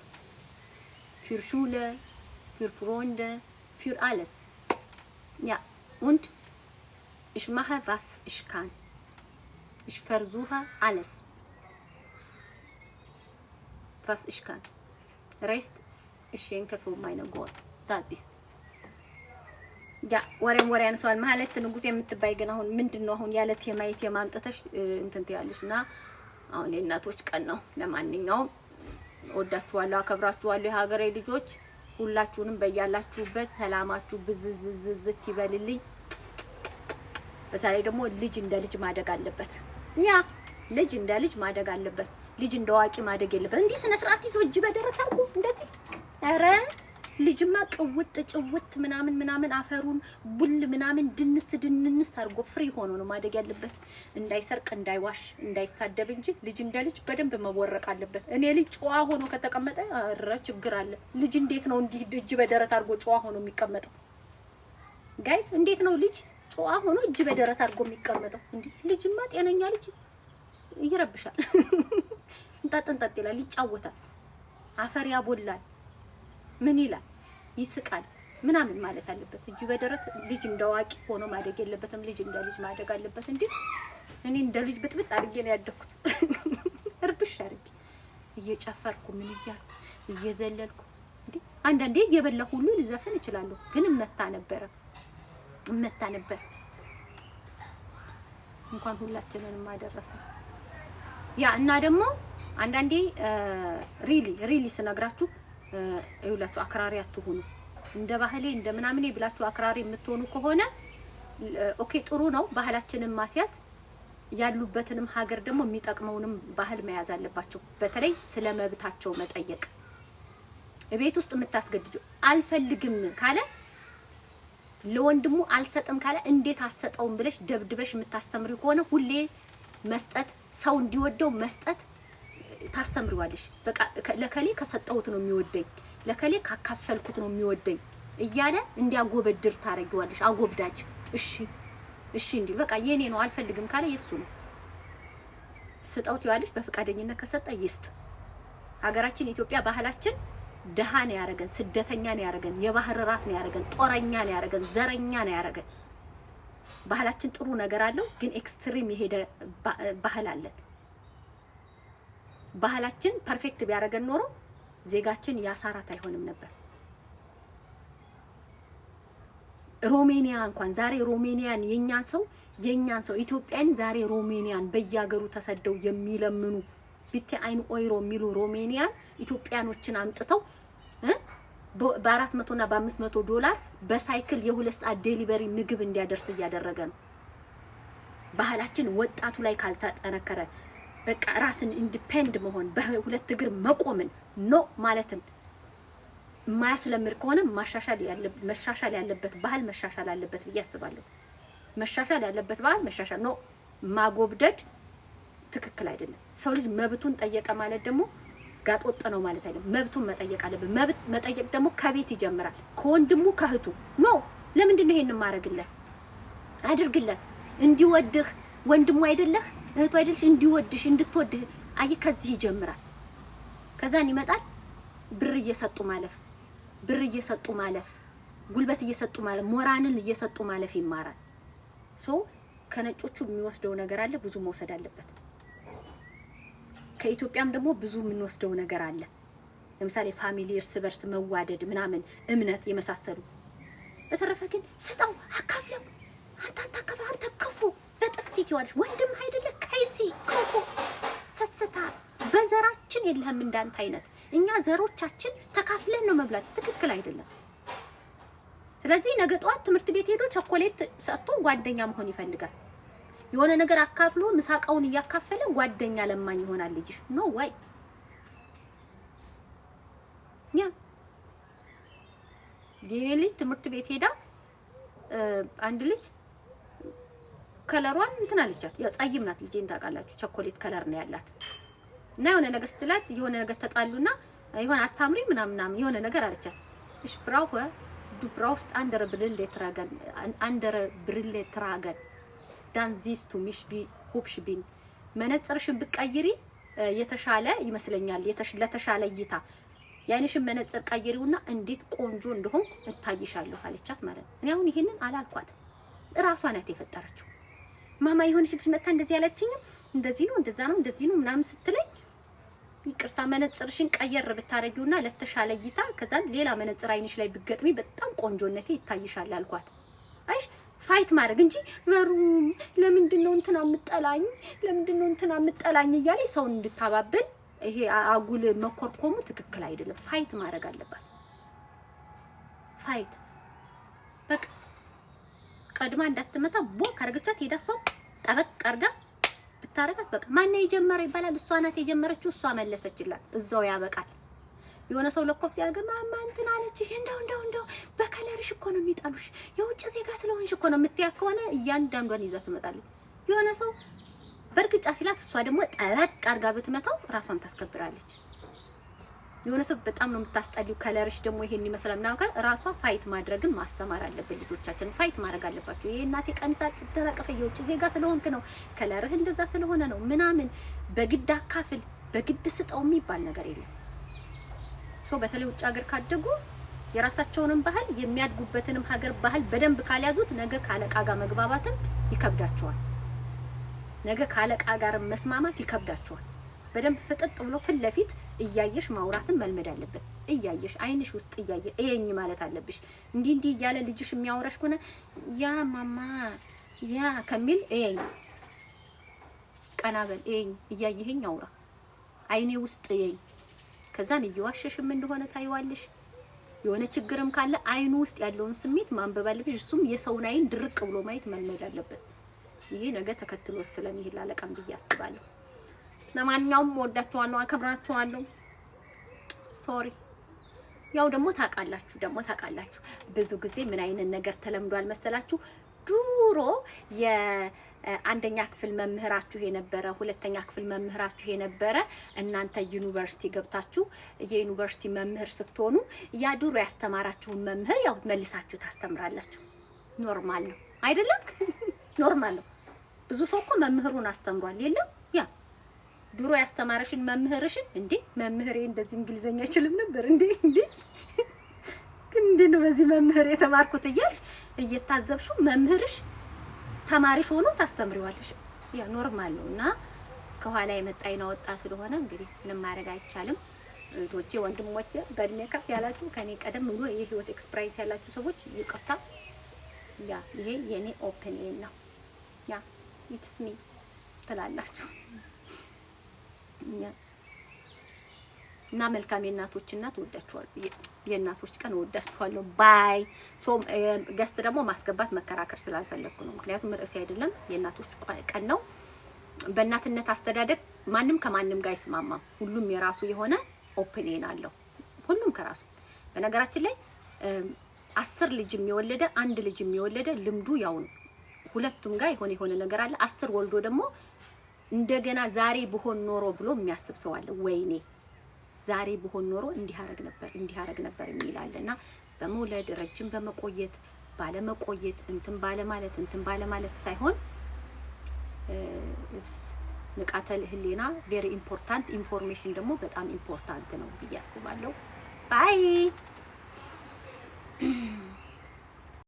Für Schule, für Freunde, für alles. Ja, und ich mache, was ich kann. Ich versuche alles, was ich kann. Rest, ich schenke für meinen Gott. Das ist. ያ ወሬ አንሷል ማለት ንጉስ የምትባይ ግን አሁን ምንድነው አሁን ያለት የማይት የማምጣተሽ እንትን ትያለሽና አሁን የእናቶች ቀን ነው። ለማንኛውም ወዳችኋለሁ፣ አከብራችኋለሁ የሀገሬ ልጆች ሁላችሁንም በያላችሁበት ሰላማችሁ ብዝዝዝዝት ይበልልኝ። በዛሬ ደግሞ ልጅ እንደ ልጅ ማደግ አለበት። ያ ልጅ እንደ ልጅ ማደግ አለበት። ልጅ እንደ ዋቂ ማደግ የለበት። እንዲህ ስነ ስርዓት ይዞ እጅ በደረት አርጉ እንደዚህ። ኧረ ልጅማ ቅውጥ ጭውት ምናምን አፈሩን ቡል ምናምን ድንስ አርጎ ፍሪ ሆኖ ነው ማደግ ያለበት። እንዳይሰርቅ እንዳይዋሽ እንዳይሳደብ እንጂ ልጅ እንደ ልጅ በደንብ መወረቅ አለበት። እኔ ልጅ ጨዋ ሆኖ ከተቀመጠ አረ ችግር አለ። ልጅ እንዴት ነው እንዲህ እጅ በደረት አርጎ ጨዋ ሆኖ የሚቀመጠው? ጋይስ እንዴት ነው ልጅ ጨዋ ሆኖ እጅ በደረት አርጎ የሚቀመጠው? እንዴ ልጅማ ጤነኛ ልጅ ይረብሻል። እንጣጥ ይላል፣ ይጫወታል፣ አፈር ያቦላል፣ ምን ይላል፣ ይስቃል ምናምን ማለት አለበት። እጅ በደረት ልጅ እንደዋቂ ሆኖ ማደግ የለበትም። ልጅ እንደ ልጅ ማደግ አለበት። እንዴ እኔ እንደ ልጅ ብጥብጥ አድርጌ ነው ያደኩት። እርብሽ አድርጌ እየጨፈርኩ ምን እያልኩ እየዘለልኩ እንዴ አንዳንዴ እየበላሁ ሁሉ ልዘፈን እችላለሁ። ግን እመታ ነበር እንኳን ሁላችንንም አደረሰ። ያ እና ደግሞ አንዳንዴ ሪሊ ስነግራችሁ ይውላችሁ አክራሪ አትሁኑ። እንደ ባህሌ እንደ ምናምኔ ብላችሁ አክራሪ የምትሆኑ ከሆነ ኦኬ ጥሩ ነው። ባህላችንን ማስያዝ ያሉበትንም ሀገር ደግሞ የሚጠቅመውንም ባህል መያዝ አለባቸው። በተለይ ስለ መብታቸው መጠየቅ። ቤት ውስጥ የምታስገድጂው አልፈልግም ካለ ለወንድሙ አልሰጥም ካለ እንዴት አሰጠውም ብለሽ ደብድበሽ የምታስተምሪ ከሆነ ሁሌ መስጠት፣ ሰው እንዲወደው መስጠት ታስተምሪዋለሽ። በቃ ለከሌ ከሰጠሁት ነው የሚወደኝ፣ ለከሌ ካካፈልኩት ነው የሚወደኝ እያለ እንዲያጎበድር ታረጊዋለሽ። አጎብዳጅ እሺ እንዲል በቃ የኔ ነው አልፈልግም ካለ የሱ ነው ስጠውት ይዋለሽ። በፍቃደኝነት ከሰጠ ይስጥ። ሀገራችን ኢትዮጵያ ባህላችን ደሃ ነው ያረገን፣ ስደተኛ ነው ያረገን፣ የባህር ራት ነው ያረገን፣ ጦረኛ ነው ያረገን፣ ዘረኛ ነው ያረገን። ባህላችን ጥሩ ነገር አለው፣ ግን ኤክስትሪም የሄደ ባህል አለን። ባህላችን ፐርፌክት ቢያረገን ኖሮ ዜጋችን ያሳራት አይሆንም ነበር። ሮሜኒያ እንኳን ዛሬ ሮሜኒያን የኛን ሰው ኢትዮጵያን ዛሬ ሮሜኒያን በየሀገሩ ተሰደው የሚለምኑ ቢቴ አይን ኦይሮ የሚሉ ሮሜኒያን ኢትዮጵያኖችን አምጥተው በ400 እና በ500 ዶላር በሳይክል የሁለት ሰዓት ዴሊቨሪ ምግብ እንዲያደርስ እያደረገ ነው። ባህላችን ወጣቱ ላይ ካልተጠነከረ በቃ ራስን ኢንዲፔንድ መሆን በሁለት እግር መቆምን ኖ ማለትን ማያስለምር ከሆነ መሻሻል ያለበት ባህል መሻሻል አለበት ብዬ አስባለሁ። መሻሻል ያለበት ባህል መሻሻል ነው። ማጎብደድ ትክክል አይደለም። ሰው ልጅ መብቱን ጠየቀ ማለት ደግሞ ጋጦጥ ነው ማለት አይደለም። መብቱን መጠየቅ አለበት። መብት መጠየቅ ደግሞ ከቤት ይጀምራል፣ ከወንድሙ ከእህቱ። ኖ ለምንድን ነው ይሄንን ማረግለት? አድርግለት። እንዲወድህ ወንድሙ አይደለህ እህቱ አይደልሽ? እንዲወድሽ እንድትወድህ አይ ከዚህ ይጀምራል። ከዛን ይመጣል ብር እየሰጡ ማለፍ፣ ጉልበት እየሰጡ ማለፍ፣ ሞራልን እየሰጡ ማለፍ ይማራል። ከነጮቹ የሚወስደው ነገር አለ፣ ብዙ መውሰድ አለበት። ከኢትዮጵያም ደግሞ ብዙ የምንወስደው ነገር አለ። ለምሳሌ ፋሚሊ፣ እርስ በርስ መዋደድ ምናምን፣ እምነት የመሳሰሉ። በተረፈ ግን ስጣው፣ አካፍለው፣ አንተ ክፉ በጥፊት ይዋልሽ ወንድም አይደለ ከይሲ ክፉ ሰስታ በዘራችን የለህም እንዳንተ አይነት። እኛ ዘሮቻችን ተካፍለን ነው መብላት። ትክክል አይደለም። ስለዚህ ነገ ጧት ትምህርት ቤት ሄዶ ቸኮሌት ሰጥቶ ጓደኛ መሆን ይፈልጋል። የሆነ ነገር አካፍሎ ምሳቃውን እያካፈለ ጓደኛ ለማኝ ይሆናል ልጅሽ። ኖ ወይ የኔ ልጅ ትምህርት ቤት ሄዳ አንድ ልጅ ከለሯን እንትን አለቻት። ያው ጸይም ናት ልጄን ታውቃላችሁ፣ ቸኮሌት ከለር ነው ያላት። እና የሆነ ነገር ስትላት የሆነ ነገር ተጣሉና የሆነ አታምሪ ምናምን የሆነ ነገር አለቻት። እሺ du brauchst andere Brille tragen dann siehst du mich wie hübsch bin መነጽርሽን ብትቀይሪ የተሻለ ይመስለኛል ለተሻለ እይታ ያንሽን መነጽር ቀይሪውና እንዴት ቆንጆ እንደሆን እታይሻለሁ አለቻት ማለት ነው። እኔ አሁን ይሄንን አላልኳት፣ እራሷ ናት የፈጠረችው። ማማ ይሆንሽ ልጅ መጣ እንደዚህ ያለችኝ እንደዚህ ነው እንደዚህ ነው ምናምን ስትለኝ ይቅርታ መነጽርሽን ቀየር ብታረጊውና ለተሻለ እይታ ከዛን ሌላ መነጽር አይንሽ ላይ ብትገጥሚ በጣም ቆንጆነቴ ይታይሻል አልኳት። አይሽ ፋይት ማድረግ እንጂ በሩም ለምንድነው እንትና አምጠላኝ እያለ ሰውን እንድታባብል ይሄ አጉል መኮርኮሙ ትክክል አይደለም። ፋይት ማድረግ አለባት። ፋይት በቃ ቀድማ እንዳትመታ ቦ ካረገቻት ሄዳሷ ጠበቅ አርጋ ብታረጋት በቃ ማን የጀመረው ይባላል። እሷ ናት የጀመረችው፣ እሷ መለሰችላት። እዛው ያበቃል። የሆነ ሰው ለኮፍ ሲያርግ ማማ እንትን አለችሽ እንደው በከለርሽ እኮ ነው የሚጣሉሽ የውጭ ዜጋ ስለሆንሽ እኮ ነው የምትያክ ከሆነ እያንዳንዷን ይዛ ትመጣለች። የሆነ ሰው በርግጫ ሲላት እሷ ደግሞ ጠበቅ አርጋ ብትመታው ራሷን ታስከብራለች። የሆነ ሰው በጣም ነው የምታስጠሊው ከለርሽ ደግሞ ይሄን ይመስላል ምናምን ካል ራሷ ፋይት ማድረግን ማስተማር አለበት። ልጆቻችን ፋይት ማድረግ አለባቸው። ይሄ እናቴ ቀሚስ አትተረቀፈ የውጭ ዜጋ ስለሆንክ ነው ከለርህ እንደዛ ስለሆነ ነው ምናምን በግድ አካፍል በግድ ስጠው የሚባል ነገር የለም። በተለይ ውጭ ሀገር ካደጉ የራሳቸውንም ባህል የሚያድጉበትንም ሀገር ባህል በደንብ ካልያዙት ነገ ካለቃ ጋር መግባባትም ይከብዳቸዋል። ነገ ካለቃ ጋር መስማማት ይከብዳቸዋል። በደንብ ፍጥጥ ብሎ ፊት ለፊት እያየሽ ማውራትን መልመድ አለበት። እያየሽ አይንሽ ውስጥ እያየ እየኝ ማለት አለብሽ። እንዲህ እያለ ልጅሽ የሚያወራሽ ከሆነ ያ ማማ ያ ከሚል እየኝ ቀናበል እየኝ እያየኸኝ አውራ አይኔ ውስጥ እየኝ። ከዛን እየዋሸሽም እንደሆነ ታይዋለሽ። የሆነ ችግርም ካለ አይኑ ውስጥ ያለውን ስሜት ማንበብ አለብሽ። እሱም የሰውን አይን ድርቅ ብሎ ማየት መልመድ አለበት። ይሄ ነገ ተከትሎት ስለሚሄድ ላለቃም ብዬ አስባለሁ። ለማንኛውም ወዳችኋለሁ፣ አከብራችኋለሁ። ሶሪ ያው ደግሞ ታውቃላችሁ ብዙ ጊዜ ምን አይነት ነገር ተለምዷል መሰላችሁ? ድሮ የአንደኛ ክፍል መምህራችሁ የነበረ ሁለተኛ ክፍል መምህራችሁ የነበረ እናንተ ዩኒቨርሲቲ ገብታችሁ የዩኒቨርሲቲ መምህር ስትሆኑ ያ ድሮ ያስተማራችሁን መምህር ያው መልሳችሁ ታስተምራላችሁ። ኖርማል ነው አይደለም? ኖርማል ነው። ብዙ ሰው እኮ መምህሩን አስተምሯል የለም? ያ ድሮ ያስተማረሽን መምህርሽን እንዴ መምህሬ እንደዚህ እንግሊዘኛ አይችልም ነበር እንዴ ግን እንደው በዚህ መምህር የተማርኩት እያልሽ እየታዘብሽው መምህርሽ ተማሪሽ ሆኖ ታስተምሪዋለሽ። ያ ኖርማል ነውና ከኋላ የመጣ ይናወጣ ስለሆነ እንግዲህ ምንም ማድረግ አይቻልም። እህቶቼ ወንድሞቼ በእድሜ ከፍ ያላችሁ ከኔ ቀደም ብሎ የህይወት ኤክስፒሪየንስ ያላችሁ ሰዎች ይቅርታ። ያ ይሄ የኔ ኦፒኒየን ነው። ያ ኢትስ ሚ ትላላችሁ። እና መልካም የእናቶች እናት ወዳችኋለሁ። የእናቶች ቀን ወዳችኋለሁ። ባይ ገስት ደግሞ ማስገባት መከራከር ስላልፈለኩ ነው። ምክንያቱም ርዕሴ አይደለም የእናቶች ቀን ነው። በእናትነት አስተዳደግ ማንም ከማንም ጋር አይስማማም። ሁሉም የራሱ የሆነ ኦፒኒየን አለው። ሁሉም ከራሱ በነገራችን ላይ 10 ልጅ የሚወለደ አንድ ልጅ የሚወለደ ልምዱ ያው ነው። ሁለቱም ጋር የሆነ ነገር አለ። 10 ወልዶ ደግሞ እንደገና ዛሬ ብሆን ኖሮ ብሎ የሚያስብ ሰው አለ። ወይኔ ዛሬ ብሆን ኖሮ እንዲህ አረግ ነበር የሚላልና በመውለድ ረጅም በመቆየት ባለመቆየት እንትን ባለማለት ሳይሆን ንቃተ ህሊና ቬሪ ኢምፖርታንት፣ ኢንፎርሜሽን ደግሞ በጣም ኢምፖርታንት ነው ብዬ አስባለሁ። ባይ